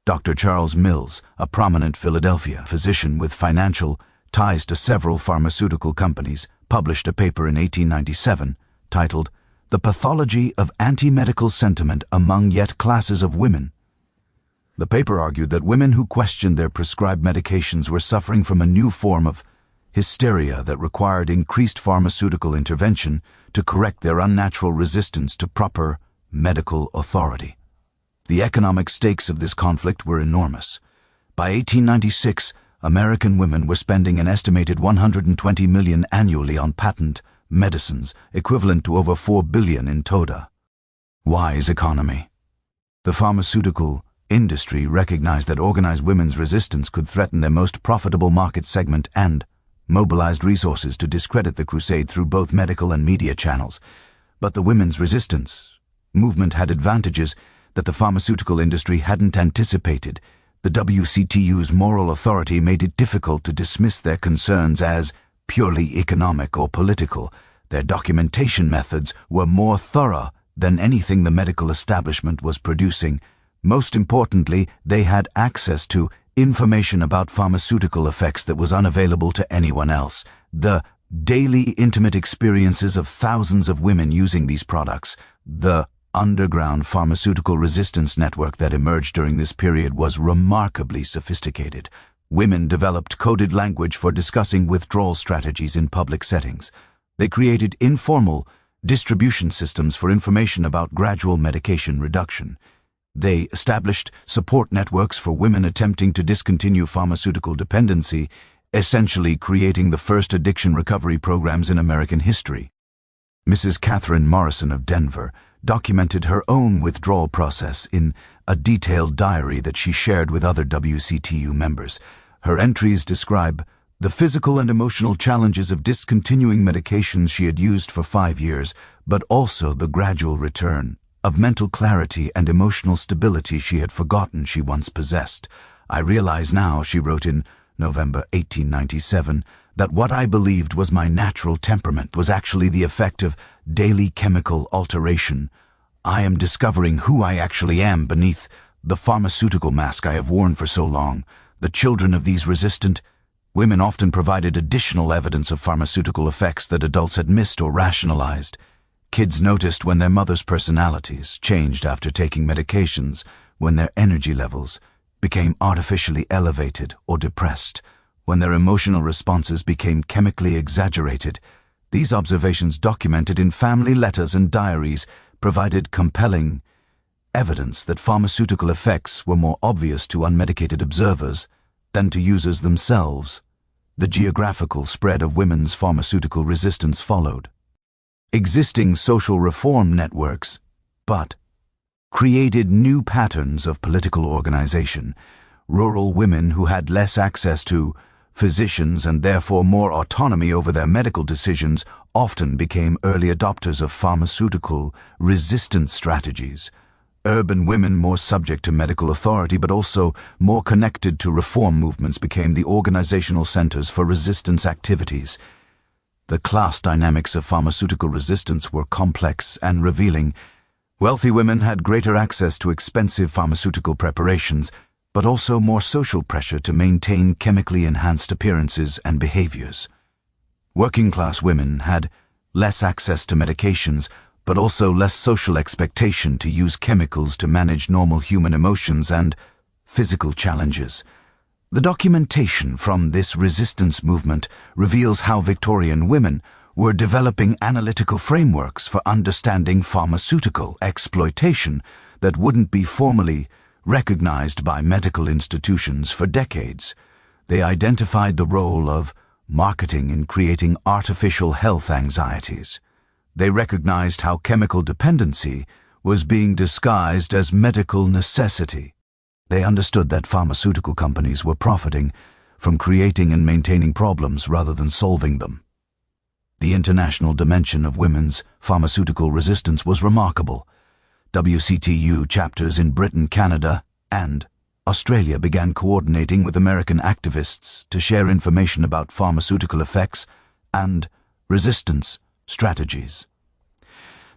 Dr. Charles Mills, a prominent Philadelphia physician with financial ties to several pharmaceutical companies, published a paper in 1897 titled "The Pathology of Anti-Medical Sentiment Among Yet Classes of Women." The paper argued that women who questioned their prescribed medications were suffering from a new form of hysteria that required increased pharmaceutical intervention to correct their unnatural resistance to proper medical authority. The economic stakes of this conflict were enormous. By 1896, American women were spending an estimated $120 million annually on patent medicines, equivalent to over $4 billion in toda. Wise economy. The pharmaceutical industry recognized that organized women's resistance could threaten their most profitable market segment and mobilized resources to discredit the crusade through both medical and media channels. But the women's resistance movement had advantages that the pharmaceutical industry hadn't anticipated. The WCTU's moral authority made it difficult to dismiss their concerns as purely economic or political. Their documentation methods were more thorough than anything the medical establishment was producing. Most importantly, they had access to information about pharmaceutical effects that was unavailable to anyone else. The daily intimate experiences of thousands of women using these products, the underground pharmaceutical resistance network that emerged during this period was remarkably sophisticated. Women developed coded language for discussing withdrawal strategies in public settings. They created informal distribution systems for information about gradual medication reduction. They established support networks for women attempting to discontinue pharmaceutical dependency, essentially creating the first addiction recovery programs in American history. Mrs. Catherine Morrison of Denver documented her own withdrawal process in a detailed diary that she shared with other WCTU members. Her entries describe the physical and emotional challenges of discontinuing medications she had used for 5 years, but also the gradual return of mental clarity and emotional stability she had forgotten she once possessed. "I realize now," she wrote in November 1897, "that what I believed was my natural temperament was actually the effect of daily chemical alteration. I am discovering who I actually am beneath the pharmaceutical mask I have worn for so long." The children of these resistant women often provided additional evidence of pharmaceutical effects that adults had missed or rationalized. Kids noticed when their mothers' personalities changed after taking medications, when their energy levels became artificially elevated or depressed, when their emotional responses became chemically exaggerated. These observations, documented in family letters and diaries, provided compelling evidence that pharmaceutical effects were more obvious to unmedicated observers than to users themselves. The geographical spread of women's pharmaceutical resistance followed existing social reform networks, but created new patterns of political organization. Rural women who had less access to physicians and therefore more autonomy over their medical decisions often became early adopters of pharmaceutical resistance strategies. Urban women, more subject to medical authority but also more connected to reform movements, became the organizational centers for resistance activities. The class dynamics of pharmaceutical resistance were complex and revealing. Wealthy women had greater access to expensive pharmaceutical preparations, but also more social pressure to maintain chemically enhanced appearances and behaviors. Working-class women had less access to medications, but also less social expectation to use chemicals to manage normal human emotions and physical challenges. The documentation from this resistance movement reveals how Victorian women were developing analytical frameworks for understanding pharmaceutical exploitation that wouldn't be formally recognized by medical institutions for decades. They identified the role of marketing in creating artificial health anxieties. They recognized how chemical dependency was being disguised as medical necessity. They understood that pharmaceutical companies were profiting from creating and maintaining problems rather than solving them. The international dimension of women's pharmaceutical resistance was remarkable. WCTU chapters in Britain, Canada, and Australia began coordinating with American activists to share information about pharmaceutical effects and resistance strategies.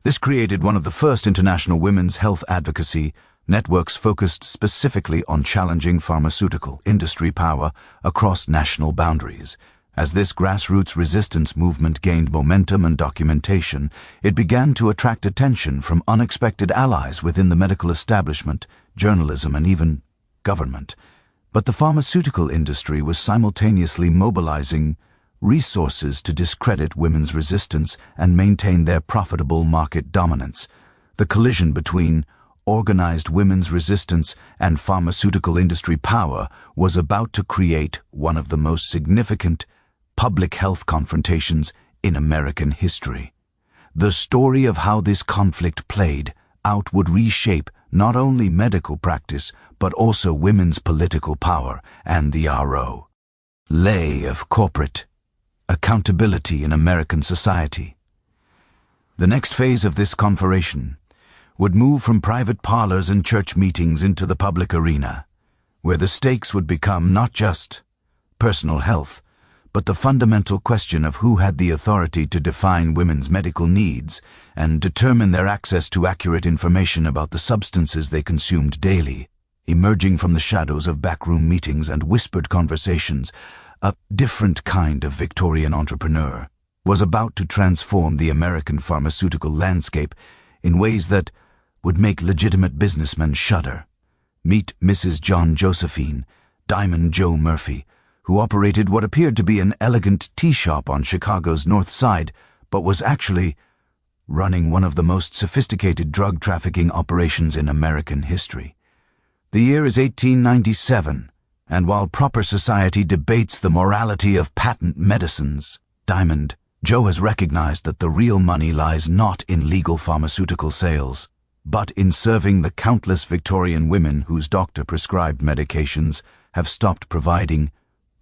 This created one of the first international women's health advocacy networks focused specifically on challenging pharmaceutical industry power across national boundaries. As this grassroots resistance movement gained momentum and documentation, it began to attract attention from unexpected allies within the medical establishment, journalism, and even government. But the pharmaceutical industry was simultaneously mobilizing resources to discredit women's resistance and maintain their profitable market dominance. The collision between organized women's resistance and pharmaceutical industry power was about to create one of the most significant public health confrontations in American history. The story of how this conflict played out would reshape not only medical practice, but also women's political power and the role of corporate accountability in American society. The next phase of this confrontation would move from private parlors and church meetings into the public arena, where the stakes would become not just personal health, but the fundamental question of who had the authority to define women's medical needs and determine their access to accurate information about the substances they consumed daily. Emerging from the shadows of backroom meetings and whispered conversations, a different kind of Victorian entrepreneur was about to transform the American pharmaceutical landscape in ways that would make legitimate businessmen shudder. Meet Mrs. John Josephine, Diamond Joe Murphy, who operated what appeared to be an elegant tea shop on Chicago's North Side, but was actually running one of the most sophisticated drug trafficking operations in American history. The year is 1897, and while proper society debates the morality of patent medicines, Diamond Joe has recognized that the real money lies not in legal pharmaceutical sales, but in serving the countless Victorian women whose doctor-prescribed medications have stopped providing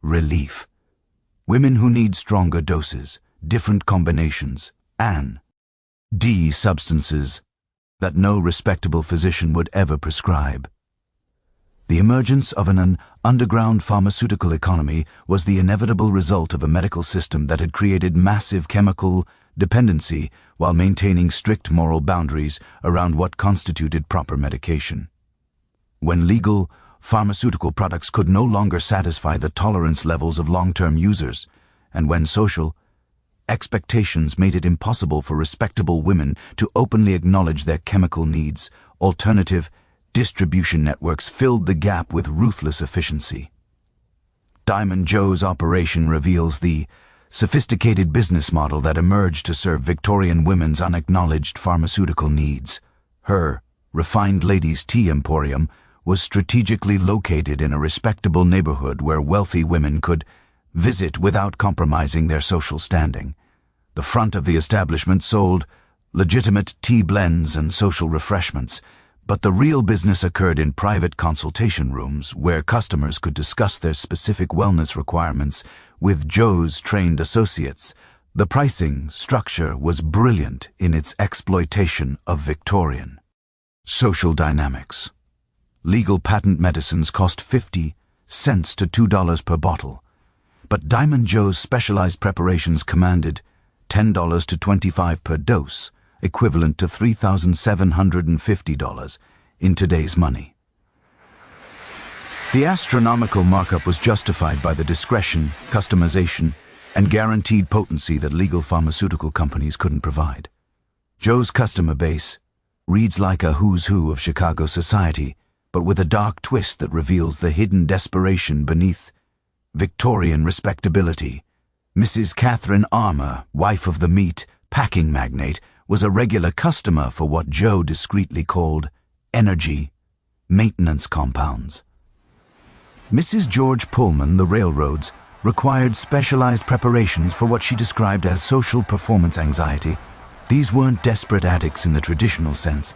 relief. Women who need stronger doses, different combinations, and substances that no respectable physician would ever prescribe. The emergence of an underground pharmaceutical economy was the inevitable result of a medical system that had created massive chemical dependency while maintaining strict moral boundaries around what constituted proper medication. When legal pharmaceutical products could no longer satisfy the tolerance levels of long-term users, and when social expectations made it impossible for respectable women to openly acknowledge their chemical needs, alternative distribution networks filled the gap with ruthless efficiency. Diamond Joe's operation reveals the sophisticated business model that emerged to serve Victorian women's unacknowledged pharmaceutical needs. Her refined ladies' tea emporium was strategically located in a respectable neighborhood where wealthy women could visit without compromising their social standing. The front of the establishment sold legitimate tea blends and social refreshments, but the real business occurred in private consultation rooms where customers could discuss their specific wellness requirements with Joe's trained associates. The pricing structure was brilliant in its exploitation of Victorian social dynamics. Legal patent medicines cost 50 cents to $2 per bottle, but Diamond Joe's specialized preparations commanded $10 to $25 per dose, equivalent to $3,750 in today's money. The astronomical markup was justified by the discretion, customization, and guaranteed potency that legal pharmaceutical companies couldn't provide. Joe's customer base reads like a who's who of Chicago society, but with a dark twist that reveals the hidden desperation beneath Victorian respectability. Mrs. Catherine Armour, wife of the meat packing magnate, was a regular customer for what Joe discreetly called energy maintenance compounds. Mrs. George Pullman, the railroads, required specialized preparations for what she described as social performance anxiety. These weren't desperate addicts in the traditional sense.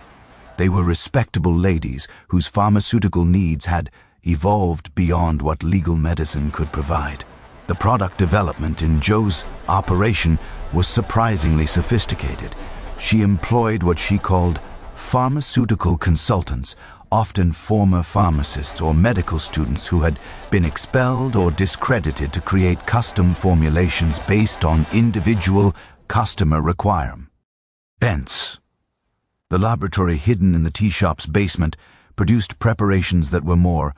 They were respectable ladies whose pharmaceutical needs had evolved beyond what legal medicine could provide. The product development in Jo's operation was surprisingly sophisticated. She employed what she called pharmaceutical consultants, often former pharmacists or medical students who had been expelled or discredited to create custom formulations based on individual customer requirements. The laboratory hidden in the tea shop's basement produced preparations that were more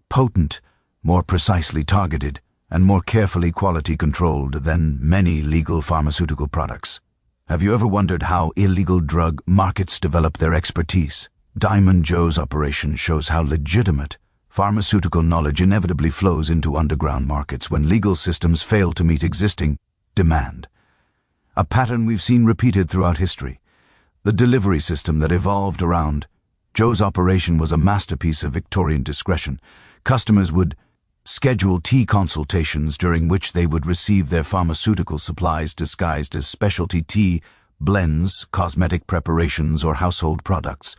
potent, more precisely targeted, and more carefully quality controlled than many legal pharmaceutical products. Have you ever wondered how illegal drug markets develop their expertise? Diamond Joe's operation shows how legitimate pharmaceutical knowledge inevitably flows into underground markets when legal systems fail to meet existing demand. A pattern we've seen repeated throughout history. The delivery system that evolved around Joe's operation was a masterpiece of Victorian discretion. Customers would schedule tea consultations during which they would receive their pharmaceutical supplies disguised as specialty tea, blends, cosmetic preparations, or household products.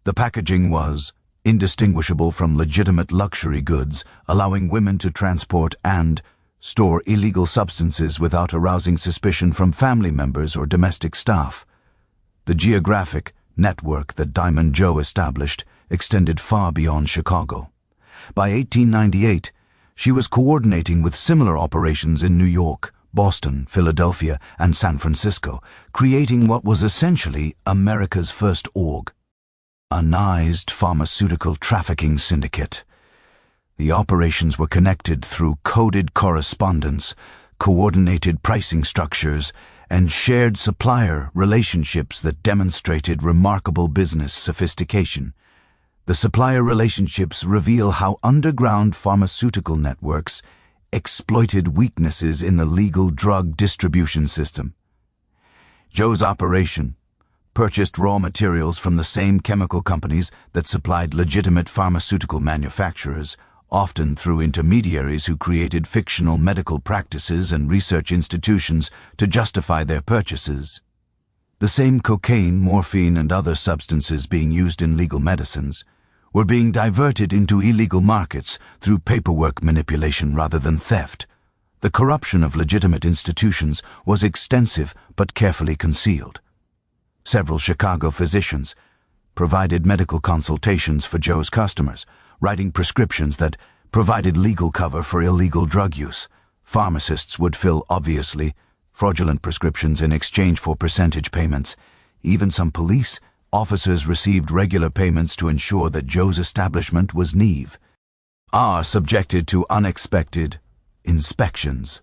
The packaging was indistinguishable from legitimate luxury goods, allowing women to transport and store illegal substances without arousing suspicion from family members or domestic staff. The geographic network that Diamond Joe established extended far beyond Chicago. By 1898, she was coordinating with similar operations in New York, Boston, Philadelphia, and San Francisco, creating what was essentially America's first organized pharmaceutical trafficking syndicate. The operations were connected through coded correspondence, coordinated pricing structures, and shared supplier relationships that demonstrated remarkable business sophistication. The supplier relationships reveal how underground pharmaceutical networks exploited weaknesses in the legal drug distribution system. Joe's operation purchased raw materials from the same chemical companies that supplied legitimate pharmaceutical manufacturers, often through intermediaries who created fictional medical practices and research institutions to justify their purchases. The same cocaine, morphine, and other substances being used in legal medicines were being diverted into illegal markets through paperwork manipulation rather than theft. The corruption of legitimate institutions was extensive but carefully concealed. Several Chicago physicians provided medical consultations for Joe's customers, writing prescriptions that provided legal cover for illegal drug use. Pharmacists would fill obviously fraudulent prescriptions in exchange for percentage payments. Even some police officers received regular payments to ensure that Joe's establishment was subjected to unexpected inspections.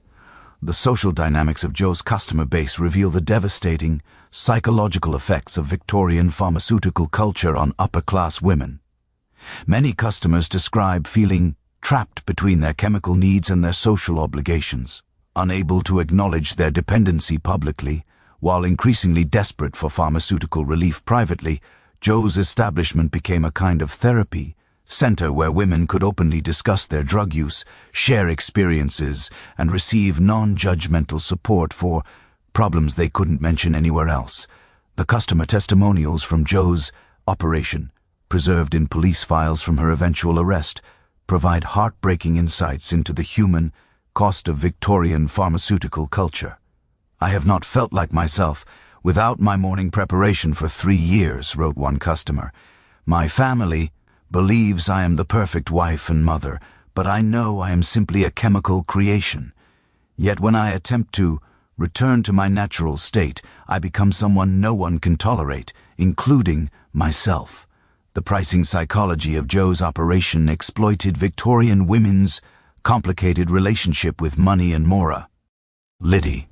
The social dynamics of Joe's customer base reveal the devastating psychological effects of Victorian pharmaceutical culture on upper-class women. Many customers describe feeling trapped between their chemical needs and their social obligations, unable to acknowledge their dependency publicly, while increasingly desperate for pharmaceutical relief privately. Joe's establishment became a kind of therapy center where women could openly discuss their drug use, share experiences, and receive non-judgmental support for problems they couldn't mention anywhere else. The customer testimonials from Joe's operation, preserved in police files from her eventual arrest, provide heartbreaking insights into the human cost of Victorian pharmaceutical culture. "I have not felt like myself without my morning preparation for 3 years," wrote one customer. "My family believes I am the perfect wife and mother, but I know I am simply a chemical creation. Yet when I attempt to return to my natural state, I become someone no one can tolerate, including myself." The pricing psychology of Joe's operation exploited Victorian women's complicated relationship with money and morality.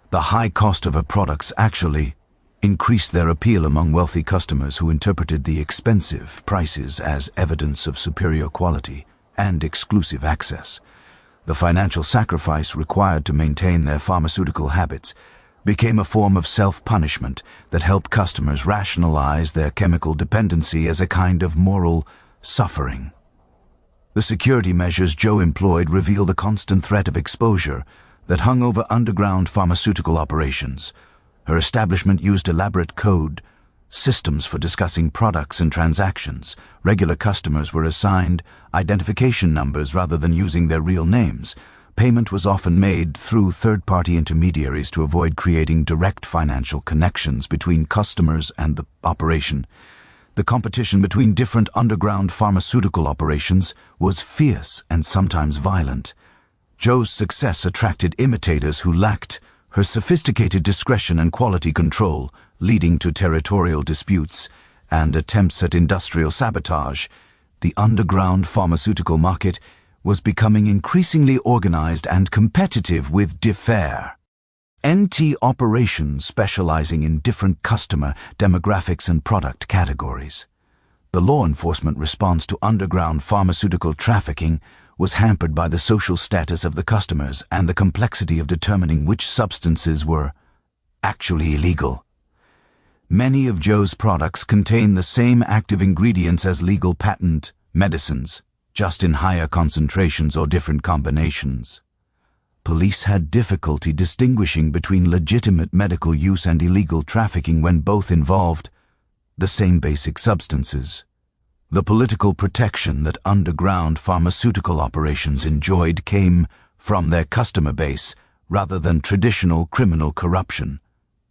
The high cost of her products actually increased their appeal among wealthy customers who interpreted the expensive prices as evidence of superior quality and exclusive access. The financial sacrifice required to maintain their pharmaceutical habits became a form of self-punishment that helped customers rationalize their chemical dependency as a kind of moral suffering. The security measures Joe employed reveal the constant threat of exposure that hung over underground pharmaceutical operations. Her establishment used elaborate code systems for discussing products and transactions. Regular customers were assigned identification numbers rather than using their real names. Payment was often made through third-party intermediaries to avoid creating direct financial connections between customers and the operation. The competition between different underground pharmaceutical operations was fierce and sometimes violent. Joe's success attracted imitators who lacked her sophisticated discretion and quality control, leading to territorial disputes and attempts at industrial sabotage. The underground pharmaceutical market was becoming increasingly organized and competitive with DeFair NT operations specializing in different customer demographics and product categories. The law enforcement response to underground pharmaceutical trafficking was hampered by the social status of the customers and the complexity of determining which substances were actually illegal. Many of Joe's products contain the same active ingredients as legal patent medicines, just in higher concentrations or different combinations. Police had difficulty distinguishing between legitimate medical use and illegal trafficking when both involved the same basic substances. The political protection that underground pharmaceutical operations enjoyed came from their customer base rather than traditional criminal corruption.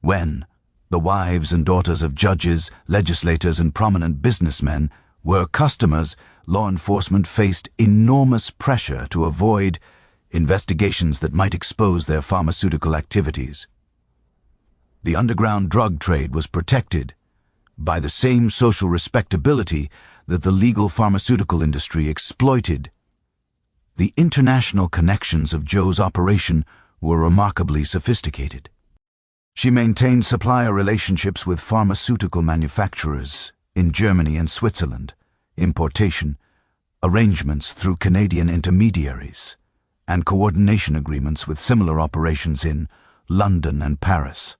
When the wives and daughters of judges, legislators, and prominent businessmen were customers, law enforcement faced enormous pressure to avoid investigations that might expose their pharmaceutical activities. The underground drug trade was protected by the same social respectability that the legal pharmaceutical industry exploited. The international connections of Joe's operation were remarkably sophisticated. She maintained supplier relationships with pharmaceutical manufacturers in Germany and Switzerland, importation arrangements through Canadian intermediaries, and coordination agreements with similar operations in London and Paris.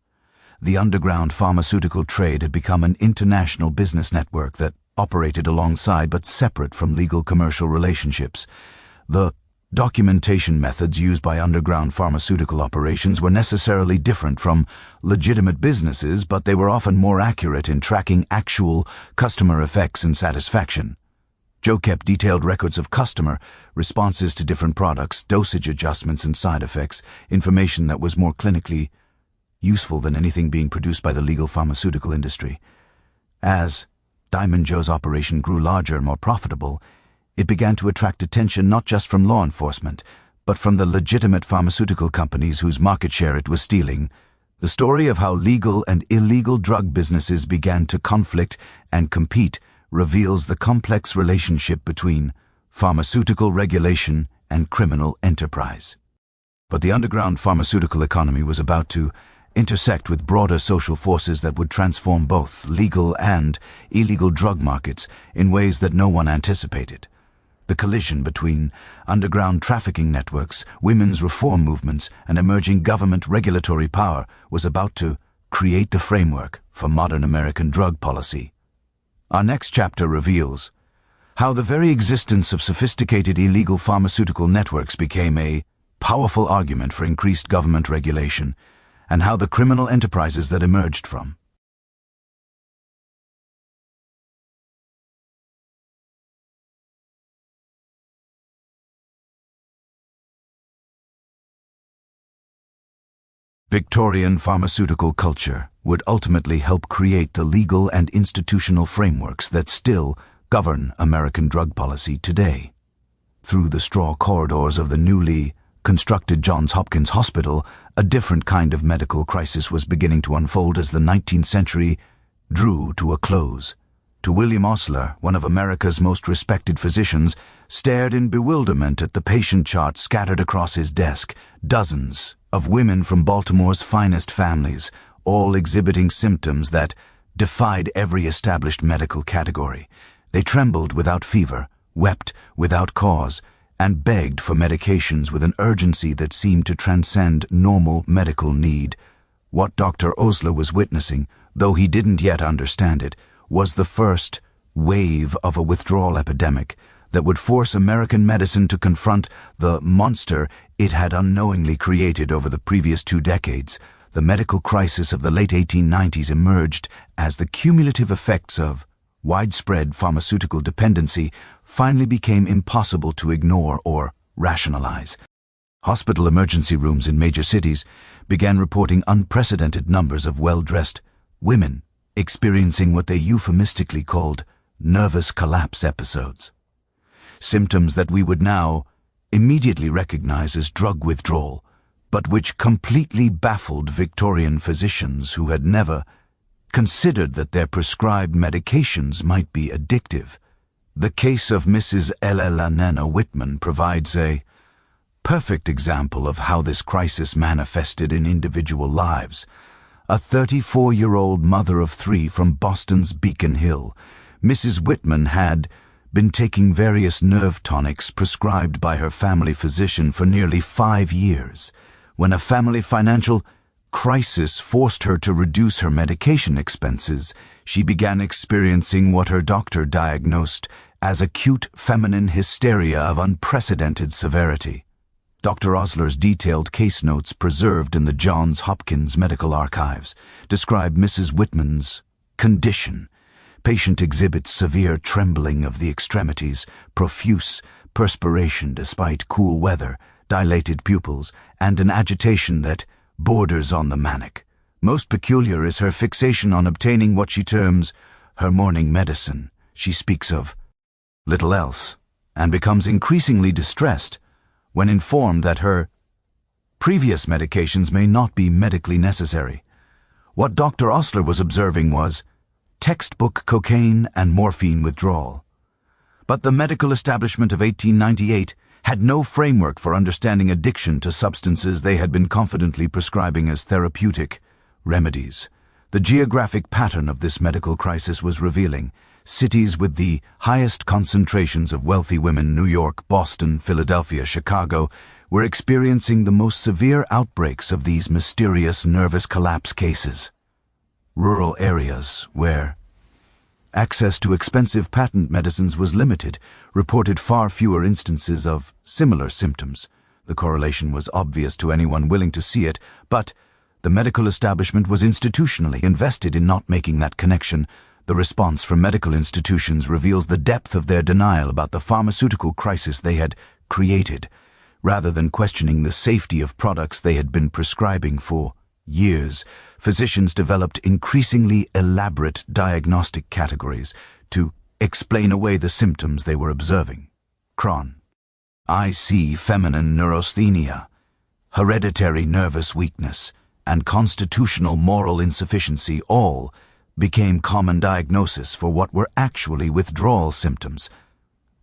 The underground pharmaceutical trade had become an international business network that operated alongside but separate from legal commercial relationships. The documentation methods used by underground pharmaceutical operations were necessarily different from legitimate businesses, but they were often more accurate in tracking actual customer effects and satisfaction. Joe kept detailed records of customer responses to different products, dosage adjustments and side effects, information that was more clinically useful than anything being produced by the legal pharmaceutical industry. As Diamond Joe's operation grew larger and more profitable, it began to attract attention not just from law enforcement, but from the legitimate pharmaceutical companies whose market share it was stealing. The story of how legal and illegal drug businesses began to conflict and compete reveals the complex relationship between pharmaceutical regulation and criminal enterprise. But the underground pharmaceutical economy was about to intersect with broader social forces that would transform both legal and illegal drug markets in ways that no one anticipated. The collision between underground trafficking networks, women's reform movements, and emerging government regulatory power was about to create the framework for modern American drug policy. Our next chapter reveals how the very existence of sophisticated illegal pharmaceutical networks became a powerful argument for increased government regulation, and how the criminal enterprises that emerged from Victorian pharmaceutical culture would ultimately help create the legal and institutional frameworks that still govern American drug policy today. Through the straw corridors of the newly constructed Johns Hopkins Hospital, a different kind of medical crisis was beginning to unfold as the 19th century drew to a close. To William Osler, one of America's most respected physicians, stared in bewilderment at the patient chart scattered across his desk, dozens of women from Baltimore's finest families, all exhibiting symptoms that defied every established medical category. They trembled without fever, wept without cause, and begged for medications with an urgency that seemed to transcend normal medical need. What Dr. Osler was witnessing, though he didn't yet understand it, was the first wave of a withdrawal epidemic, that would force American medicine to confront the monster it had unknowingly created over the previous 2 decades. The medical crisis of the late 1890s emerged as the cumulative effects of widespread pharmaceutical dependency finally became impossible to ignore or rationalize. Hospital emergency rooms in major cities began reporting unprecedented numbers of well-dressed women experiencing what they euphemistically called nervous collapse episodes. Symptoms that we would now immediately recognize as drug withdrawal, but which completely baffled Victorian physicians who had never considered that their prescribed medications might be addictive. The case of Mrs. Elena Whitman provides a perfect example of how this crisis manifested in individual lives. A 34-year-old mother of 3 from Boston's Beacon Hill, Mrs. Whitman had been taking various nerve tonics prescribed by her family physician for nearly 5 years. When a family financial crisis forced her to reduce her medication expenses, she began experiencing what her doctor diagnosed as acute feminine hysteria of unprecedented severity. Dr. Osler's detailed case notes preserved in the Johns Hopkins Medical Archives describe Mrs. Whitman's condition. Patient exhibits severe trembling of the extremities, profuse perspiration despite cool weather, dilated pupils, and an agitation that borders on the manic. Most peculiar is her fixation on obtaining what she terms her morning medicine. She speaks of little else and becomes increasingly distressed when informed that her previous medications may not be medically necessary. What Dr. Osler was observing was textbook cocaine and morphine withdrawal. But the medical establishment of 1898 had no framework for understanding addiction to substances they had been confidently prescribing as therapeutic remedies. The geographic pattern of this medical crisis was revealing. Cities with the highest concentrations of wealthy women, New York, Boston, Philadelphia, Chicago, were experiencing the most severe outbreaks of these mysterious nervous collapse cases. Rural areas, where access to expensive patent medicines was limited, reported far fewer instances of similar symptoms. The correlation was obvious to anyone willing to see it, but the medical establishment was institutionally invested in not making that connection. The response from medical institutions reveals the depth of their denial about the pharmaceutical crisis they had created, rather than questioning the safety of products they had been prescribing for years. Physicians developed increasingly elaborate diagnostic categories to explain away the symptoms they were observing. Cron. IC feminine neurasthenia, hereditary nervous weakness, and constitutional moral insufficiency all became common diagnosis for what were actually withdrawal symptoms.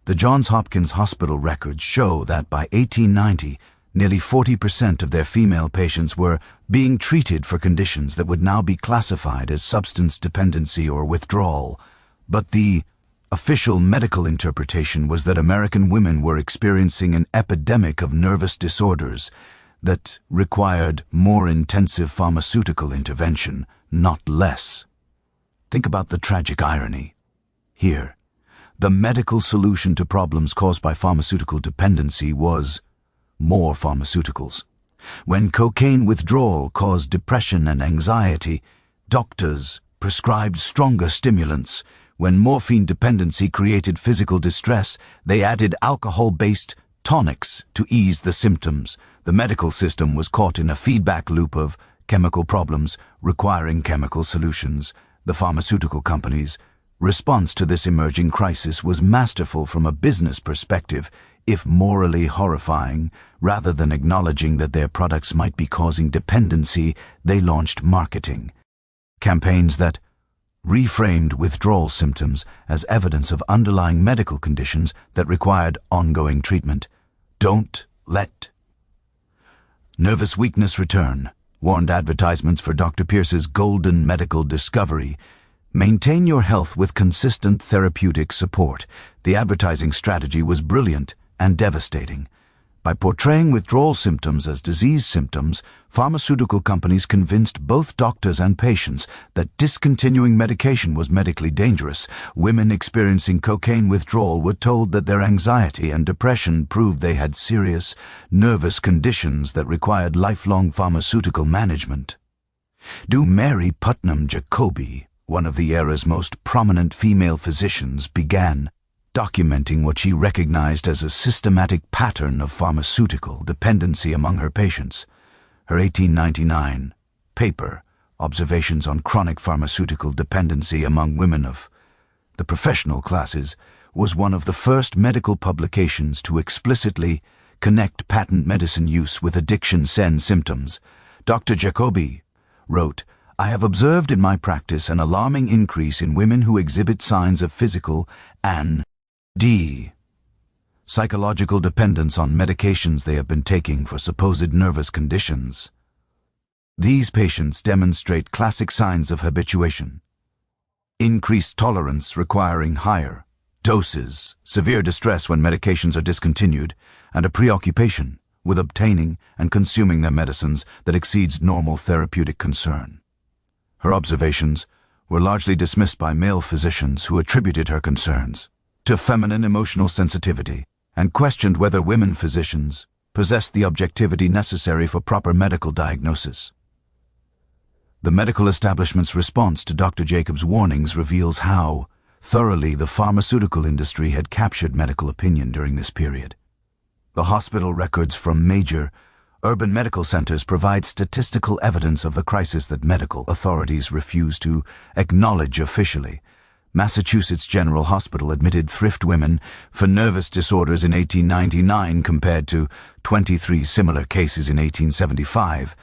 The Johns Hopkins Hospital records show that by 1890, nearly 40% of their female patients were being treated for conditions that would now be classified as substance dependency or withdrawal. But the official medical interpretation was that American women were experiencing an epidemic of nervous disorders that required more intensive pharmaceutical intervention, not less. Think about the tragic irony. Here, the medical solution to problems caused by pharmaceutical dependency was more pharmaceuticals. When cocaine withdrawal caused depression and anxiety, doctors prescribed stronger stimulants. When morphine dependency created physical distress, they added alcohol-based tonics to ease the symptoms. The medical system was caught in a feedback loop of chemical problems requiring chemical solutions. The pharmaceutical companies' response to this emerging crisis was masterful from a business perspective, if morally horrifying. Rather than acknowledging that their products might be causing dependency, they launched marketing campaigns that reframed withdrawal symptoms as evidence of underlying medical conditions that required ongoing treatment. Don't let nervous weakness return, warned advertisements for Dr. Pierce's golden medical discovery. Maintain your health with consistent therapeutic support. The advertising strategy was brilliant and devastating. By portraying withdrawal symptoms as disease symptoms, pharmaceutical companies convinced both doctors and patients that discontinuing medication was medically dangerous. Women experiencing cocaine withdrawal were told that their anxiety and depression proved they had serious nervous conditions that required lifelong pharmaceutical management. Mary Putnam Jacobi, one of the era's most prominent female physicians, began documenting what she recognized as a systematic pattern of pharmaceutical dependency among her patients. Her 1899 paper, Observations on Chronic Pharmaceutical Dependency Among Women of the Professional Classes, was one of the first medical publications to explicitly connect patent medicine use with addiction symptoms. Dr. Jacobi wrote, "I have observed in my practice an alarming increase in women who exhibit signs of physical and psychological dependence on medications they have been taking for supposed nervous conditions. These patients demonstrate classic signs of habituation: increased tolerance requiring higher doses, severe distress when medications are discontinued, and a preoccupation with obtaining and consuming their medicines that exceeds normal therapeutic concern." Her observations were largely dismissed by male physicians who attributed her concerns to feminine emotional sensitivity and questioned whether women physicians possessed the objectivity necessary for proper medical diagnosis. The medical establishment's response to Dr. Jacobs' warnings reveals how thoroughly the pharmaceutical industry had captured medical opinion during this period. The hospital records from major urban medical centers provide statistical evidence of the crisis that medical authorities refuse to acknowledge officially. Massachusetts General Hospital admitted thrift women for nervous disorders in 1899 compared to 23 similar cases in 1875.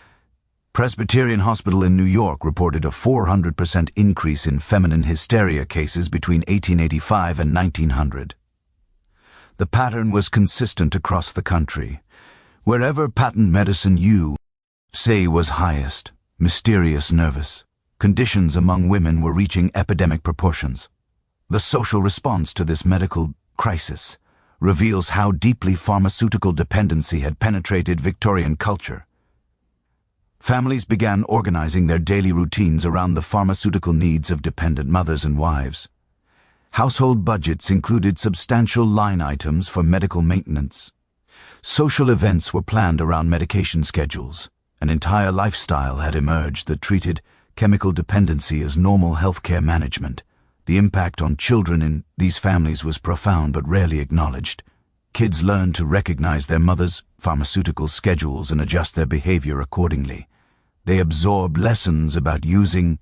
Presbyterian Hospital in New York reported a 400% increase in feminine hysteria cases between 1885 and 1900. The pattern was consistent across the country. Wherever patent medicine was highest, mysterious nervous conditions among women were reaching epidemic proportions. The social response to this medical crisis reveals how deeply pharmaceutical dependency had penetrated Victorian culture. Families began organizing their daily routines around the pharmaceutical needs of dependent mothers and wives. Household budgets included substantial line items for medical maintenance. Social events were planned around medication schedules. An entire lifestyle had emerged that treated chemical dependency as normal healthcare management. The impact on children in these families was profound but rarely acknowledged. Kids learned to recognize their mother's pharmaceutical schedules and adjust their behavior accordingly. They absorbed lessons about using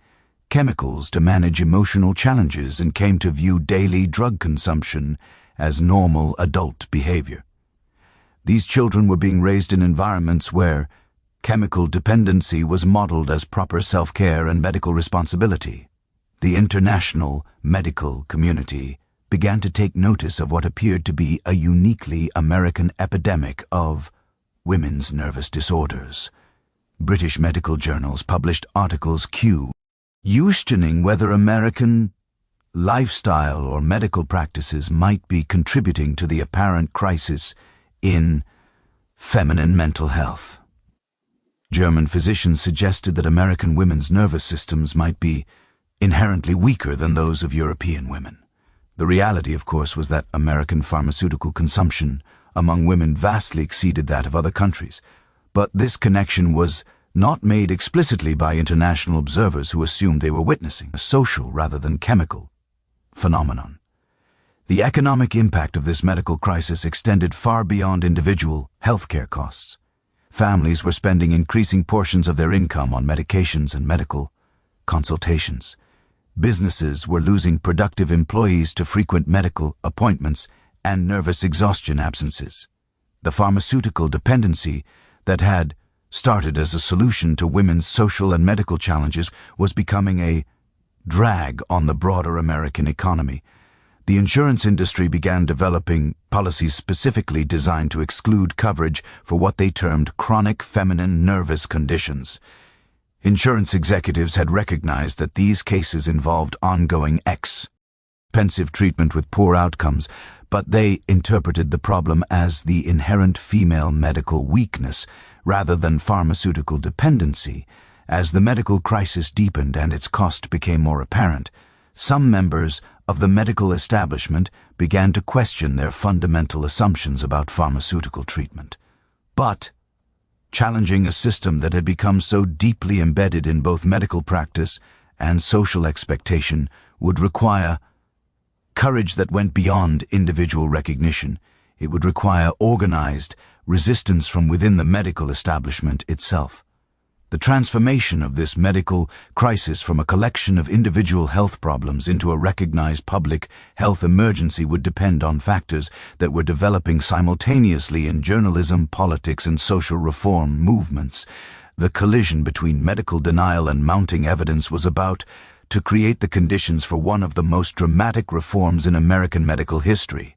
chemicals to manage emotional challenges and came to view daily drug consumption as normal adult behavior. These children were being raised in environments where chemical dependency was modeled as proper self-care and medical responsibility. The international medical community began to take notice of what appeared to be a uniquely American epidemic of women's nervous disorders. British medical journals published articles questioning whether American lifestyle or medical practices might be contributing to the apparent crisis in feminine mental health. German physicians suggested that American women's nervous systems might be inherently weaker than those of European women. The reality, of course, was that American pharmaceutical consumption among women vastly exceeded that of other countries, but this connection was not made explicitly by international observers who assumed they were witnessing a social rather than chemical phenomenon. The economic impact of this medical crisis extended far beyond individual healthcare costs. Families were spending increasing portions of their income on medications and medical consultations. Businesses were losing productive employees to frequent medical appointments and nervous exhaustion absences. The pharmaceutical dependency that had started as a solution to women's social and medical challenges was becoming a drag on the broader American economy. The insurance industry began developing policies specifically designed to exclude coverage for what they termed chronic feminine nervous conditions. Insurance executives had recognized that these cases involved ongoing expensive treatment with poor outcomes, but they interpreted the problem as the inherent female medical weakness rather than pharmaceutical dependency. As the medical crisis deepened and its cost became more apparent, some members of the medical establishment began to question their fundamental assumptions about pharmaceutical treatment. But challenging a system that had become so deeply embedded in both medical practice and social expectation would require courage that went beyond individual recognition. It would require organized resistance from within the medical establishment itself. The transformation of this medical crisis from a collection of individual health problems into a recognized public health emergency would depend on factors that were developing simultaneously in journalism, politics, and social reform movements. The collision between medical denial and mounting evidence was about to create the conditions for one of the most dramatic reforms in American medical history.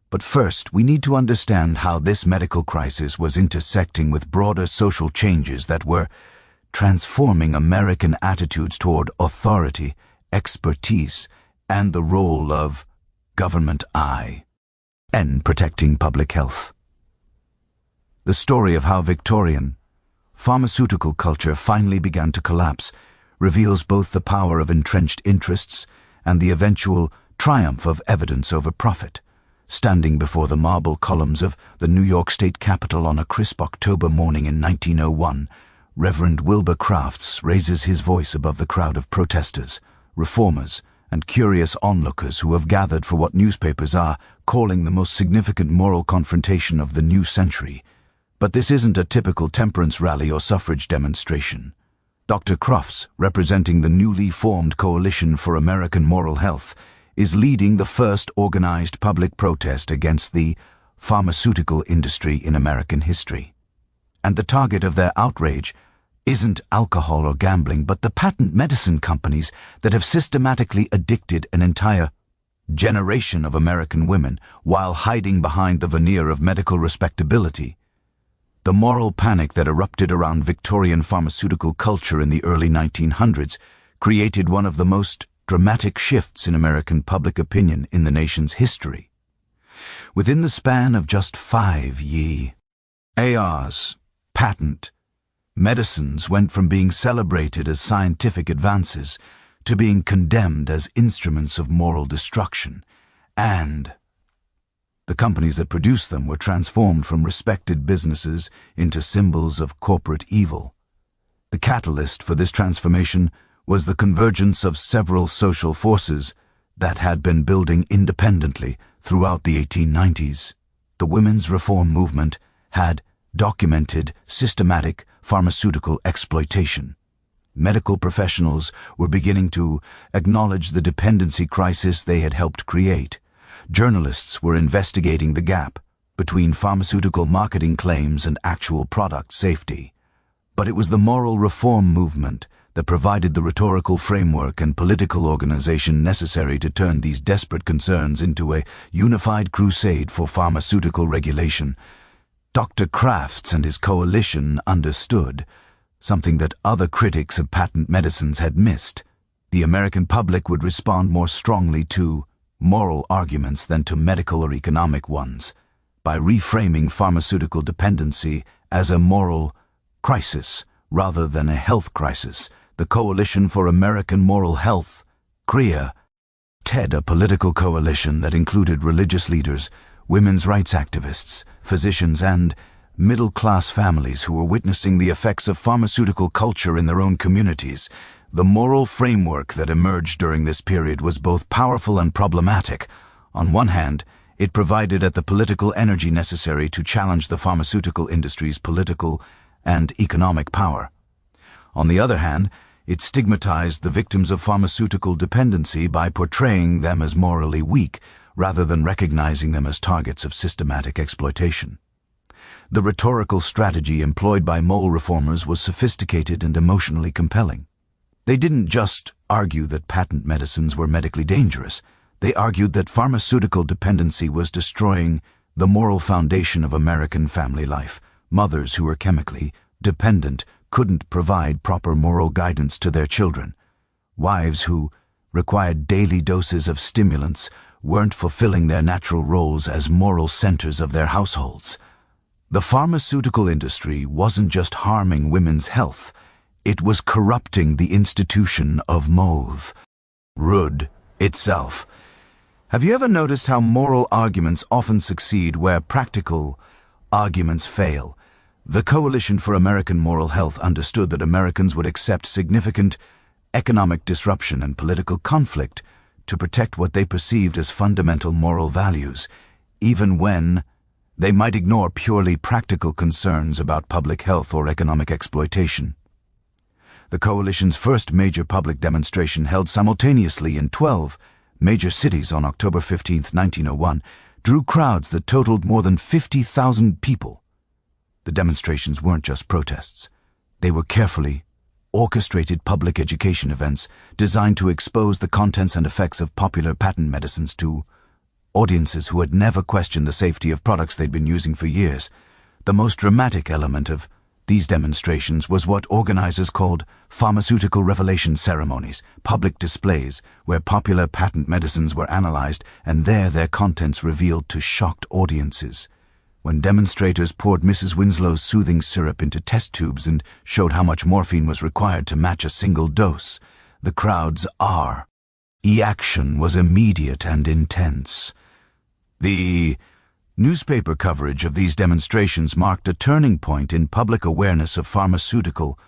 But first, we need to understand how this medical crisis was intersecting with broader social changes that were transforming American attitudes toward authority, expertise, and the role of government in protecting public health. The story of how Victorian pharmaceutical culture finally began to collapse reveals both the power of entrenched interests and the eventual triumph of evidence over profit. Standing before the marble columns of the New York State Capitol on a crisp October morning in 1901, Reverend Wilbur Crafts raises his voice above the crowd of protesters, reformers, and curious onlookers who have gathered for what newspapers are calling the most significant moral confrontation of the new century. But this isn't a typical temperance rally or suffrage demonstration. Dr. Crofts, representing the newly formed Coalition for American Moral Health, is leading the first organized public protest against the pharmaceutical industry in American history. And the target of their outrage isn't alcohol or gambling, but the patent medicine companies that have systematically addicted an entire generation of American women while hiding behind the veneer of medical respectability. The moral panic that erupted around Victorian pharmaceutical culture in the early 1900s created one of the most dramatic shifts in American public opinion in the nation's history. Within the span of just 5 years, patent medicines went from being celebrated as scientific advances to being condemned as instruments of moral destruction, and the companies that produced them were transformed from respected businesses into symbols of corporate evil. The catalyst for this transformation was the convergence of several social forces that had been building independently throughout the 1890s. The women's reform movement had documented systematic pharmaceutical exploitation. Medical professionals were beginning to acknowledge the dependency crisis they had helped create. Journalists were investigating the gap between pharmaceutical marketing claims and actual product safety. But it was the moral reform movement that provided the rhetorical framework and political organization necessary to turn these desperate concerns into a unified crusade for pharmaceutical regulation. Dr. Crafts and his coalition understood something that other critics of patent medicines had missed. The American public would respond more strongly to moral arguments than to medical or economic ones. By reframing pharmaceutical dependency as a moral crisis rather than a health crisis, the Coalition for American Moral Health, created a political coalition that included religious leaders, women's rights activists, physicians, and middle-class families who were witnessing the effects of pharmaceutical culture in their own communities. The moral framework that emerged during this period was both powerful and problematic. On one hand, it provided the political energy necessary to challenge the pharmaceutical industry's political and economic power. On the other hand, it stigmatized the victims of pharmaceutical dependency by portraying them as morally weak rather than recognizing them as targets of systematic exploitation. The rhetorical strategy employed by moral reformers was sophisticated and emotionally compelling. They didn't just argue that patent medicines were medically dangerous. They argued that pharmaceutical dependency was destroying the moral foundation of American family life. Mothers who were chemically dependent couldn't provide proper moral guidance to their children. Wives who required daily doses of stimulants, weren't fulfilling their natural roles as moral centers of their households. The pharmaceutical industry wasn't just harming women's health, it was corrupting the institution of mauve, Rud itself. Have you ever noticed how moral arguments often succeed where practical arguments fail? The Coalition for American Moral Health understood that Americans would accept significant economic disruption and political conflict to protect what they perceived as fundamental moral values, even when they might ignore purely practical concerns about public health or economic exploitation. The Coalition's first major public demonstration, held simultaneously in 12 major cities on October 15, 1901, drew crowds that totaled more than 50,000 people. The demonstrations weren't just protests. They were carefully orchestrated public education events designed to expose the contents and effects of popular patent medicines to audiences who had never questioned the safety of products they'd been using for years. The most dramatic element of these demonstrations was what organizers called pharmaceutical revelation ceremonies, public displays where popular patent medicines were analyzed and their contents revealed to shocked audiences. When demonstrators poured Mrs. Winslow's soothing syrup into test tubes and showed how much morphine was required to match a single dose, the crowd's reaction was immediate and intense. The newspaper coverage of these demonstrations marked a turning point in public awareness of pharmaceutical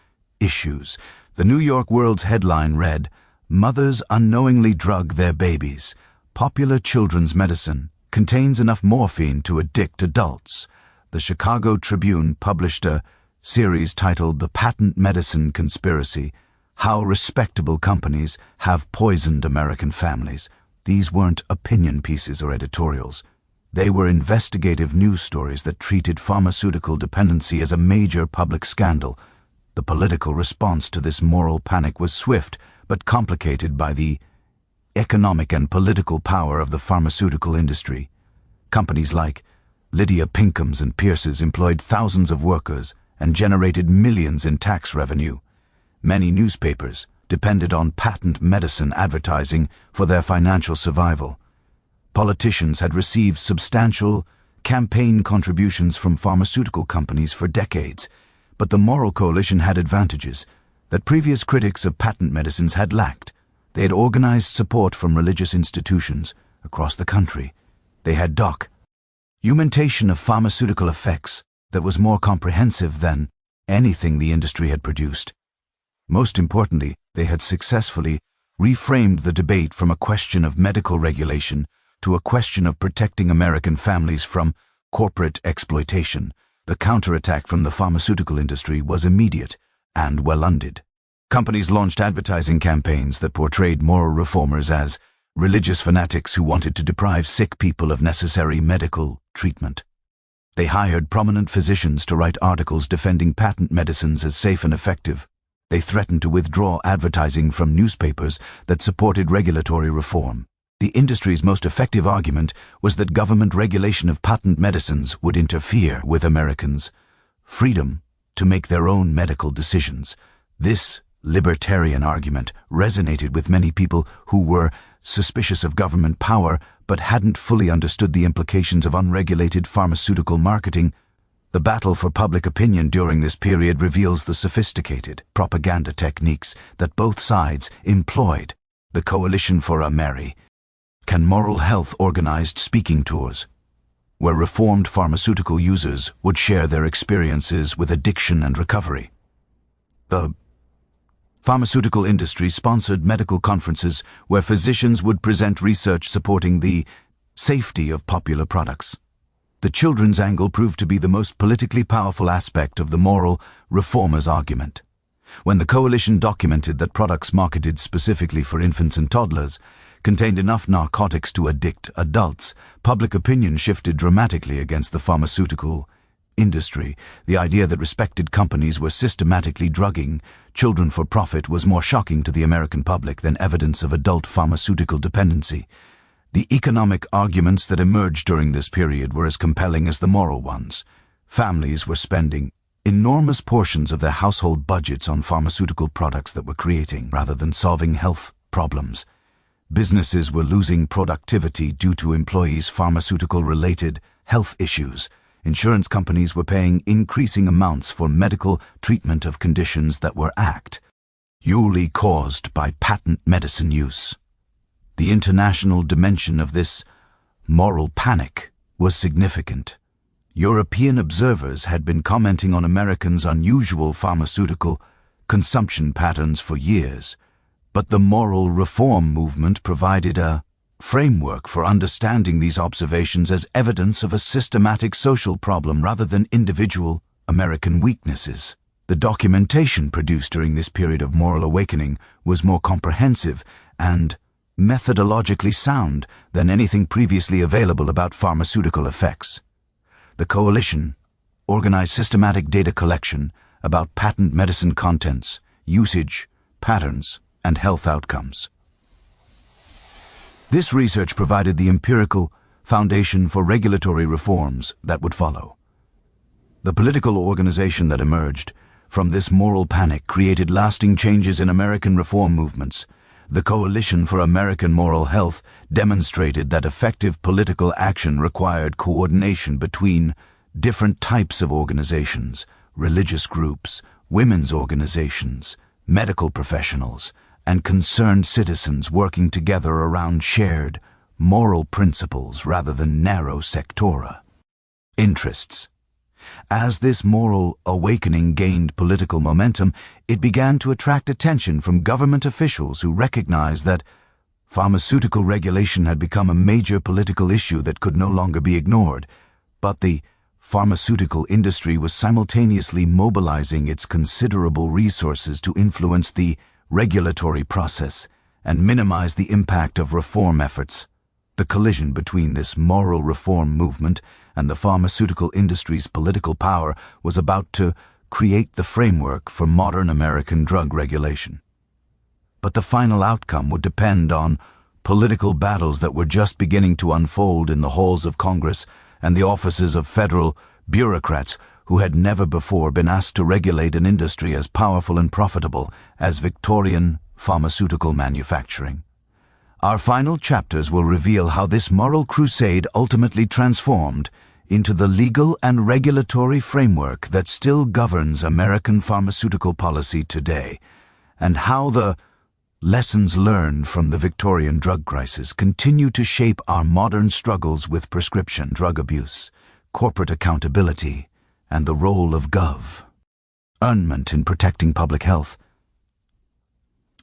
issues. The New York World's headline read, "Mothers unknowingly drug their babies. Popular children's medicine contains enough morphine to addict adults." The Chicago Tribune published a series titled "The Patent Medicine Conspiracy: How Respectable Companies Have Poisoned American Families." These weren't opinion pieces or editorials. They were investigative news stories that treated pharmaceutical dependency as a major public scandal. The political response to this moral panic was swift, but complicated by the economic and political power of the pharmaceutical industry. Companies like Lydia Pinkham's and Pierce's employed thousands of workers and generated millions in tax revenue. Many newspapers depended on patent medicine advertising for their financial survival. Politicians had received substantial campaign contributions from pharmaceutical companies for decades, but the Moral Coalition had advantages that previous critics of patent medicines had lacked. They had organized support from religious institutions across the country. They had documentation of pharmaceutical effects that was more comprehensive than anything the industry had produced. Most importantly, they had successfully reframed the debate from a question of medical regulation to a question of protecting American families from corporate exploitation. The counterattack from the pharmaceutical industry was immediate and well-funded. Companies launched advertising campaigns that portrayed moral reformers as religious fanatics who wanted to deprive sick people of necessary medical treatment. They hired prominent physicians to write articles defending patent medicines as safe and effective. They threatened to withdraw advertising from newspapers that supported regulatory reform. The industry's most effective argument was that government regulation of patent medicines would interfere with Americans' freedom to make their own medical decisions. This libertarian argument resonated with many people who were suspicious of government power but hadn't fully understood the implications of unregulated pharmaceutical marketing. The battle for public opinion during this period reveals the sophisticated propaganda techniques that both sides employed. The Coalition for American Moral Health organized speaking tours, where reformed pharmaceutical users would share their experiences with addiction and recovery. The pharmaceutical industry sponsored medical conferences where physicians would present research supporting the safety of popular products. The children's angle proved to be the most politically powerful aspect of the moral reformers' argument. When the coalition documented that products marketed specifically for infants and toddlers contained enough narcotics to addict adults, public opinion shifted dramatically against the pharmaceutical industry. The idea that respected companies were systematically drugging children for profit was more shocking to the American public than evidence of adult pharmaceutical dependency. The economic arguments that emerged during this period were as compelling as the moral ones. Families were spending enormous portions of their household budgets on pharmaceutical products that were creating rather than solving health problems. Businesses were losing productivity due to employees' pharmaceutical-related health issues. Insurance companies were paying increasing amounts for medical treatment of conditions that were usually caused by patent medicine use. The international dimension of this moral panic was significant. European observers had been commenting on Americans' unusual pharmaceutical consumption patterns for years, but the moral reform movement provided a framework for understanding these observations as evidence of a systematic social problem rather than individual American weaknesses. The documentation produced during this period of moral awakening was more comprehensive and methodologically sound than anything previously available about pharmaceutical effects. The coalition organized systematic data collection about patent medicine contents, usage, patterns, and health outcomes. This research provided the empirical foundation for regulatory reforms that would follow. The political organization that emerged from this moral panic created lasting changes in American reform movements. The Coalition for American Moral Health demonstrated that effective political action required coordination between different types of organizations, religious groups, women's organizations, medical professionals, and concerned citizens working together around shared moral principles rather than narrow sectoral interests. As this moral awakening gained political momentum, it began to attract attention from government officials who recognized that pharmaceutical regulation had become a major political issue that could no longer be ignored. But the pharmaceutical industry was simultaneously mobilizing its considerable resources to influence the regulatory process and minimize the impact of reform efforts. The collision between this moral reform movement and the pharmaceutical industry's political power was about to create the framework for modern American drug regulation. But the final outcome would depend on political battles that were just beginning to unfold in the halls of Congress and the offices of federal bureaucrats who had never before been asked to regulate an industry as powerful and profitable as Victorian pharmaceutical manufacturing. Our final chapters will reveal how this moral crusade ultimately transformed into the legal and regulatory framework that still governs American pharmaceutical policy today, and how the lessons learned from the Victorian drug crisis continue to shape our modern struggles with prescription drug abuse, corporate accountability, and the role of government in protecting public health.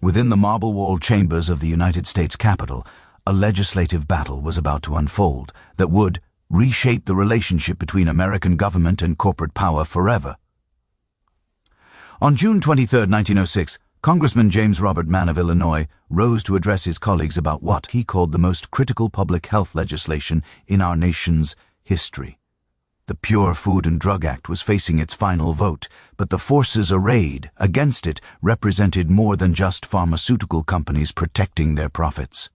Within the marble-walled chambers of the United States Capitol, a legislative battle was about to unfold that would reshape the relationship between American government and corporate power forever. On June 23, 1906, Congressman James Robert Mann of Illinois rose to address his colleagues about what he called the most critical public health legislation in our nation's history. The Pure Food and Drug Act was facing its final vote, but the forces arrayed against it represented more than just pharmaceutical companies protecting their profits.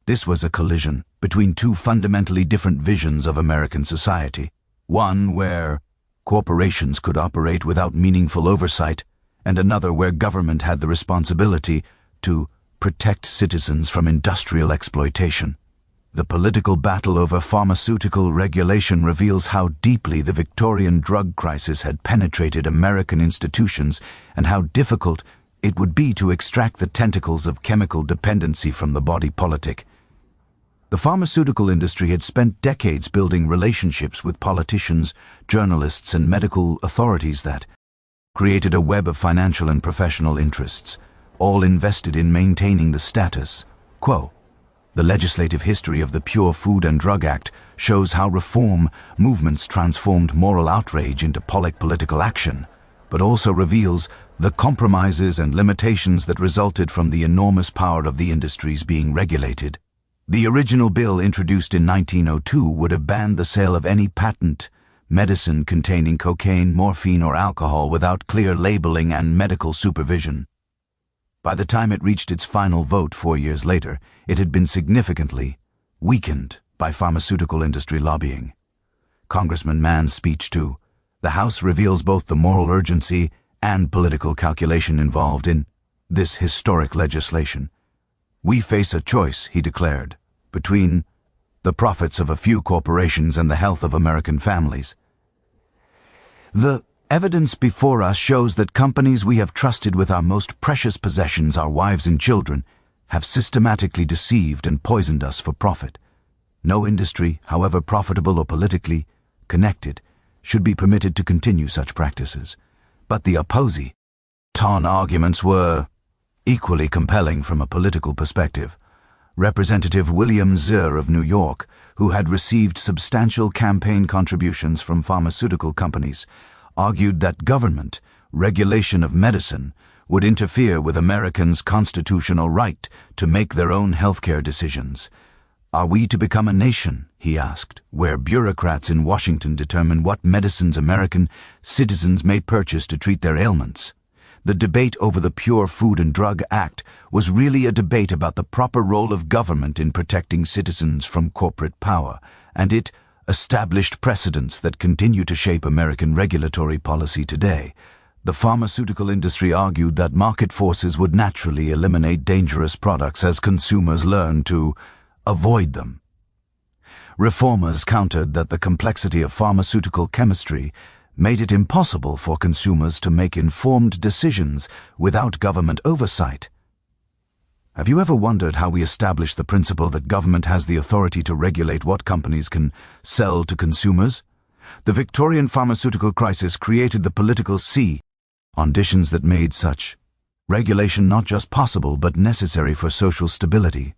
This was a collision between two fundamentally different visions of American society, one where corporations could operate without meaningful oversight, and another where government had the responsibility to protect citizens from industrial exploitation. The political battle over pharmaceutical regulation reveals how deeply the Victorian drug crisis had penetrated American institutions and how difficult it would be to extract the tentacles of chemical dependency from the body politic. The pharmaceutical industry had spent decades building relationships with politicians, journalists, and medical authorities that created a web of financial and professional interests, all invested in maintaining the status quo. The legislative history of the Pure Food and Drug Act shows how reform movements transformed moral outrage into political action, but also reveals the compromises and limitations that resulted from the enormous power of the industries being regulated. The original bill introduced in 1902 would have banned the sale of any patent medicine containing cocaine, morphine, or alcohol without clear labeling and medical supervision. By the time it reached its final vote 4 years later, it had been significantly weakened by pharmaceutical industry lobbying. Congressman Mann's speech to the House reveals both the moral urgency and political calculation involved in this historic legislation. We face a choice, he declared, between the profits of a few corporations and the health of American families. The evidence before us shows that companies we have trusted with our most precious possessions, our wives and children, have systematically deceived and poisoned us for profit. No industry, however profitable or politically connected, should be permitted to continue such practices. But the opposing arguments were equally compelling from a political perspective. Representative William Zurr of New York, who had received substantial campaign contributions from pharmaceutical companies, argued that government regulation of medicine would interfere with Americans' constitutional right to make their own healthcare decisions. Are we to become a nation, he asked, where bureaucrats in Washington determine what medicines American citizens may purchase to treat their ailments? The debate over the Pure Food and Drug Act was really a debate about the proper role of government in protecting citizens from corporate power, and it established precedents that continue to shape American regulatory policy today. The pharmaceutical industry argued that market forces would naturally eliminate dangerous products as consumers learn to avoid them. Reformers countered that the complexity of pharmaceutical chemistry made it impossible for consumers to make informed decisions without government oversight. Have you ever wondered how we establish the principle that government has the authority to regulate what companies can sell to consumers? The Victorian pharmaceutical crisis created the political conditions that made such regulation not just possible but necessary for social stability.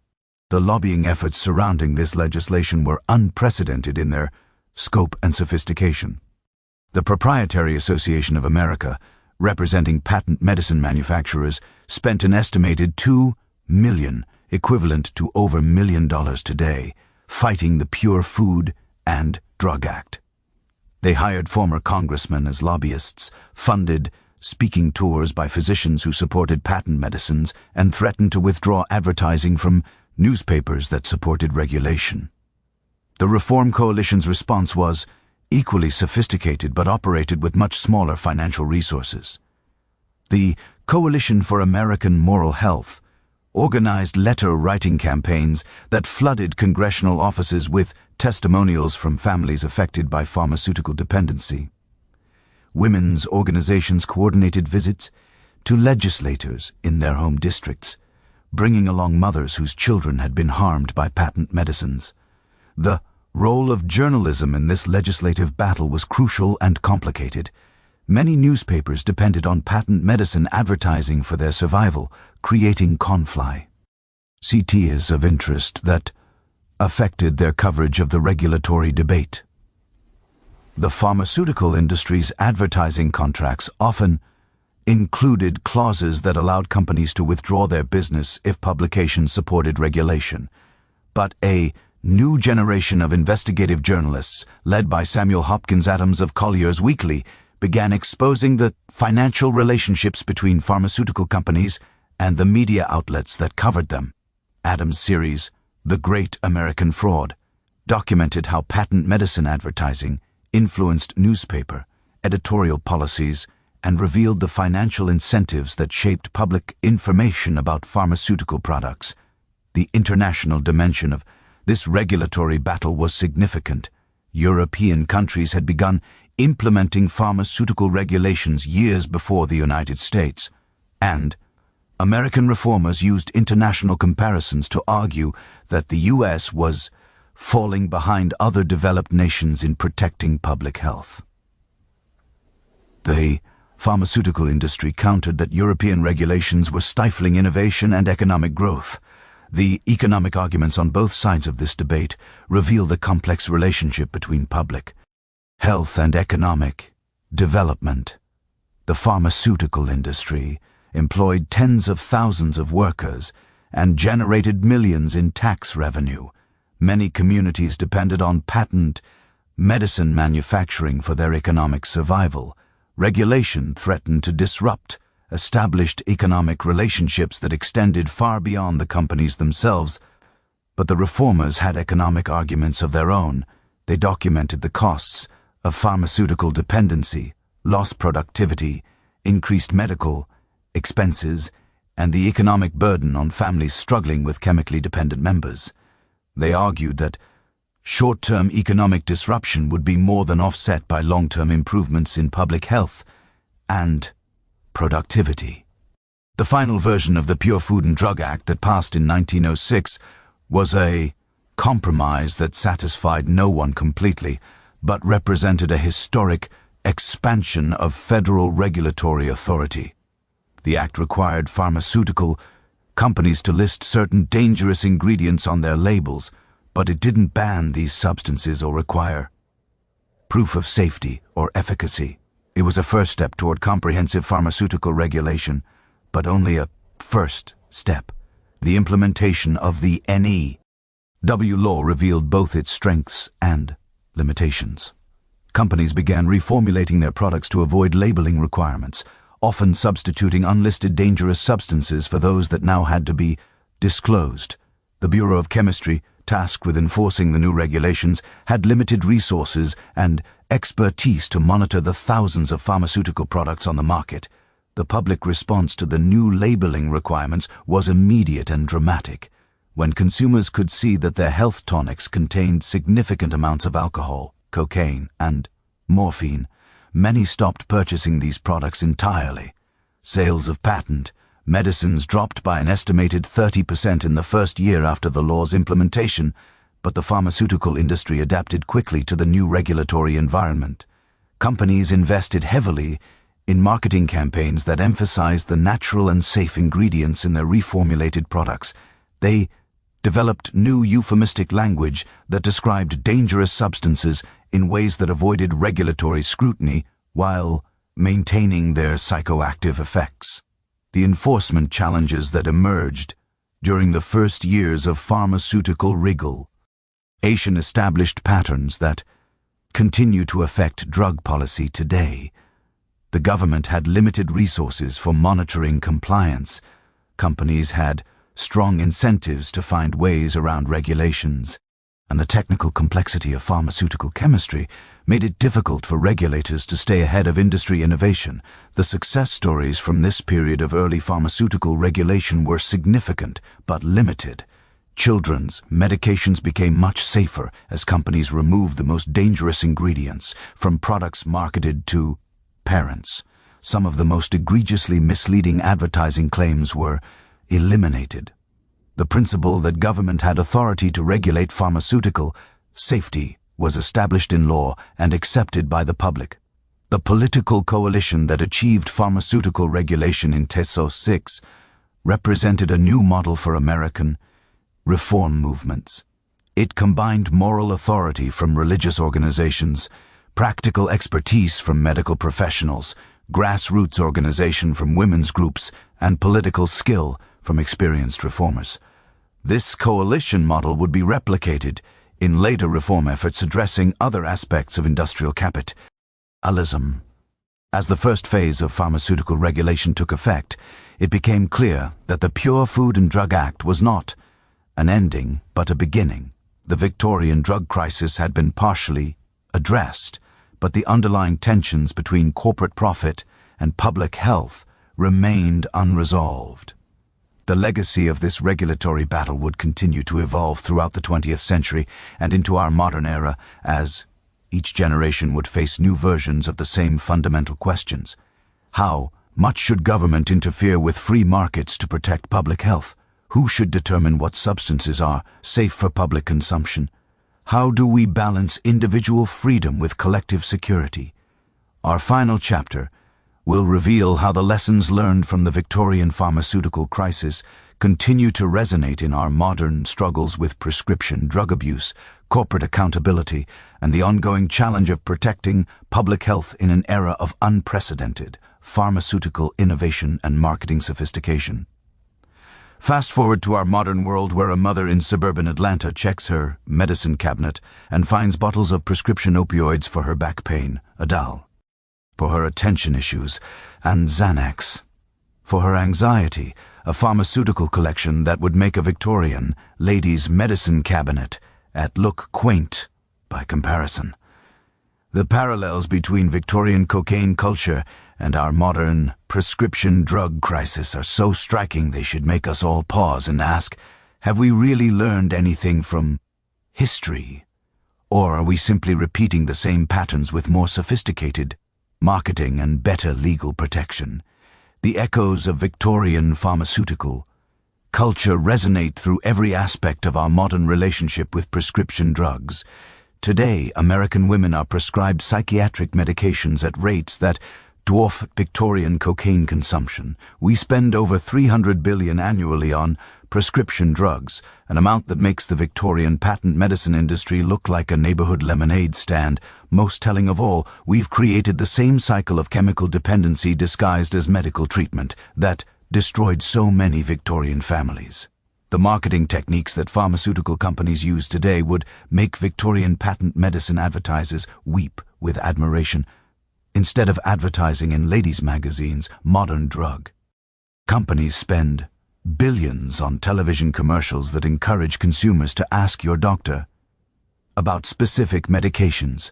The lobbying efforts surrounding this legislation were unprecedented in their scope and sophistication. The Proprietary Association of America, representing patent medicine manufacturers, spent an estimated $2 million, equivalent to over $1 million today, fighting the Pure Food and Drug Act. They hired former congressmen as lobbyists, funded speaking tours by physicians who supported patent medicines, and threatened to withdraw advertising from newspapers that supported regulation. The Reform Coalition's response was equally sophisticated but operated with much smaller financial resources. The Coalition for American Moral Health organized letter-writing campaigns that flooded congressional offices with testimonials from families affected by pharmaceutical dependency. Women's organizations coordinated visits to legislators in their home districts, bringing along mothers whose children had been harmed by patent medicines. The role of journalism in this legislative battle was crucial and complicated. Many newspapers depended on patent medicine advertising for their survival, creating conflict of interest that affected their coverage of the regulatory debate. The pharmaceutical industry's advertising contracts often included clauses that allowed companies to withdraw their business if publications supported regulation. But a new generation of investigative journalists, led by Samuel Hopkins Adams of Collier's Weekly, began exposing the financial relationships between pharmaceutical companies and the media outlets that covered them. Adams' series, The Great American Fraud, documented how patent medicine advertising influenced newspaper editorial policies and revealed the financial incentives that shaped public information about pharmaceutical products. The international dimension of this regulatory battle was significant. European countries had begun implementing pharmaceutical regulations years before the United States, and American reformers used international comparisons to argue that the U.S. was falling behind other developed nations in protecting public health. The pharmaceutical industry countered that European regulations were stifling innovation and economic growth. The economic arguments on both sides of this debate reveal the complex relationship between public health and economic development. The pharmaceutical industry employed tens of thousands of workers and generated millions in tax revenue. Many communities depended on patent medicine manufacturing for their economic survival. Regulation threatened to disrupt established economic relationships that extended far beyond the companies themselves. But the reformers had economic arguments of their own. They documented the costs of pharmaceutical dependency, lost productivity, increased medical expenses, and the economic burden on families struggling with chemically dependent members. They argued that short-term economic disruption would be more than offset by long-term improvements in public health and productivity. The final version of the Pure Food and Drug Act that passed in 1906 was a compromise that satisfied no one completely, but represented a historic expansion of federal regulatory authority. The act required pharmaceutical companies to list certain dangerous ingredients on their labels, but it didn't ban these substances or require proof of safety or efficacy. It was a first step toward comprehensive pharmaceutical regulation, but only a first step. The implementation of the NEW law revealed both its strengths and limitations. Companies began reformulating their products to avoid labeling requirements, often substituting unlisted dangerous substances for those that now had to be disclosed. The Bureau of Chemistry, tasked with enforcing the new regulations, had limited resources and expertise to monitor the thousands of pharmaceutical products on the market. The public response to the new labeling requirements was immediate and dramatic. When consumers could see that their health tonics contained significant amounts of alcohol, cocaine, and morphine, many stopped purchasing these products entirely. Sales of patent medicines dropped by an estimated 30% in the first year after the law's implementation, but the pharmaceutical industry adapted quickly to the new regulatory environment. Companies invested heavily in marketing campaigns that emphasized the natural and safe ingredients in their reformulated products. They developed new euphemistic language that described dangerous substances in ways that avoided regulatory scrutiny while maintaining their psychoactive effects. The enforcement challenges that emerged during the first years of pharmaceutical regulation established patterns that continue to affect drug policy today. The government had limited resources for monitoring compliance. Companies had strong incentives to find ways around regulations, and the technical complexity of pharmaceutical chemistry made it difficult for regulators to stay ahead of industry innovation. The success stories from this period of early pharmaceutical regulation were significant but limited. Children's medications became much safer as companies removed the most dangerous ingredients from products marketed to parents. Some of the most egregiously misleading advertising claims were eliminated. The principle that government had authority to regulate pharmaceutical safety was established in law and accepted by the public. The political coalition that achieved pharmaceutical regulation in 2006 represented a new model for American reform movements. It combined moral authority from religious organizations, practical expertise from medical professionals, grassroots organization from women's groups, and political skill from experienced reformers. This coalition model would be replicated in later reform efforts addressing other aspects of industrial capitalism. As the first phase of pharmaceutical regulation took effect, it became clear that the Pure Food and Drug Act was not an ending but a beginning. The Victorian drug crisis had been partially addressed, but the underlying tensions between corporate profit and public health remained unresolved. The legacy of this regulatory battle would continue to evolve throughout the 20th century and into our modern era as each generation would face new versions of the same fundamental questions. How much should government interfere with free markets to protect public health? Who should determine what substances are safe for public consumption? How do we balance individual freedom with collective security? Our final chapter will reveal how the lessons learned from the Victorian pharmaceutical crisis continue to resonate in our modern struggles with prescription drug abuse, corporate accountability, and the ongoing challenge of protecting public health in an era of unprecedented pharmaceutical innovation and marketing sophistication. Fast forward to our modern world where a mother in suburban Atlanta checks her medicine cabinet and finds bottles of prescription opioids for her back pain, Adal, for her attention issues, and Xanax, for her anxiety, a pharmaceutical collection that would make a Victorian lady's medicine cabinet look quaint by comparison. The parallels between Victorian cocaine culture and our modern prescription drug crisis are so striking they should make us all pause and ask, have we really learned anything from history? Or are we simply repeating the same patterns with more sophisticated marketing and better legal protection? The echoes of Victorian pharmaceutical culture resonate through every aspect of our modern relationship with prescription drugs. Today, American women are prescribed psychiatric medications at rates that dwarf Victorian cocaine consumption. We spend over $300 billion annually on prescription drugs, an amount that makes the Victorian patent medicine industry look like a neighborhood lemonade stand. Most telling of all, we've created the same cycle of chemical dependency disguised as medical treatment that destroyed so many Victorian families. The marketing techniques that pharmaceutical companies use today would make Victorian patent medicine advertisers weep with admiration. Instead of advertising in ladies' magazines, modern drug companies spend billions on television commercials that encourage consumers to ask your doctor about specific medications.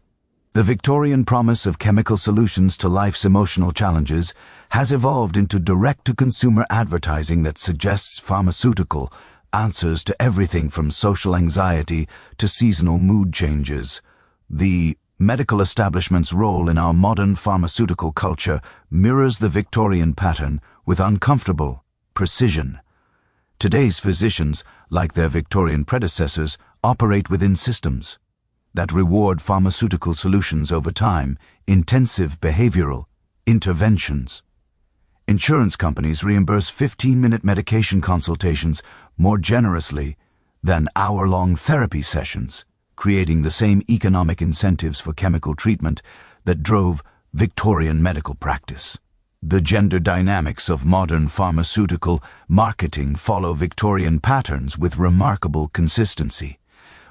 The Victorian promise of chemical solutions to life's emotional challenges has evolved into direct-to-consumer advertising that suggests pharmaceutical answers to everything from social anxiety to seasonal mood changes. The medical establishment's role in our modern pharmaceutical culture mirrors the Victorian pattern with uncomfortable precision. Today's physicians, like their Victorian predecessors, operate within systems that reward pharmaceutical solutions over time, intensive behavioral interventions. Insurance companies reimburse 15-minute medication consultations more generously than hour-long therapy sessions, creating the same economic incentives for chemical treatment that drove Victorian medical practice. The gender dynamics of modern pharmaceutical marketing follow Victorian patterns with remarkable consistency.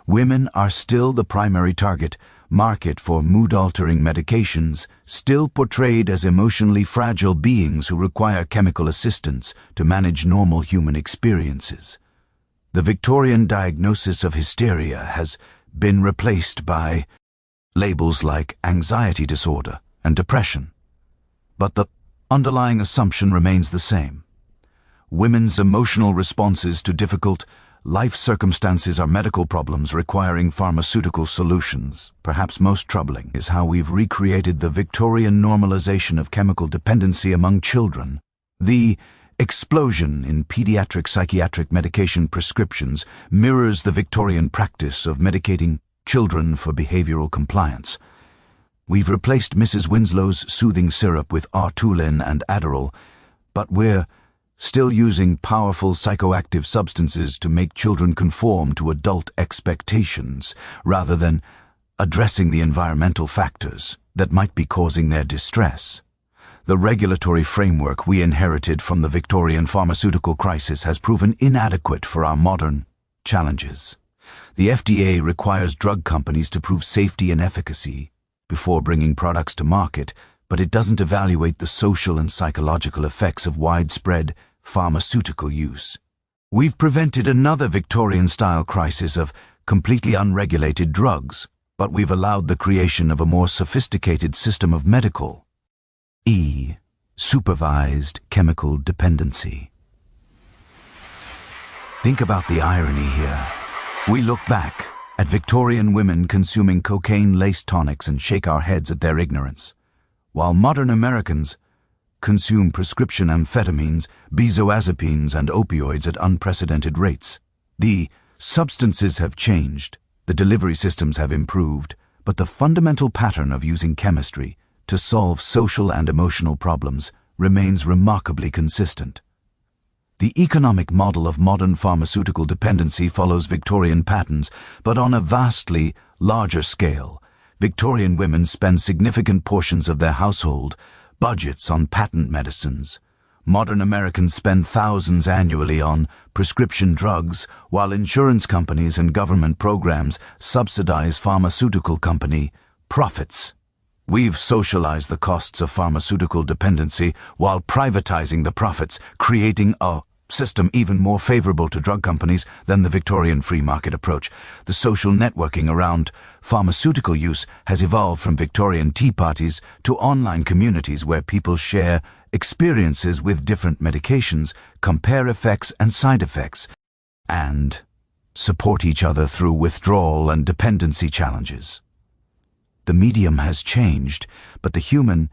Women are still the primary target market for mood-altering medications, still portrayed as emotionally fragile beings who require chemical assistance to manage normal human experiences. The Victorian diagnosis of hysteria has been replaced by labels like anxiety disorder and depression. But the underlying assumption remains the same. Women's emotional responses to difficult life circumstances are medical problems requiring pharmaceutical solutions. Perhaps most troubling is how we've recreated the Victorian normalization of chemical dependency among children. The explosion in pediatric psychiatric medication prescriptions mirrors the Victorian practice of medicating children for behavioral compliance. We've replaced Mrs. Winslow's soothing syrup with Artulin and Adderall, but we're still using powerful psychoactive substances to make children conform to adult expectations rather than addressing the environmental factors that might be causing their distress. The regulatory framework we inherited from the Victorian pharmaceutical crisis has proven inadequate for our modern challenges. The FDA requires drug companies to prove safety and efficacy before bringing products to market, but it doesn't evaluate the social and psychological effects of widespread pharmaceutical use. We've prevented another Victorian-style crisis of completely unregulated drugs, but we've allowed the creation of a more sophisticated system of medical, supervised chemical dependency. Think about the irony here. We look back at Victorian women consuming cocaine-laced tonics and shake our heads at their ignorance, while modern Americans consume prescription amphetamines, benzodiazepines, and opioids at unprecedented rates. The substances have changed, the delivery systems have improved, but the fundamental pattern of using chemistry to solve social and emotional problems remains remarkably consistent. The economic model of modern pharmaceutical dependency follows Victorian patterns, but on a vastly larger scale. Victorian women spend significant portions of their household budgets on patent medicines. Modern Americans spend thousands annually on prescription drugs, while insurance companies and government programs subsidize pharmaceutical company profits. We've socialized the costs of pharmaceutical dependency while privatizing the profits, creating a system even more favorable to drug companies than the Victorian free market approach. The social networking around pharmaceutical use has evolved from Victorian tea parties to online communities where people share experiences with different medications, compare effects and side effects, and support each other through withdrawal and dependency challenges. The medium has changed, but the human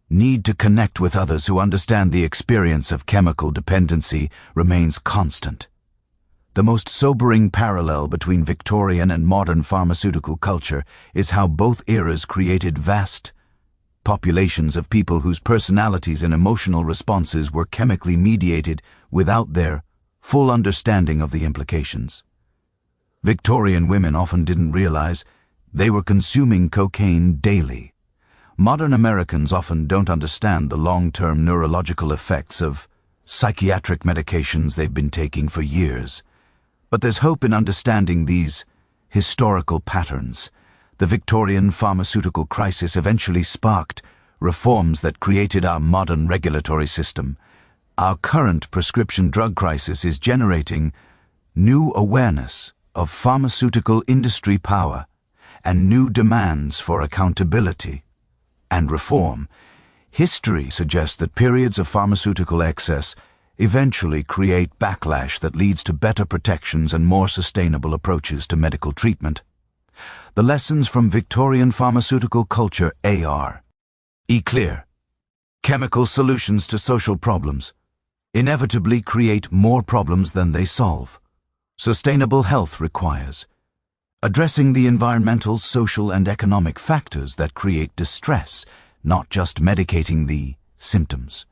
need to connect with others who understand the experience of chemical dependency remains constant. The most sobering parallel between Victorian and modern pharmaceutical culture is how both eras created vast populations of people whose personalities and emotional responses were chemically mediated without their full understanding of the implications. Victorian women often didn't realize they were consuming cocaine daily. Modern Americans often don't understand the long-term neurological effects of psychiatric medications they've been taking for years. But there's hope in understanding these historical patterns. The Victorian pharmaceutical crisis eventually sparked reforms that created our modern regulatory system. Our current prescription drug crisis is generating new awareness of pharmaceutical industry power and new demands for accountability and reform. History suggests that periods of pharmaceutical excess eventually create backlash that leads to better protections and more sustainable approaches to medical treatment. The lessons from Victorian pharmaceutical culture are clear. Chemical solutions to social problems inevitably create more problems than they solve. Sustainable health requires addressing the environmental, social, and economic factors that create distress, not just medicating the symptoms.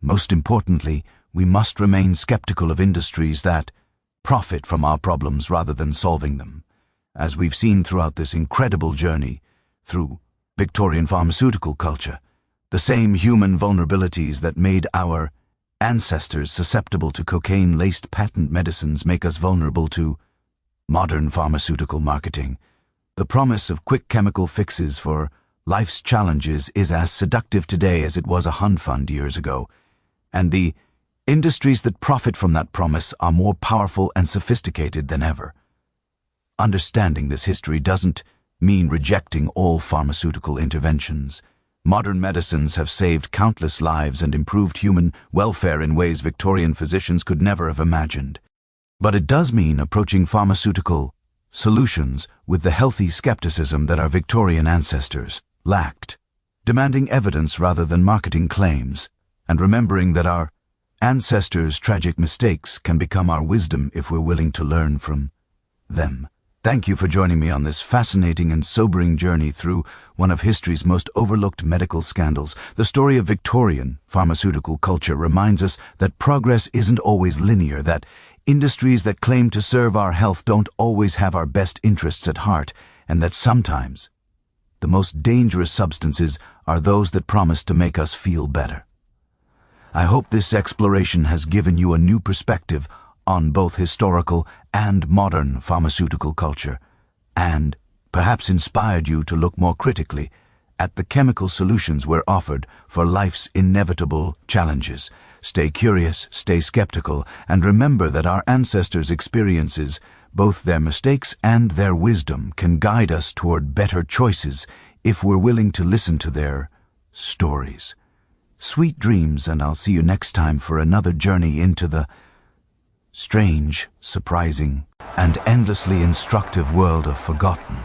Most importantly, we must remain skeptical of industries that profit from our problems rather than solving them. As we've seen throughout this incredible journey through Victorian pharmaceutical culture, the same human vulnerabilities that made our ancestors susceptible to cocaine-laced patent medicines make us vulnerable to modern pharmaceutical marketing. The promise of quick chemical fixes for life's challenges is as seductive today as it was 100 years ago, and the industries that profit from that promise are more powerful and sophisticated than ever. Understanding this history doesn't mean rejecting all pharmaceutical interventions. Modern medicines have saved countless lives and improved human welfare in ways Victorian physicians could never have imagined. But it does mean approaching pharmaceutical solutions with the healthy skepticism that our Victorian ancestors lacked, demanding evidence rather than marketing claims, and remembering that our ancestors' tragic mistakes can become our wisdom if we're willing to learn from them. Thank you for joining me on this fascinating and sobering journey through one of history's most overlooked medical scandals. The story of Victorian pharmaceutical culture reminds us that progress isn't always linear, that industries that claim to serve our health don't always have our best interests at heart, and that sometimes the most dangerous substances are those that promise to make us feel better. I hope this exploration has given you a new perspective on both historical and modern pharmaceutical culture, and perhaps inspired you to look more critically at the chemical solutions we're offered for life's inevitable challenges. Stay curious, stay skeptical, and remember that our ancestors' experiences, both their mistakes and their wisdom, can guide us toward better choices if we're willing to listen to their stories. Sweet dreams, and I'll see you next time for another journey into the strange, surprising, and endlessly instructive world of forgotten